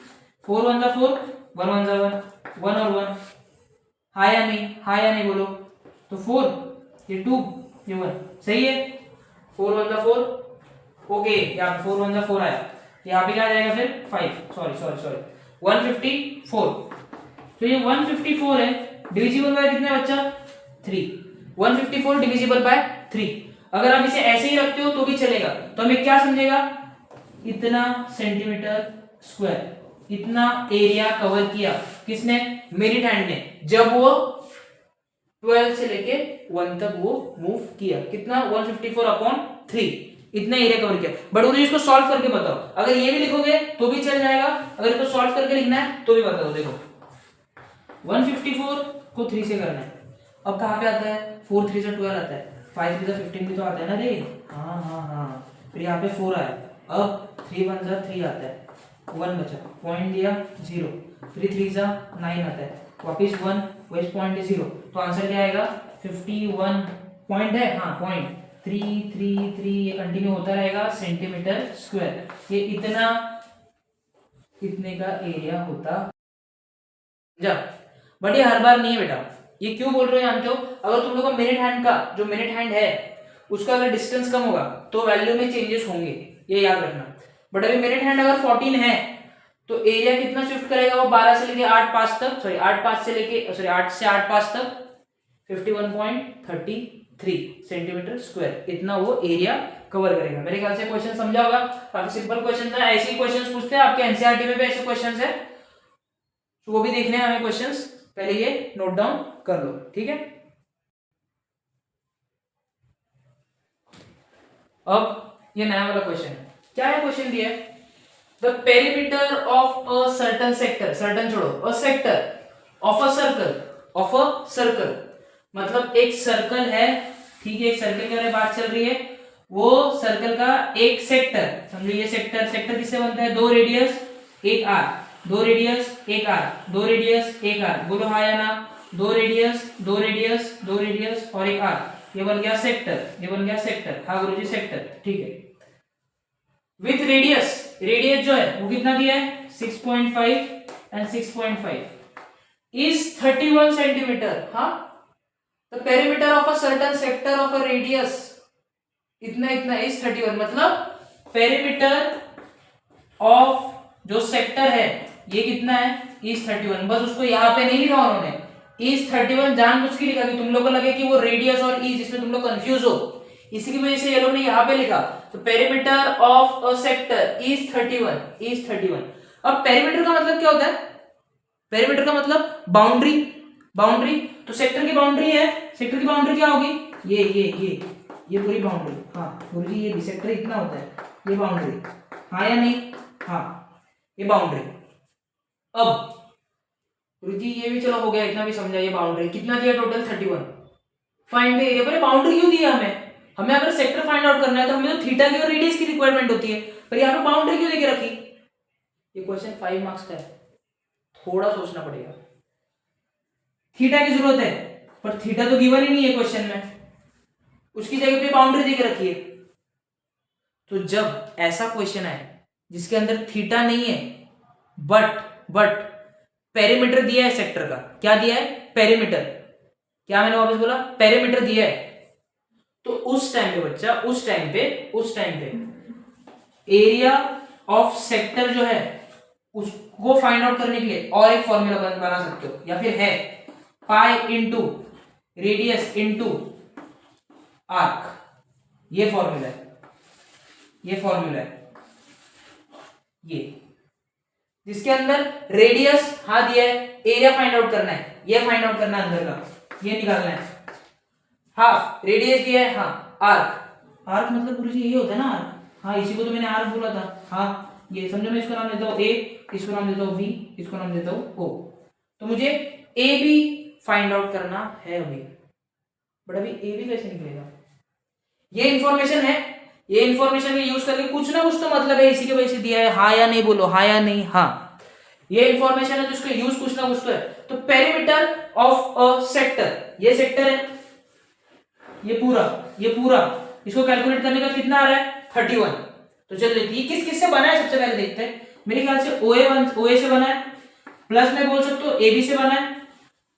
4 1 जा 4, 1 1 जा 1, 1 और 1, हाँ या नहीं, हाँ या नहीं बोलो, तो 4 ये 2 ये 1, सही है, 4 1 जा 4, ओके यहाँ पे 4 1 जा 4 आया, यहाँ पे क्या आ जाएगा फिर 5, सॉरी 154। तो ये 154 है, डिविजिबल बाय कितने बच्चा 3, 154 डिविजिबल बाय 3। अगर आप इसे ऐसे ही रखते हो तो भी चलेगा, तो हमें क्या समझेगा, इतना सेंटीमीटर स्क्वायर, इतना एरिया कवर किया किसने, मेरी हैंड ने, जब वो 12 से लेके 1 तक वो मूव किया, कितना 154 अपॉन 3, इतना एरिया कवर किया। बट मुझे इसको सॉल्व करके बताओ, अगर ये भी लिखोगे तो भी चल जाएगा, अगर इसको सॉल्व करके लिखना है तो भी बता दो। देखो 154 को 3 से करना है, अब कहाँ पे आता है 4 3 से 12 आता है, 5 3 से 15 भी तो आता है ना रे, हाँ, फिर यहाँ पे 4 आया, अब 3 1 जा 3 आता है, 1 बचा, पॉइंट दिया 0, फिर 3 जा 9 आता है, वापिस 1, वही पॉइंट है 0, तो आंसर क्या आएगा 51 पॉइंट है, हाँ पॉइंट 3 3 3, ये कंटिन्यू होता रहेगा सेंटीमीटर स्क्वायर। ये इतने का एरिया होता जा, बट ये हर बार नहीं है बेटा, ये क्यों बोल रहे हो जानते हो, अगर तुम लोग का मिनट हैंड का जो मिनट हैंड है उसका अगर डिस्टेंस कम होगा तो वैल्यू में चेंजेस होंगे, ये याद रखना। बट अभी मिनट हैंड अगर 14 है तो एरिया कितना शिफ्ट करेगा वो 12 से लेके 8 5 तक, 8 से 8 5 तक 51.33 सेंटीमीटर स्क्वायर, इतना वो एरिया कवर करेगा। मेरे ख्याल से क्वेश्चन समझा होगा, काफी सिंपल क्वेश्चन था, ऐसे ही क्वेश्चंस पूछते हैं आपके एनसीईआरटी में भी, ऐसे क्वेश्चंस है तो वो भी देखने हैं हमें क्वेश्चंस, पहले ये नोट डाउन कर लो, ठीक है। अब ये नया वाला क्वेश्चन है, क्या है क्वेश्चन दिया है, the perimeter of a certain sector, certain छोड़ो, a sector of a circle, मतलब एक सर्कल है, ठीक है, एक सर्कल के बारे में बात चल रही है, वो सर्कल का एक सेक्टर, समझो ये सेक्टर किससे बनता है, 2 radius 1 arc, 2 radius 1 arc, 2 radius 1 arc, बोलो हाँ या ना, 2 रेडियस 2 रेडियस 2 रेडियस और 1 आर्क, ये बन गया सेक्टर, ये बन गया सेक्टर, हाँ गुरुजी सेक्टर, ठीक है। विथ रेडियस जो है वो कितना दिया है 6.5 एंड 6.5 is 31 सेंटीमीटर, हाँ, the perimeter of a certain sector of a radius इतना इज 31, मतलब पेरीमीटर ऑफ जो सेक्टर है ये कितना है इज 31, बस उसको यहाँ पे नहीं लिखा उन्होंने, इज 31 जानबूझ के लिखा कि तुम लोग को लगे कि वो रेडियस और इज, इसमें तुम लोग कंफ्यूज हो, इसी की वजह से ये लोग ने यहाँ पे लिखा, तो perimeter of a sector is 31, अब पेरीमीटर का मतलब क्या होता है? पेरीमीटर का मतलब बाउंड्री। बाउंड्री तो सेक्टर की बाउंड्री है, सेक्टर की बाउंड्री क्या होगी? ये पूरी बाउंड्री। हाँ गुरुजी ये भी सेक्टर इतना होता है, ये बाउंड्री। हाँ या नहीं? हाँ ये बाउंड्री। अब गुरुजी ये भी चलो हो गया, इतना भी समझा। ये बाउंड्री कितना दिया टोटल? 31। Find the area. पर बाउंड्री क्यों दिया हमें? हमें अगर सेक्टर फाइंड आउट करना है तो हमें तो थीटा की और रेडियस की रिक्वायरमेंट होती है, पर यहाँ पे बाउंड्री क्यों देके रखी? ये क्वेश्चन 5 मार्क्स का है, थोड़ा सोचना पड़ेगा। थीटा की जरूरत है पर थीटा तो गिवन ही नहीं है क्वेश्चन में, उसकी जगह पे बाउंड्री देके रखी है। तो जब ऐसा क्वेश्चन है जिसके अंदर थीटा नहीं है बट पेरीमीटर दिया है सेक्टर का, क्या दिया है? पेरीमीटर। क्या मैंने वापस बोला? पेरीमीटर दिया है। तो उस टाइम पे बच्चा, उस टाइम पे एरिया ऑफ सेक्टर जो है उसको फाइंड आउट करने के लिए और एक फॉर्मूला बना सकते हो, या फिर है pi into radius into arc. ये फॉर्मूला है, ये जिसके अंदर रेडियस हाँ दिया है, एरिया फाइंड आउट करना है, ये फाइंड आउट करना है अंदर का, ये निकालना है। हाफ रेडियस दिया है, हाँ आर्क मतलब गुरुजी ये होता है ना आर्क। हाँ इसी को तो मैंने आर्क बोला था। हाँ ये समझो, मैं इसको नाम देता हूँ ए, इसको नाम देता हूँ बी, इसको नाम देता हूँ ओ। तो मुझे ए बी फाइंड आउट करना है अभी, बट अभी ए बी कैसे निकलेगा? ये इंफॉर्मेशन है, ये इंफॉर्मेशन का यूज करके कुछ ना कुछ तो मतलब है, इसी के वजह से दिया है। हाँ या नहीं बोलो, हाँ या नहीं? हाँ ये इंफॉर्मेशन है तो उसका यूज कुछ ना कुछ तो है। तो पेरीमीटर ऑफ अ सेक्टर, ये सेक्टर है, ये पूरा इसको कैलकुलेट करने का कितना आ रहा है? 31। तो चल लेते ये किस किस से बना है सबसे पहले देखते हैं। मेरे ख्याल से OA से बना है, प्लस में बोल सकते हो AB से बना है,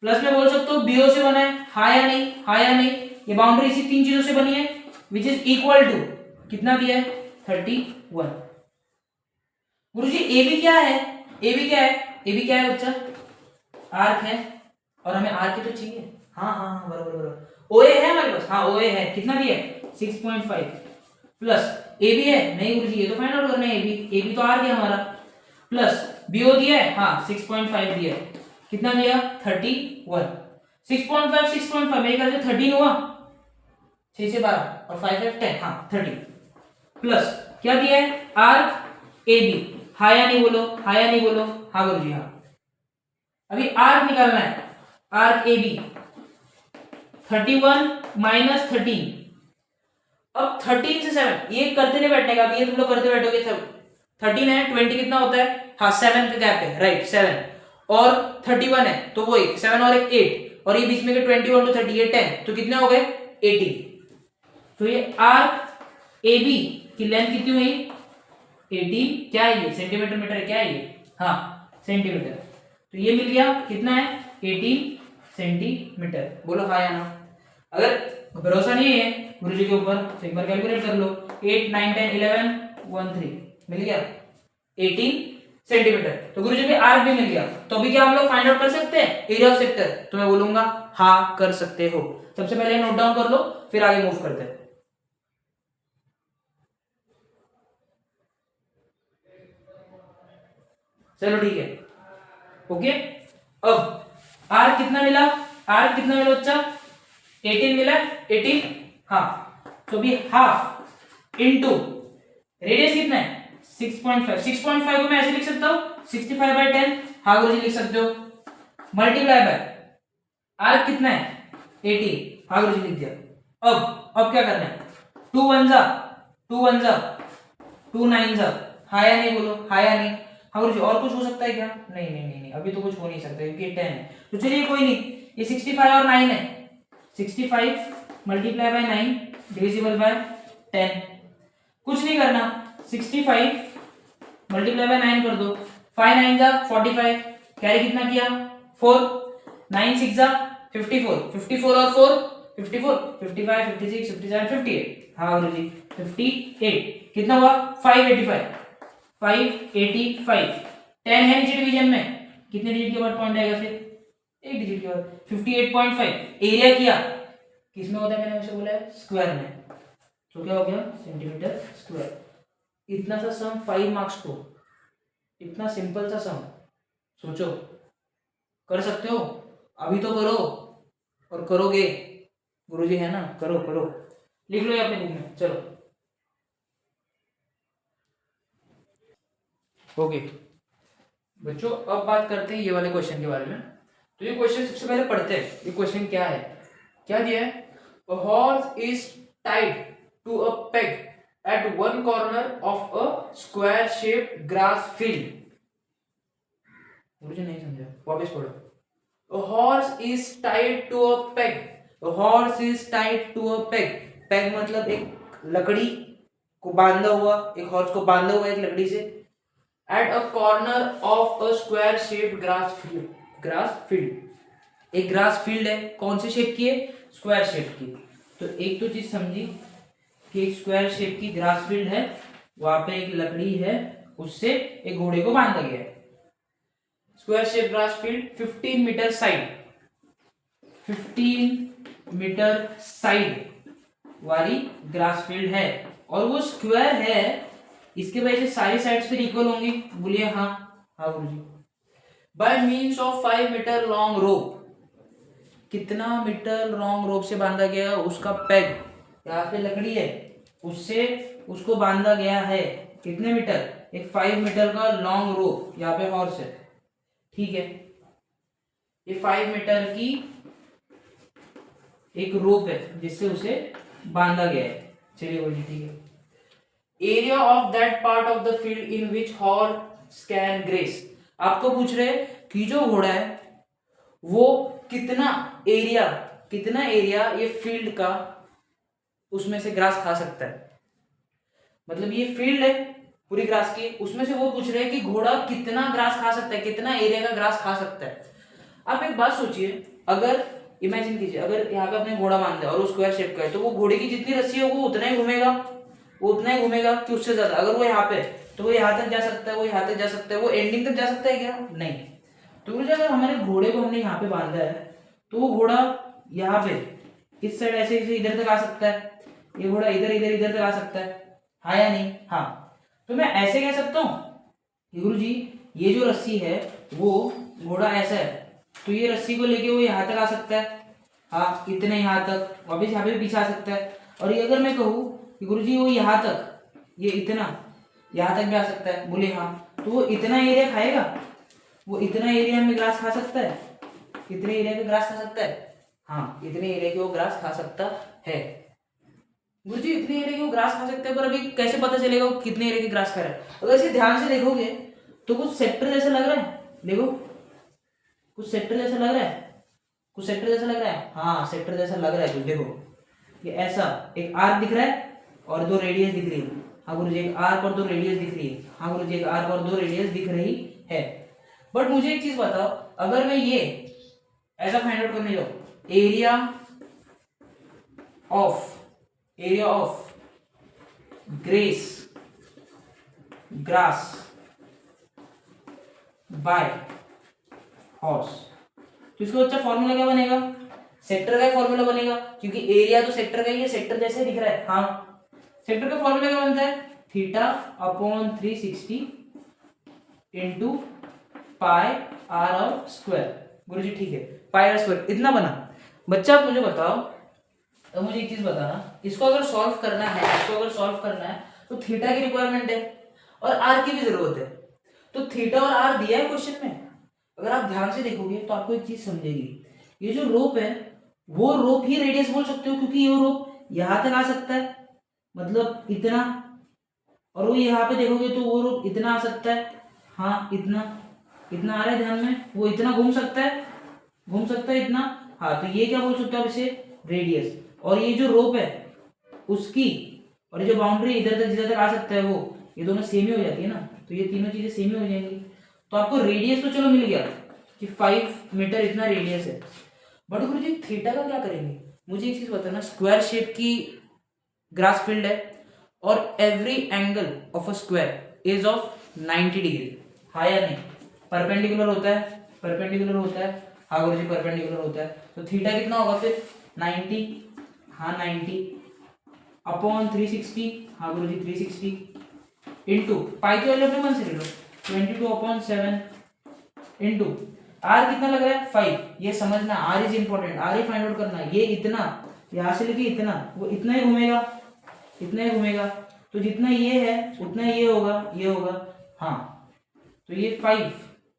प्लस में बोल सकते हो BO से बना है। हाँ या नहीं? हाँ या नहीं? ये बाउंड्री इसी 3 चीजों से बनी है, विच इज इक्वल टू कितना दिया है? 31। गुरुजी AB क्या है? AB क्या है बच्चा? आर्क है, और हमें आर्क ही तो चाहिए। हाँ बराबर। OA है हमारे पास, हाँ OA है, कितना दिया है? 6.5 प्लस AB है, नहीं गुरुजी ये तो फाइंड आउट करना है। AB तो आर्क है हमारा, प्लस BO दिया है, हाँ 6.5 दिया है, कितना दिया? 31। 6.5 मेरे ख्याल से 13 हुआ, 6 से 12 और 5 है 10, हाँ 30 प्लस क्या दिया है? Arc AB। हाँ या नहीं बोलो? हाँ या नहीं बोलो? हाँ गुरुजी हाँ। अभी आर्क निकालना है, आर्क AB 31 माइनस 13। अब 13 से 7 ये करते नहीं बैठने का, ये तुम लोग करते बैठोगे। 13 है 20 कितना होता है? हाँ 7 का गैप है, राइट 7 और 31 है तो वो एक 7 और एक 8, और ये बीच में के 21 to 30 ये 10, तो कितने हो गए? 18। तो ये आर्क AB की लेंथ कितनी हुई? 18। क्या है ये? सेंटीमीटर मीटर है क्या है ये? हाँ सेंटीमीटर। तो ये मिल गया कितना है? 18 सेंटीमीटर। बोलो हाँ या ना? अगर भरोसा नहीं है गुरुजी के ऊपर तो एक बार कैलकुलेट कर लो। 8 9 10 11 1 3 मिल गया 18 सेंटीमीटर। तो गुरुजी भी आर्क भी मिल गया। तो अभी क्या हम लोग फाइंड आउट कर सकते हैं एरिया ऑफ सेक्टर? तो मैं बोलूंगा हाँ कर सकते हो। सबसे पहले नोट डाउन कर लो, फिर आगे मूव करते हैं। चलो ठीक है, ओके। अब आर्क कितना मिला? आर्क कितना मिला बच्चा? 18 मिला, 18 हाँ। तो भी हाफ इनटू रेडियस कितना है? 6.5। 6.5 को मैं ऐसे लिख सकता हूं 65/10। हाँ गुरुजी लिख सकते हो। मल्टीप्लाई बाय आर्क कितना है? 18। हाँ गुरुजी लिख दिया। अब क्या करना है? 2 1 जा 2 1 जा 2 9 जा। हाँ या नहीं बोलो? हाँ या नहीं? हाँ गुरुजी और कुछ हो सकता है क्या? नहीं अभी तो कुछ हो नहीं सकता क्योंकि 10 है। तो चलिए कोई नहीं, ये 65 और 9 है। 65 मल्टीप्लाई बाय 9 डिविजिबल बाय 10। कुछ नहीं करना, 65 मल्टीप्लाई बाय 9 कर दो। 5 9 जा 45, कैरी कितना किया? 4। 9 6 जा 54, 54 और 4 54, 55 56 57 58। हाँ गुरुजी 58 कितना हुआ? 585। 585 10 है नीचे डिवीजन में, कितने डिजिट के बाद पॉइंट आएगा? फिर एक डिजिट के बाद 58.5। एरिया किया किसमें होता है? मैंने हमेशा बोला है स्क्वायर में, तो क्या हो गया? Centimetre square. इतना सा सम 5 मार्क्स को इतना सिंपल सा सम, सोचो, कर सकते हो? अभी तो करो और करोगे, गुरुजी है ना, करो करो, लिख लो ये अपने बुक में, चलो। ओके बच्चों, अब बात करते हैं ये वाले क्वेश्चन के बारे में। तो ये क्वेश्चन सबसे पहले पढ़ते हैं, ये क्वेश्चन क्या है, क्या दिया है? A horse is tied to a peg at one corner of a square shaped grass field. मुझे नहीं समझा, वापस पढ़ो। A horse is tied to a peg. A horse is tied to a peg. Peg मतलब एक लकड़ी को बांधा हुआ, एक हॉर्स को बांधा हुआ एक लकड़ी से। At a corner of a square shaped grass field. Grass field. एक ग्रास फील्ड है, कौन से शेप की है? स्क्वायर शेप की। तो एक तो चीज समझी कि एक स्क्वायर शेप की ग्रास फील्ड है, वहां पे एक लकड़ी है, उससे एक घोड़े को बांधा गया है। Square shape grass field 15 metre side, 15 metre side वाली ग्रास फील्ड है, और वो स्क्वायर है, इसके वजह से सारी साइड्स फिर इक्वल होंगी। बोलिए हाँ। हाँ गुरुजी। By means of 5 metre long rope, कितना मीटर लॉन्ग रोप से बांधा गया? उसका पेग, यहाँ पे लकड़ी है, उससे उसको बांधा गया है। कितने मीटर? एक 5 मीटर का लॉन्ग रोप, यहाँ पे हॉर्स है, ठीक है, ये 5 मीटर की एक रोप है जिससे उसे बांधा गया है। चलिए बोलिए, ठीक है। Area of that part of the field in which horse can grace, आपको पूछ रहे कि जो घोड़ा है वो कितना एरिया ये फील्ड का उसमें से ग्रास खा सकता है। मतलब ये फील्ड है पूरी ग्रास की, उसमें से वो पूछ रहे हैं कि घोड़ा कितना ग्रास खा सकता है, कितना एरिया का ग्रास खा सकता है। आप एक बात सोचिए, अगर इमेजिन कीजिए, अगर यहाँ पे अपने घोड़ा बांधा है और वो स्क्वायर शेप का है, तो वो घोड़े की जितनी रस्सी है वो उतना ही घूमेगा, वो उतना ही घूमेगा कि उससे ज्यादा। अगर वो यहाँ पे, तो वो यहाँ तक जा सकता है, वो यहाँ तक जा सकता है, वो एंडिंग तक जा सकता है क्या? नहीं। तो अगर हमारे घोड़े को हमने यहाँ पे बांधा है, तो वो घोड़ा यहाँ पे इस साइड ऐसे इधर तक आ सकता है, ये घोड़ा इधर तक आ सकता है, हाँ या नहीं? हाँ। तो मैं ऐसे कह सकता हूँ गुरु जी, ये जो रस्सी है वो घोड़ा ऐसा है, तो ये रस्सी को लेके वो यहाँ तक आ सकता है, हाँ, इतने यहाँ तक, वापस यहाँ पे पीछे आ सकता है। और ये अगर मैं कहूँ कि गुरु जी वो यहाँ तक, ये इतना यहाँ तक भी आ सकता है, बोले हाँ, तो वो इतना एरिया खाएगा, वो इतना एरिया में ग्रास खा सकता है, कितने एरिया का ग्रास खा सकता है? हाँ, इतने एरिया की वो ग्रास खा सकता है। गुरुजी इतने एरिया की वो ग्रास खा सकता है, पर अभी कैसे पता चलेगा वो कितने एरिया की ग्रास खा रहा है? अगर इसे ध्यान से देखोगे तो कुछ सेक्टर जैसा लग रहा है, देखो कुछ सेक्टर जैसा लग रहा है, कुछ सेक्टर जैसा लग रहा है, हाँ सेक्टर जैसा लग रहा है कुछ। देखो ये ऐसा एक आर्क दिख रहा है और दो रेडियस दिख रही है। हाँ गुरुजी, एक आर्क और दो रेडियस दिख रही है। हाँ गुरुजी, एक आर्क और दो रेडियस दिख रही है। बट मुझे एक चीज बताओ, अगर मैं ये ऐसा फाइंड आउट करने जाऊं, area of grass bye horse, तो इसका अच्छा फॉर्मूला क्या बनेगा? सेक्टर का फॉर्मूला बनेगा, क्योंकि एरिया तो सेक्टर का ही है, सेक्टर जैसे दिख रहा है। हाँ, सेक्टर का फॉर्मूला क्या बनता है? Theta upon 360 into pi r और स्क्वायर। गुरुजी ठीक है, पाई आर स्क्वायर इतना बना। बच्चा आप मुझे बताओ, तो मुझे एक चीज बताना, इसको अगर सॉल्व करना है, तो थीटा की रिक्वायरमेंट है और आर की भी जरूरत है। तो थीटा और आर दिया है क्वेश्चन में, अगर आप ध्यान से देखोगे तो आपको एक चीज समझेगी, ये जो रोप है वो रोप ही रेडियस बोल सकते हो, क्योंकि ये रोप यहां तक आ सकता है, मतलब इतना, और वो यहाँ पे देखोगे तो वो रोप इतना आ सकता है, हाँ इतना आ रहा है ध्यान में, वो इतना घूम सकता है इतना, हाँ, तो ये क्या बोल सकते हो आप इसे? रेडियस। और ये जो रोप है उसकी और ये जो बाउंड्री इधर तक जिधर तक आ सकता है वो, ये दोनों सेम ही हो जाती है ना, तो ये तीनों चीजें सेम ही हो जाएंगी। तो आपको रेडियस तो चलो मिल गया कि 5 मीटर इतना रेडियस है, बट गुरुजी थीटा का क्या करेंगे? मुझे एक चीज बताना, स्क्वायर शेप की ग्रास फील्ड है और every angle of a square is of 90 degree, हाँ या नहीं? परपेंडिकुलर होता है, हाँ गुरुजी परपेंडिकुलर होता है। तो थीटा कितना होगा फिर? 90, हाँ 90 अपॉन 360, हाँ गुरुजी 360 इंटू पाई की वैल्यू अपने मन से ले लो, 22/7 इंटू आर कितना लग रहा है 5। ये समझना आर इज इंपॉर्टेंट, आर ही फाइंड आउट करना। ये इतना यहां से लेके इतना, वो इतना ही घूमेगा, इतना ही घूमेगा, तो जितना ये है उतना ये होगा, ये होगा। हाँ तो ये 5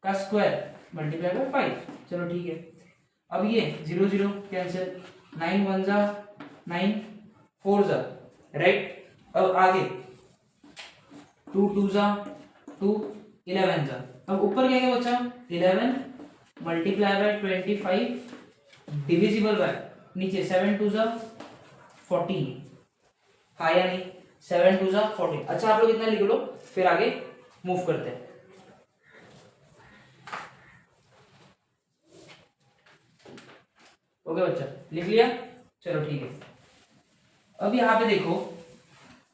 का स्क्वायर मल्टीप्लाई बाय 5। चलो ठीक है। अब ये 0 0 कैंसिल, 9 1 जा 9 4 जा, राइट। अब आगे 2 2 जा 2 11 जा। अब ऊपर क्या क्या बचा 11 मल्टीप्लाई बाय 25 डिविजिबल बाय नीचे 7 2 जा 14। हाँ या नहीं, 7 2 जा 14। अच्छा आप लोग इतना लिख लो, फिर आगे मूव करते हैं। ओके बच्चा लिख लिया, चलो ठीक है। अब यहाँ पे देखो,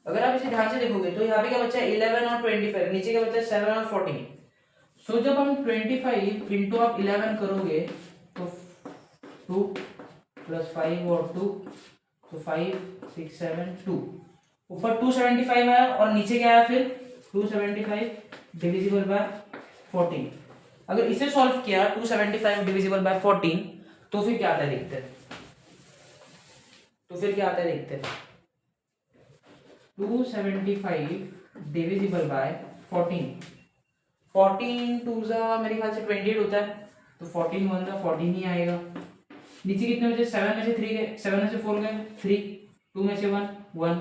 अगर आप इसे ध्यान से देखोगे तो यहाँ पे क्या बचा है 11 और 25, नीचे क्या बचा है 7 और 14। सो जब हम 25 इंटू आप 11 करोगे तो 2 प्लस 5 और 2 तो 5 6 7 2, ऊपर 275 आया और नीचे क्या आया फिर 275 डिविजिबल बाय 14। अगर इसे सॉल्व किया 275 डिविजिबल बाय 14 तो फिर क्या आता है देखते हैं, तो फिर क्या आता है देखते हैं। 275 डिविजिबल बाय 14, 14 2 जा मेरे ख्याल से 28 होता है, तो 14 1 जा 14 ही आएगा। नीचे कितने बचे 7 में से 3 गए, 7 में से 4 गए 3, 2 में से 1 1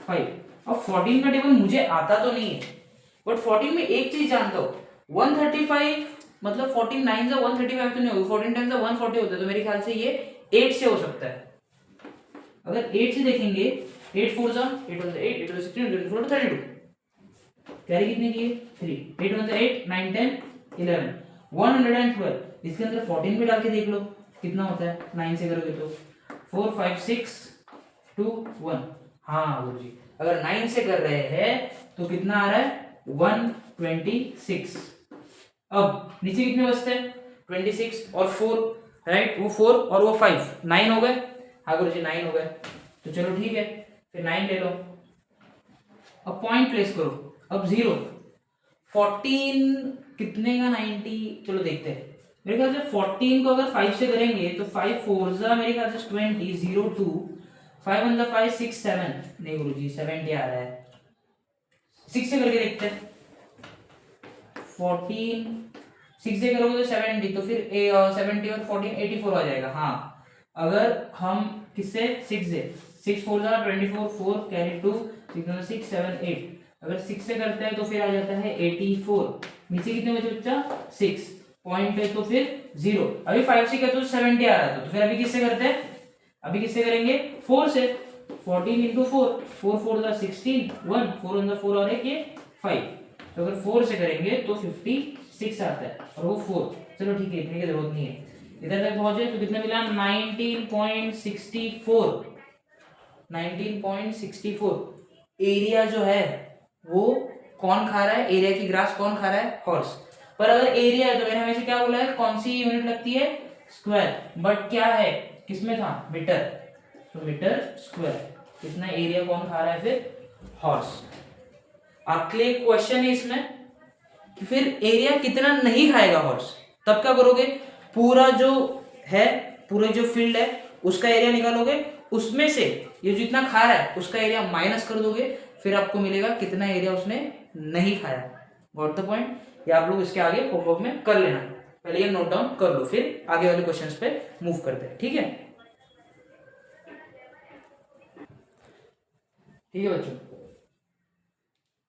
5। अब 14 का टेबल मुझे आता तो नहीं है, बट 14 में एक चीज जानता हूँ 135 मतलब 14 9 जा 135 तो नहीं होगा, 14 टाइम्स 140 होता है, तो मेरे ख्याल से ये 8 से हो सकता है। अगर 8 से देखेंगे 8 4 जा 8 1 8 8 16 24 32, कैरी कितने किए 3, 8 1 8 9 10 11 112। इसके अंदर 14 भी डाल के देख लो कितना होता है, 9 से करोगे तो 4 5 6 2 1। हाँ गुरुजी अगर 9 से कर रहे हैं तो कितना आ रहा है 126। अब नीचे कितने बचते हैं 26 और 4, राइट, वो 4 और वो 5 9 हो गए। हाँ गुरुजी 9 हो गए, तो चलो ठीक है फिर 9 ले लो। अब पॉइंट प्लेस करो, अब 0 14 कितने का 90, चलो देखते हैं। मेरे ख्याल से 14 को अगर 5 से करेंगे तो 5 4 जा मेरे ख्याल से 20 0 2 5 1 जा 5 6 7, नहीं गुरुजी 70 आ रहा है, 6 से करके देखते हैं। 14 6 से करोगे तो 70, तो फिर 70 और 14 84 आ जाएगा। हाँ अगर हम किससे 6 से 6 4 जा 24 4 कैरी 2 6 7 8, अगर 6 से करते हैं तो फिर आ जाता है 84। नीचे कितने बचे बच्चा 6 पॉइंट है तो फिर 0। अभी 5 से करते तो 70 आ रहा था, तो फिर अभी किससे करते हैं, अभी किससे करेंगे 4 से। 14 इंटू 4 4 4 जा 16 1 4 1 जा 4 और एक ये 5, तो अगर 4 से करेंगे तो 56 आता है और वो 4। चलो ठीक है इतने की जरूरत नहीं है, इधर तक पहुंचे तो कितना मिला 19.64। 19.64 एरिया जो है वो कौन खा रहा है, एरिया की ग्रास कौन खा रहा है हॉर्स। पर अगर एरिया है तो मैंने हमेशा क्या बोला है कौन सी यूनिट लगती है स्क्वायर, बट क्या है किसमें था मीटर, तो मीटर स्क्वायर। कितना एरिया कौन खा रहा है फिर हॉर्स। अगले क्वेश्चन है इसमें कि फिर एरिया कितना नहीं खाएगा हॉर्स, तब क्या करोगे पूरा जो है पूरा जो फील्ड है उसका एरिया निकालोगे, उसमें से ये जितना खा रहा है उसका एरिया माइनस कर दोगे, फिर आपको मिलेगा कितना एरिया उसने नहीं खाया। Got the point. ये आप लोग इसके आगे होमवर्क में कर लेना, पहले ये नोट डाउन कर लो फिर आगे वाले क्वेश्चंस पे मूव करते हैं। ठीक है ठीक है बच्चों।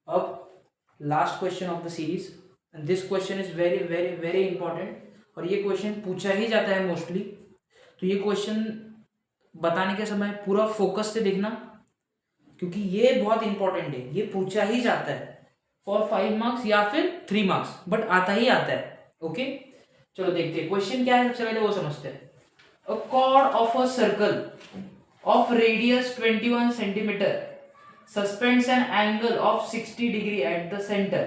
अब last question of the series, this question is very very very important और ये क्वेश्चन पूछा ही जाता है मोस्टली, तो ये क्वेश्चन बताने के समय पूरा फोकस से देखना क्योंकि ये बहुत इंपॉर्टेंट है, ये पूछा ही जाता है फॉर 5 मार्क्स या फिर 3 मार्क्स, बट आता ही आता है। ओके चलो देखते हैं क्वेश्चन क्या है, सबसे पहले वो समझते हैं। अ chord of a circle of radius 21 centimetre suspends N angle of 60 degree at the centre.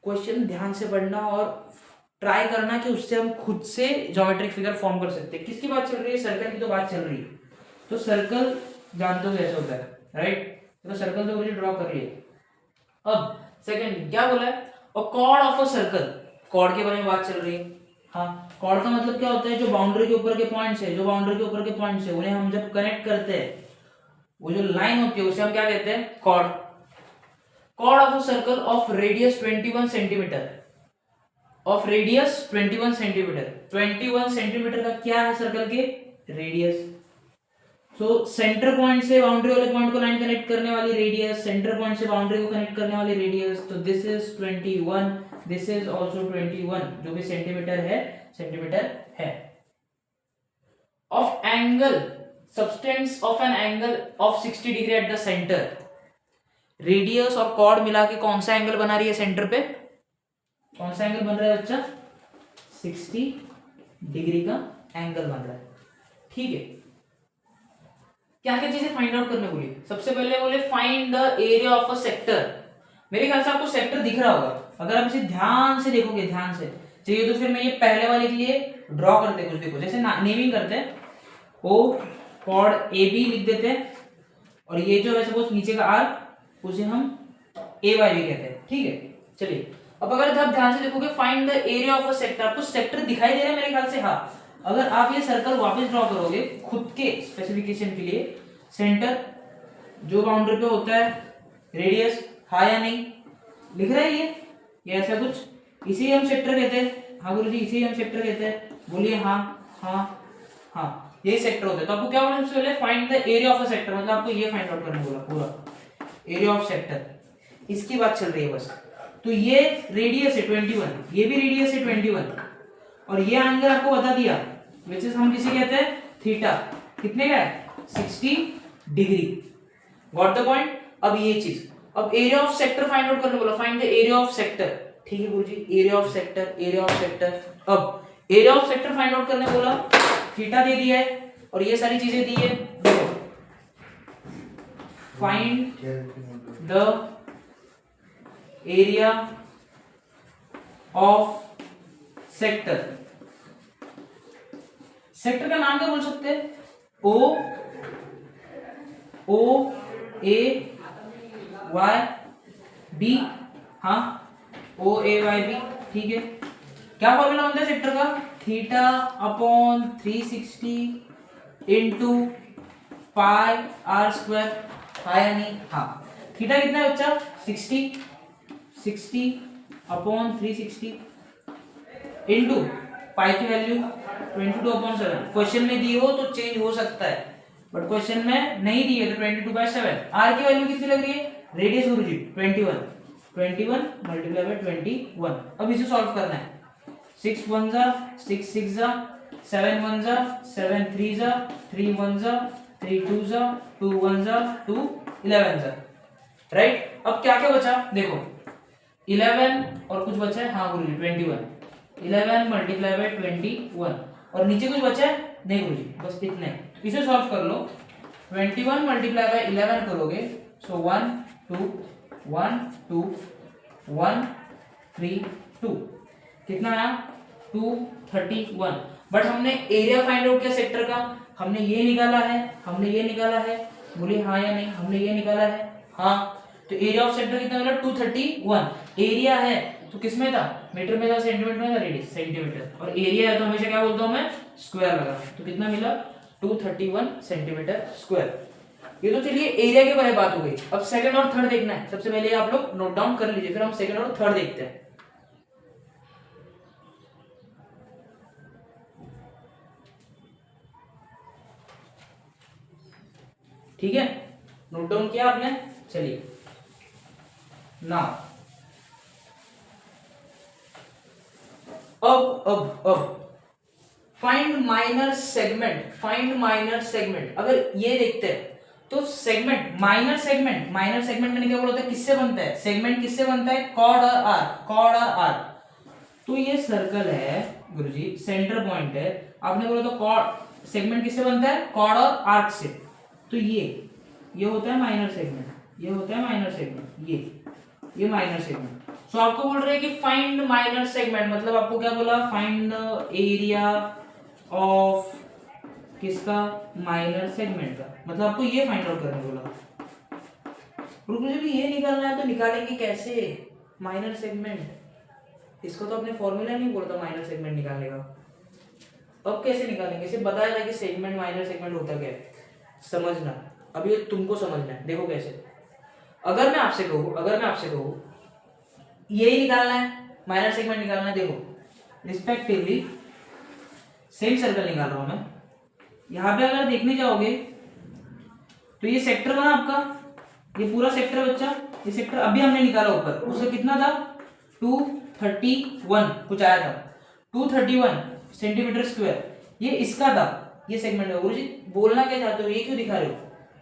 Question ध्यान से पढ़ना और ट्राई करना कि उससे हम खुद से ज्योमेट्रिक फिगर फॉर्म कर सकते हैं। किसकी बात चल रही है, सर्कल की तो बात चल रही है, तो सर्कल जानते हो कैसे होता है, राइट। तो सर्कल तो मुझे ड्रॉ कर लिए। अब सेकंड क्या बोला है, a chord of a circle, chord के बारे में बात चल रही है। हाँ, कॉर्ड का मतलब क्या होता है, जो बाउंड्री के ऊपर के पॉइंट्स है, जो बाउंड्री के ऊपर के पॉइंट्स है उन्हें हम जब कनेक्ट करते हैं, वो जो लाइन होती है उसे हम क्या कहते हैं, chord. Chord of a circle of radius 21 centimetre, of radius 21 centimetre, 21 centimetre का क्या है सर्कल के, रेडियस। सो सेंटर पॉइंट से बाउंड्री वाले पॉइंट को लाइन कनेक्ट करने वाली रेडियस, सेंटर पॉइंट से बाउंड्री को कनेक्ट करने वाली रेडियस, तो this is 21, this is also 21, जो भी सेंटीमीटर है। Of angle, subtends of an angle of 60 degree at the centre, radius और कॉर्ड मिला के कौन सा एंगल बना रही है सेंटर पे, कौन सा एंगल बन रहा है बच्चा, 60 डिग्री का एंगल बन रहा है। ठीक है, क्या क्या चीजें फाइंड आउट करने बोली, सबसे पहले बोले find the area of a sector. मेरे ख्याल से आपको सेक्टर दिख रहा होगा, अगर आप इसे ध्यान से देखोगे, ध्यान से चाहिए तो फिर मैं ये पहले वाले के लिए ड्रॉ करते कुछ, देखो जैसे नेमिंग करते हैं, ओ कॉर्ड ए बी लिख देते हैं, और ये जो है सपोज नीचे का आर्क उसे हम ए वाई भी कहते हैं। ठीक है, चलिए अब अगर आप ध्यान से देखोगे, find the area of a sector, आपको सेक्टर दिखाई दे रहा है मेरे ख्याल से, हाँ। अगर आप ये सर्कल वापस ड्रॉ करोगे खुद के स्पेसिफिकेशन के लिए, सेंटर जो बाउंड्री पे होता है, रेडियस हाँ या नहीं, लिख रहा है ये ऐसा कुछ, इसे हम सेक्टर कहते हैं। हाँ गुरुजी, इसे हम सेक्टर कहते हैं, बोलिए हाँ हाँ हाँ, ये सेक्टर होता है। तो आपको क्या बोला सबसे पहले, find the area of a sector, मतलब आपको ये फाइंड आउट करने बोला, पूरा एरिया ऑफ सेक्टर, इसकी बात चल रही है बस। तो ये रेडियस है 21, ये भी रेडियस है 21, और ये एंगल आपको बता दिया, विच इज हम किसे कहते हैं, थीटा, कितने का है, 60 डिग्री। Got the point. अब ये चीज, अब area of sector find out करने बोला, find the area of sector. ठीक है गुरुजी, area of sector, area of sector. अब area of sector find out करने बोला, थीटा दे दिया है और ये सारी चीजें दी है, देखो find the area of sector. Sector का नाम क्या बोल सकते हैं, ओ ए वाई बी, हाँ ओ ए वाई बी। ठीक है, क्या फॉर्मूला बनता है सेक्टर का, theta upon 360 into pi r square, हाँ या नहीं, हाँ। थीटा कितना है बच्चा, 60 अपॉन 360 इंटू पाई की वैल्यू 22/7। क्वेश्चन में दी हो तो चेंज हो सकता है, बट क्वेश्चन में नहीं दी है तो 22/7। आर की वैल्यू कितनी लग रही है, रेडियस गुरुजी 21 मल्टीप्लाई बाय 21। अब इसे सॉल्व करना है, 6 1 जा 6 6 जा 7 1 जा 7 3 जा 3 1 जा 3 2 जा 2 1 जा 2 11 जा, राइट। अब क्या क्या बचा देखो, 11 और कुछ बचा है, हाँ गुरुजी 21, 11 मल्टीप्लाई बाय 21, और नीचे कुछ बचा है नहीं गुरुजी, बस इतना है। इसे सॉल्व कर लो, 21 मल्टीप्लाई बाय 11 करोगे, सो 1 2 1 2 1 3 2, कितना आया 231। बट हमने एरिया फाइंड आउट किया सेक्टर का, हमने ये निकाला है, बोलिए हाँ या नहीं, हमने ये निकाला है, हाँ। तो एरिया ऑफ सेक्टर कितना मिला, 231। एरिया है तो किसमें था, मीटर में था, सेंटीमीटर में था, रेडियस सेंटीमीटर, और एरिया है तो हमेशा क्या बोलता हूं मैं, स्क्वायर लगा। तो कितना मिला, 231 सेंटीमीटर स्क्वायर। ये तो चलिए एरिया के बारे में बात हो गई। अब सेकंड और थर्ड देखना है, सबसे पहले आप लोग नोट डाउन कर लीजिए, फिर हम सेकंड और थर्ड देखते हैं। ठीक है, नोट डाउन किया आपने, चलिए नाउ अब फाइंड माइनर सेगमेंट। अगर ये देखते हैं तो सेगमेंट, माइनर सेगमेंट मैंने क्या बोला था, किससे बनता है, सेगमेंट किससे बनता है, कॉर्ड और आर्क। तो ये सर्कल है गुरुजी, सेंटर पॉइंट है, आपने बोला तो कॉर्ड, सेगमेंट किससे बनता है, कॉर्ड और आर्क से। तो ये होता है माइनर सेगमेंट, ये माइनर सेगमेंट। सो आपको बोल रहे हैं कि फाइंड माइनर सेगमेंट, मतलब आपको क्या बोला, फाइंड द एरिया ऑफ किसका, माइनर सेगमेंट का, मतलब आपको ये फाइंड आउट करने बोला। और मुझे भी ये निकालना है तो निकालेंगे कैसे, माइनर सेगमेंट, इसको तो अपने फॉर्मूला नहीं बोलता माइनर सेगमेंट निकालने का। अब कैसे निकालेंगे, सिर्फ बताया था कि सेगमेंट माइनर सेगमेंट होता क्या है, समझना। अब ये तुमको समझना है, देखो कैसे। अगर मैं आपसे कहूँ यही निकालना है, माइनर सेगमेंट निकालना है, देखो रिस्पेक्टिवली सेम सर्कल निकाल रहा हूं मैं। यहां पे अगर देखने जाओगे तो ये सेक्टर बना आपका, ये पूरा सेक्टर बच्चा, ये सेक्टर अभी हमने निकाला ऊपर, उसका कितना था 231 कुछ आया था, 231 सेंटीमीटर स्क्वायर, ये इसका था, ये सेगमेंट है। गुरुजी बोलना क्या चाहते हो, ये क्यों दिखा रहे हो,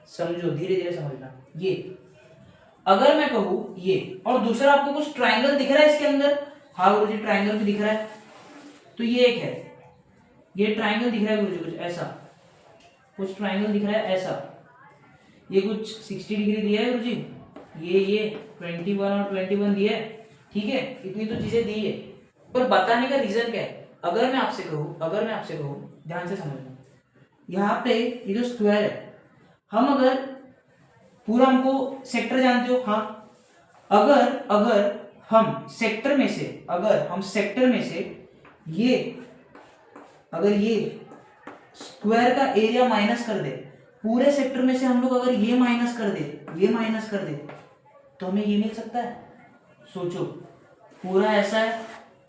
समझो, धीरे धीरे समझना। ये अगर मैं कहूँ ये, और दूसरा आपको कुछ ट्राइंगल दिख रहा है इसके अंदर, हाँ गुरुजी ट्राइंगल भी दिख रहा है, तो ये एक है, ये ट्राइंगल दिख रहा है गुरुजी, कुछ ऐसा, कुछ ट्राइंगल दिख रहा है ऐसा, ये कुछ 60 डिग्री दिया है गुरुजी, ये 21 और 21 दिया है, ठीक है, इतनी तो चीजें दी है। पर बताने का रीजन क्या है, अगर मैं आपसे कहूँ ध्यान से समझना, यहाँ पे ये जो स्क्वायर है, हम अगर पूरा, हमको सेक्टर जानते हो, हाँ, अगर हम सेक्टर में से ये, अगर ये स्क्वायर का एरिया माइनस कर दे, पूरे सेक्टर में से हम लोग अगर ये माइनस कर दे तो हमें ये मिल सकता है। सोचो, पूरा ऐसा है,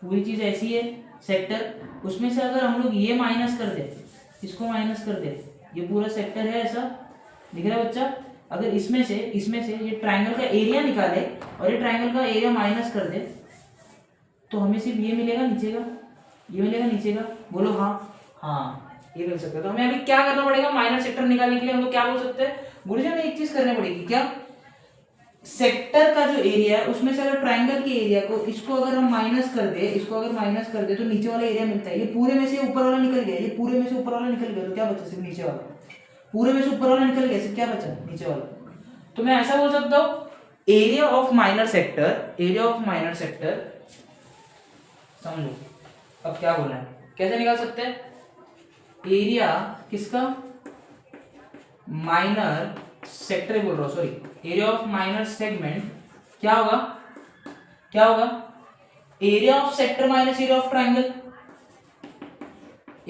पूरी चीज ऐसी है सेक्टर, उसमें से अगर हम लोग ये माइनस कर दे, इसको माइनस कर दे, ये पूरा सेक्टर है ऐसा, दिख रहा है बच्चा। अगर इसमें से ये ट्राइंगल का एरिया निकाले और ये ट्राइंगल का एरिया माइनस कर दे तो हमें सिर्फ ये मिलेगा नीचे का, ये मिलेगा नीचे का, बोलो हाँ ये मिल सकता है। तो हमें अभी क्या करना पड़ेगा, माइनर सेक्टर निकालने के लिए हम लोग क्या बोल सकते हैं गुरुजी, हमें एक चीज करनी पड़ेगी, क्या, सेक्टर का जो एरिया है उसमें से अगर ट्राइंगल के एरिया को, इसको अगर हम माइनस कर दे, तो नीचे वाला एरिया मिलता है। ये पूरे में से ऊपर वाला निकल गया, तो क्या बचा, सिर्फ नीचे वाला। पूरे में से ऊपर वाला निकल गया, सिर्फ क्या बचा, नीचे वाला। तो मैं ऐसा बोल सकता हूं, एरिया ऑफ माइनर सेक्टर, समझो अब क्या बोलना है, कैसे निकाल सकते हैं, एरिया किसका, माइनर सेक्टर बोल रहा हूं, sorry, area of minor segment क्या होगा, area of sector minus area of triangle.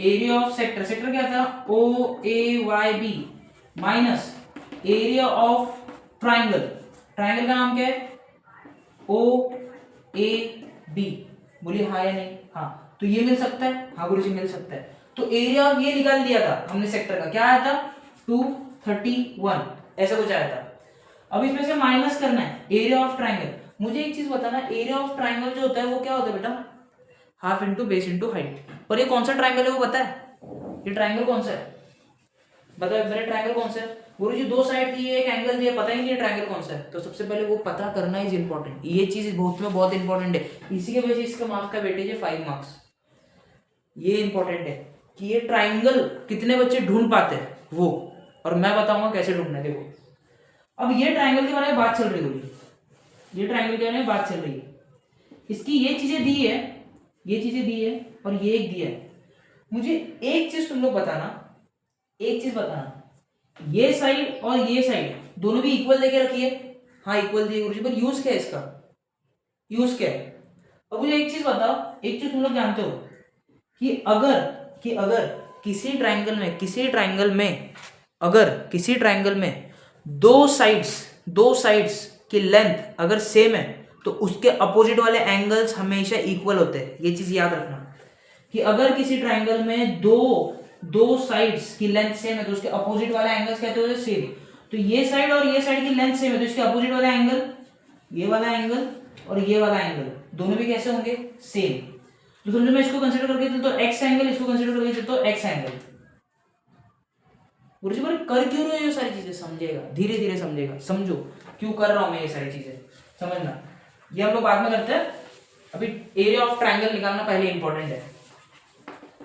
Area of sector क्या था, OAYB minus area of triangle का नाम क्या है, OAB। बोलिए हाँ या नहीं, हाँ, तो ये मिल सकता है, हाँ गुरुजी मिल सकता है। तो एरिया ऑफ ये निकाल दिया था हमने सेक्टर का, क्या आया था 231, ऐसा कुछ आया था। अब इसमें से माइनस करना है एरिया ऑफ ट्राइंगल। मुझे एक चीज बताना, एरिया ऑफ ट्राइंगल जो होता है वो क्या होता है बेटा, half into base into height. पर ये कौन सा ट्राइंगल है वो पता है, ये ट्राइंगल कौन सा है, बताओ मेरे, ट्राइंगल कौन सा है गुरुजी, दो साइड दी है, एक एंगल दिया, पता ही नहीं है ट्राइंगल कौन सा है। तो सबसे पहले वो पता करना इज इंपॉर्टेंट, ये चीज बहुत इंपॉर्टेंट है। इसी के वजह से इसका मार्क्स का वेटेज है 5 मार्क्स। ये इंपॉर्टेंट है कि ये ट्राइंगल कितने बच्चे ढूंढ पाते हैं वो, और मैं बताऊंगा कैसे ढूंढना है। देखो अब ये ट्राइंगल के बारे में बात चल रही है, ये ट्राइंगल के बारे में बात चल रही है, इसकी ये चीजें दी है, और ये एक दिया है। मुझे एक चीज तुम लोग बताना, ये साइड और ये साइड दोनों भी इक्वल देके रखिए, हाँ इक्वल दिए गुरुजी, पर यूज क्या है इसका, यूज क्या है। अब मुझे एक चीज बताओ, एक चीज तुम लोग जानते हो कि अगर किसी ट्राइंगल में दो साइड्स की लेंथ अगर सेम है तो उसके अपोजिट वाले एंगल्स हमेशा इक्वल होते हैं। ये चीज याद रखना कि अगर किसी ट्राइंगल में दो साइड्स की लेंथ सेम है तो उसके अपोजिट वाले एंगल्स कहते हैं सेम। तो ये साइड और ये साइड की लेंथ सेम है तो इसके अपोजिट वाला एंगल, ये वाला एंगल और ये वाला एंगल दोनों भी कैसे होंगे, सेम। तो समझो मैं इसको कंसीडर करके चलता हूं एक्स एंगल, इसको कंसीडर करके चलता हूं एक्स एंगल। गुरुजी बोले कर क्यों रहे हो ये सारी चीजें, समझेगा, धीरे धीरे समझेगा, समझो क्यों कर रहा हूं मैं ये सारी चीजें, समझना। ये हम लोग बाद में करते हैं, अभी एरिया ऑफ ट्राइंगल निकालना पहले इंपॉर्टेंट है।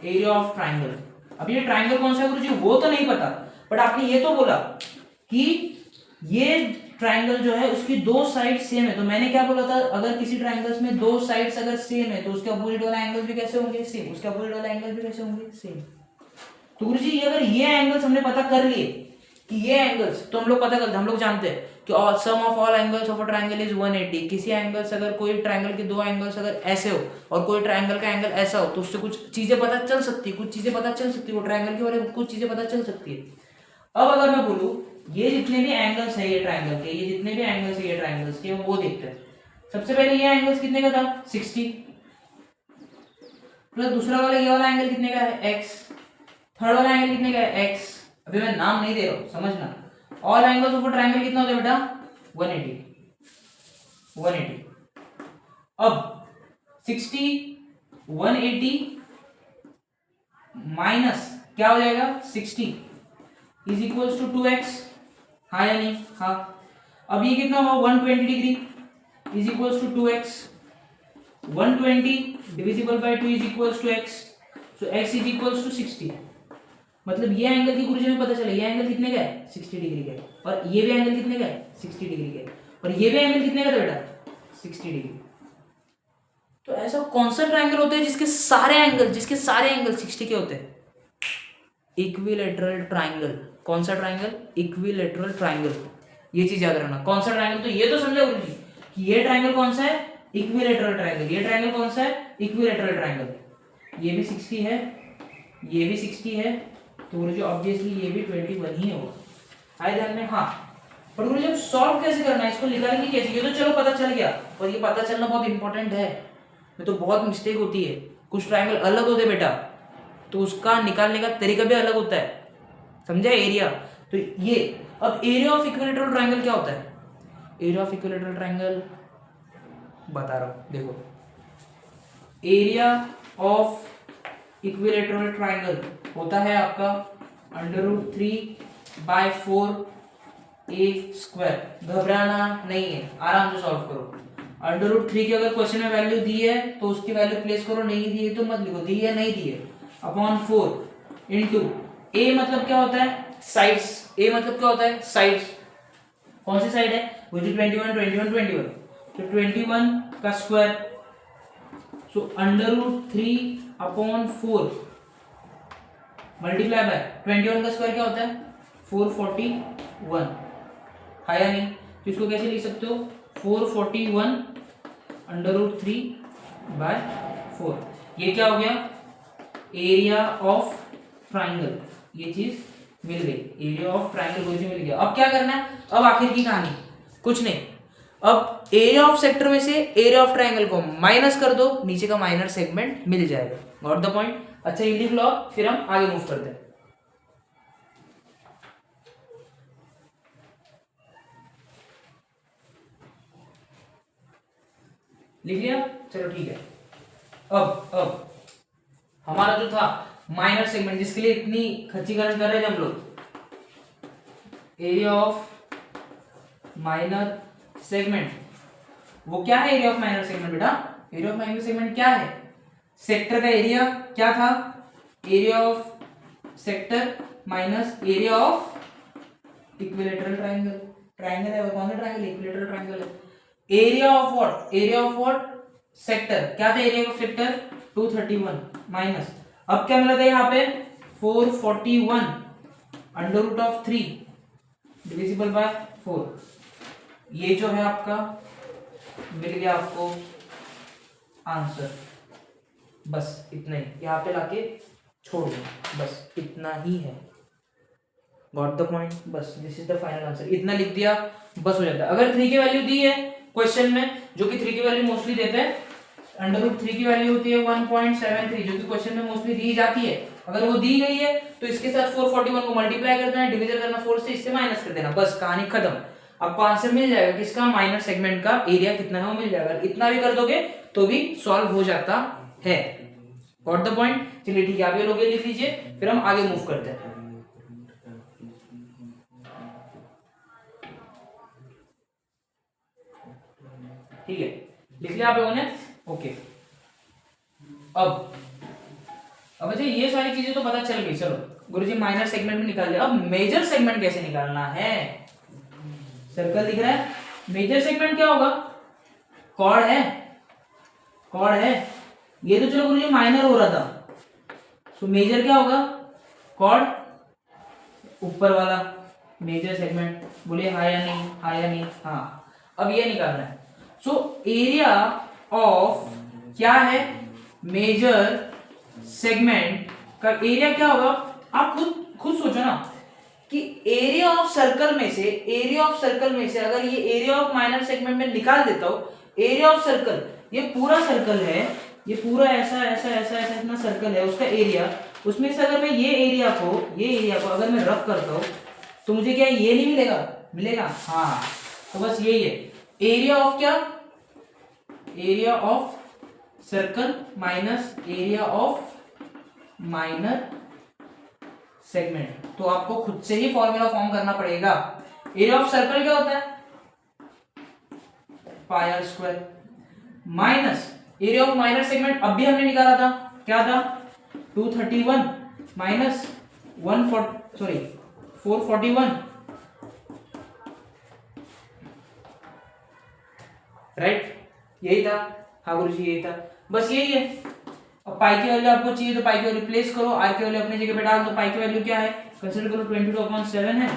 एरिया ऑफ ट्राइंगल, अब ये ट्राइंगल कौन सा है गुरुजी वो तो नहीं पता, बट आपने ये तो बोला कि ये ट्राइंगल जो है उसकी दो साइड सेम है। तो मैंने क्या बोला था, अगर किसी ट्राइंगल्स में दो साइड्स अगर सेम है तो उसके अपोजिट वाला एंगल भी कैसे होंगे, सेम, उसके अपोजिट वाला एंगल भी कैसे होंगे, सेम। तो गुरुजी अगर ये एंगल्स हमने पता कर लिए, कि ये एंगल्स, तो हम लोग पता करते, हम लोग जानते हैं कि sum of all angles of a triangle is 180। किसी एंगल्स, अगर कोई ट्रायंगल के दो एंगल्स अगर ऐसे हो और कोई ट्रायंगल का एंगल ऐसा हो, तो उससे कुछ चीजें पता चल सकती है, कुछ चीजें पता चल सकती है, वो ट्रायंगल के बारे में कुछ चीजें पता चल सकती है। अब अगर मैं बोलूं ये जितने भी एंगल्स है ये ट्रायंगल के, ये जितने भी एंगल्स है ये ट्रायंगल्स के, वो देखते हैं। सबसे पहले ये एंगल्स कितने का था 60, प्लस दूसरा वाला ये वाला एंगल कितने का है x, थर्ड वाला एंगल कितने का है x। अभी मैं नाम नहीं दे रहा हूं, समझना। All angles of a triangle कितना होता है बेटा 180। अब 60 180 माइनस क्या हो जाएगा 60 इज इक्वल्स टू 2x। हाँ या नहीं? हाँ। अब ये कितना हुआ 120 degree is equals to 2x। 120 divisible by 2 is equals to x, so x is equals to 60। मतलब ये एंगल की गुरुजी में पता चला ये एंगल कितने का है 60 डिग्री का है, और ये भी एंगल कितने का है 60 डिग्री का है, और ये भी एंगल कितने का था बेटा 60 डिग्री। तो ऐसा कौन सा ट्रायंगल होता है जिसके सारे एंगल 60 के होते हैं? Equilateral triangle. कौन सा ट्रायंगल? Equilateral triangle. ये चीज याद रखना, कौन सा ट्रायंगल, तो ये तो समझा गुरुजी कि ये ट्रायंगल कौन सा है इक्विलैटरल ट्रायंगल। ये ट्रायंगल कौन सा है इक्विलैटरल ट्रायंगल। ये भी 60 है, ये भी 60 है, तो गुरुजी ऑब्वियसली ये भी 21 ही होगा। आए ध्यान में? हाँ। पर गुरुजी अब सॉल्व कैसे करना है, इसको निकालेंगे कैसे? ये तो चलो पता चल गया, और ये पता चलना बहुत इंपॉर्टेंट है। ये तो बहुत मिस्टेक होती है, कुछ ट्रायंगल अलग होते बेटा, तो उसका निकालने का तरीका भी अलग होता है, समझा? एरिया, तो ये अब एरिया ऑफ इक्विलैटरल ट्रायंगल क्या होता है? एरिया ऑफ इक्विलैटरल ट्रायंगल बता रहा हूं, देखो। एरिया ऑफ इक्विलैटरल ट्रायंगल होता है आपका √3/4a²। घबराना नहीं है, आराम से सॉल्व करो। √3 की अगर क्वेश्चन में वैल्यू दी है तो उसकी वैल्यू प्लेस करो, नहीं दी है तो मत लिखो, दी है नहीं दी है, अपॉन 4 इंटू ए मतलब क्या होता है साइड्स। ए मतलब क्या होता है साइड्स। कौन सी साइड है? वो जो 21 21 21, तो 21 का स्क्वायर, सो √3/4 मल्टीप्लाई बाय 21 का स्क्वायर क्या होता है 441। है या नहीं? तो इसको कैसे लिख सकते हो 441 √3/4। ये क्या हो गया एरिया ऑफ ट्राइंगल। ये चीज मिल गई, एरिया ऑफ ट्राइंगल मुझे मिल गया। अब क्या करना है? अब आखिर की कहानी कुछ नहीं, अब एरिया ऑफ सेक्टर में से एरिया ऑफ ट्राइंगल को माइनस कर दो, नीचे का माइनर सेगमेंट मिल जाएगा। Got the point? अच्छा ये लिख लो, फिर हम आगे मूव करते हैं। लिख लिया? चलो ठीक है। अब हमारा जो था माइनर सेगमेंट, जिसके लिए इतनी खच्चीकरण कर रहे थे हम लोग, एरिया ऑफ माइनर सेगमेंट, वो क्या है एरिया ऑफ माइनर सेगमेंट बेटा? एरिया ऑफ माइनर सेगमेंट क्या है? सेक्टर का एरिया क्या था? Area of sector minus area of equilateral triangle. Triangle है, कौन सा ट्रायंगल? इक्विलैटरल ट्रायंगल है। Area of what? Area of what? Sector. क्या था एरिया ऑफ सेक्टर? 231 माइनस, अब क्या मिला था यहाँ पे 441 √3 डिविजिबल बाय 4। ये जो है आपका मिल गया आपको आंसर। बस इतना ही, यहाँ पे लाके छोड़ दो, बस इतना ही है। Got the point? बस this is the final answer. इतना लिख दिया बस हो जाता है। अगर 3 की वैल्यू दी है क्वेश्चन में, जो कि 3 की वैल्यू मोस्टली देते हैं, √3 की वैल्यू होती है 1.73, जो कि क्वेश्चन में मोस्टली दी जाती है। अगर वो दी गई है तो इसके साथ 441 को मल्टीप्लाई कर देना, डिवीजन करना 4 से, इससे माइनस कर देना, बस कहानी खत्म। आपको आंसर मिल जाएगा किसका? माइनर सेगमेंट का एरिया कितना है वो मिल जाएगा। इतना भी कर दोगे तो भी सॉल्व हो जाता है। Got the point? चलिए ठीक है, आप ये लोग लिख लीजिए, फिर हम आगे मूव करते हैं। ठीक है, लिख लिया आप लोगों ने? ओके। अब अच्छा ये सारी चीजें तो पता चल गई, चलो गुरुजी माइनर सेगमेंट में निकाल लिया। अब मेजर सेगमेंट कैसे निकालना है? सर्कल दिख रहा है, मेजर सेगमेंट क्या होगा? कॉर्ड है, कॉर्ड है। ये तो चलो गुरुजी माइनर हो रहा था, सो मेजर क्या होगा? कॉर्ड ऊपर वाला, मेजर सेगमेंट, बोलिए हाँ या नहीं, हाँ या नहीं, हाँ। अब ये निकालना है। सो एरिया ऑफ क्या है, मेजर सेगमेंट का एरिया क्या होगा, आप खुद सोचो ना कि एरिया ऑफ सर्कल में से अगर ये एरिया ऑफ माइनर सेगमेंट में निकाल देता हूं, एरिया ऑफ सर्कल, ये पूरा सर्कल है, ये पूरा ऐसा ऐसा ऐसा ऐसा इतना सर्कल है, उसका एरिया, उसमें से अगर मैं ये एरिया को अगर मैं रफ करता हूं तो मुझे क्या ये नहीं मिलेगा, हाँ। तो बस यही है एरिया ऑफ क्या, area of circle minus area of minor segment. तो आपको खुद से ही फॉर्मूला फॉर्म करना पड़ेगा। एरिया ऑफ सर्कल क्या होता है, pi r square, minus area of minor segment अब भी हमने निकाला था, क्या था 231 माइनस 441, राइट, यही था, हाँ गुरुजी यही था, बस यही है। अब पाई की वैल्यू आपको चाहिए तो पाई की वैल्यू प्लेस करो, आर की वैल्यू अपनी जगह पे डाल दो। पाई की वैल्यू क्या है, कंसीडर करो 22/7 है,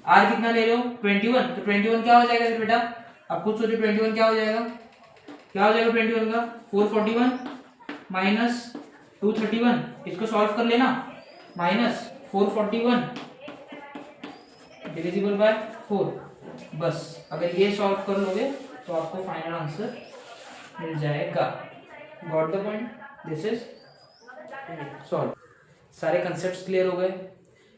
आर कितना ले रहे हो 21, तो 21 क्या हो जाएगा बेटा, आप खुद सोचो 21 क्या हो जाएगा 21 का 441 माइनस 231, इसको सॉल्व कर लेना, माइनस 441 डिविजिबल बाय 4, बस अगर ये सॉल्व कर लोगे तो आपको फाइनल आंसर मिल जाएगा। Got the point, this is solve. सारे कंसेप्ट्स क्लियर हो गए।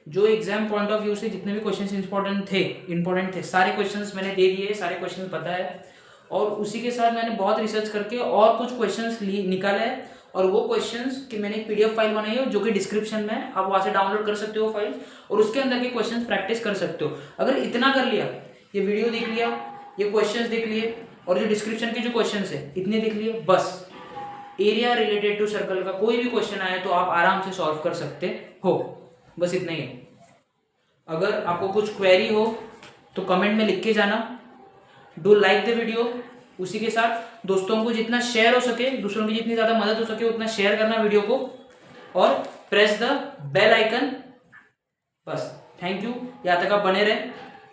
जो एग्जाम पॉइंट ऑफ व्यू से जितने भी क्वेश्चंस इंपॉर्टेंट थे सारे क्वेश्चंस मैंने दे दिए, सारे क्वेश्चंस पता है, और उसी के साथ मैंने बहुत रिसर्च करके और कुछ क्वेश्चंस निकाले हैं, और वो क्वेश्चंस की मैंने पीडीएफ फाइल बनाई है जो कि डिस्क्रिप्शन में है, आप वहां से डाउनलोड कर सकते हो फाइल, और उसके अंदर के क्वेश्चंस प्रैक्टिस कर सकते हो। अगर इतना कर लिया, ये वीडियो देख लिया, ये क्वेश्चंस देख लिए, और जो डिस्क्रिप्शन के जो क्वेश्चंस है इतने देख लिए, बस एरिया रिलेटेड टू सर्कल का कोई भी क्वेश्चन आए तो आप आराम से सॉल्व कर सकते हो, बस इतना ही है। अगर आपको कुछ क्वेरी हो तो कमेंट में लिख के जाना, डू लाइक द वीडियो, उसी के साथ दोस्तों को जितना शेयर हो सके, दूसरों की जितनी ज़्यादा मदद हो सके उतना शेयर करना वीडियो को, और प्रेस द बेल आइकन, बस। थैंक यू, यहाँ तक आप बने रहें।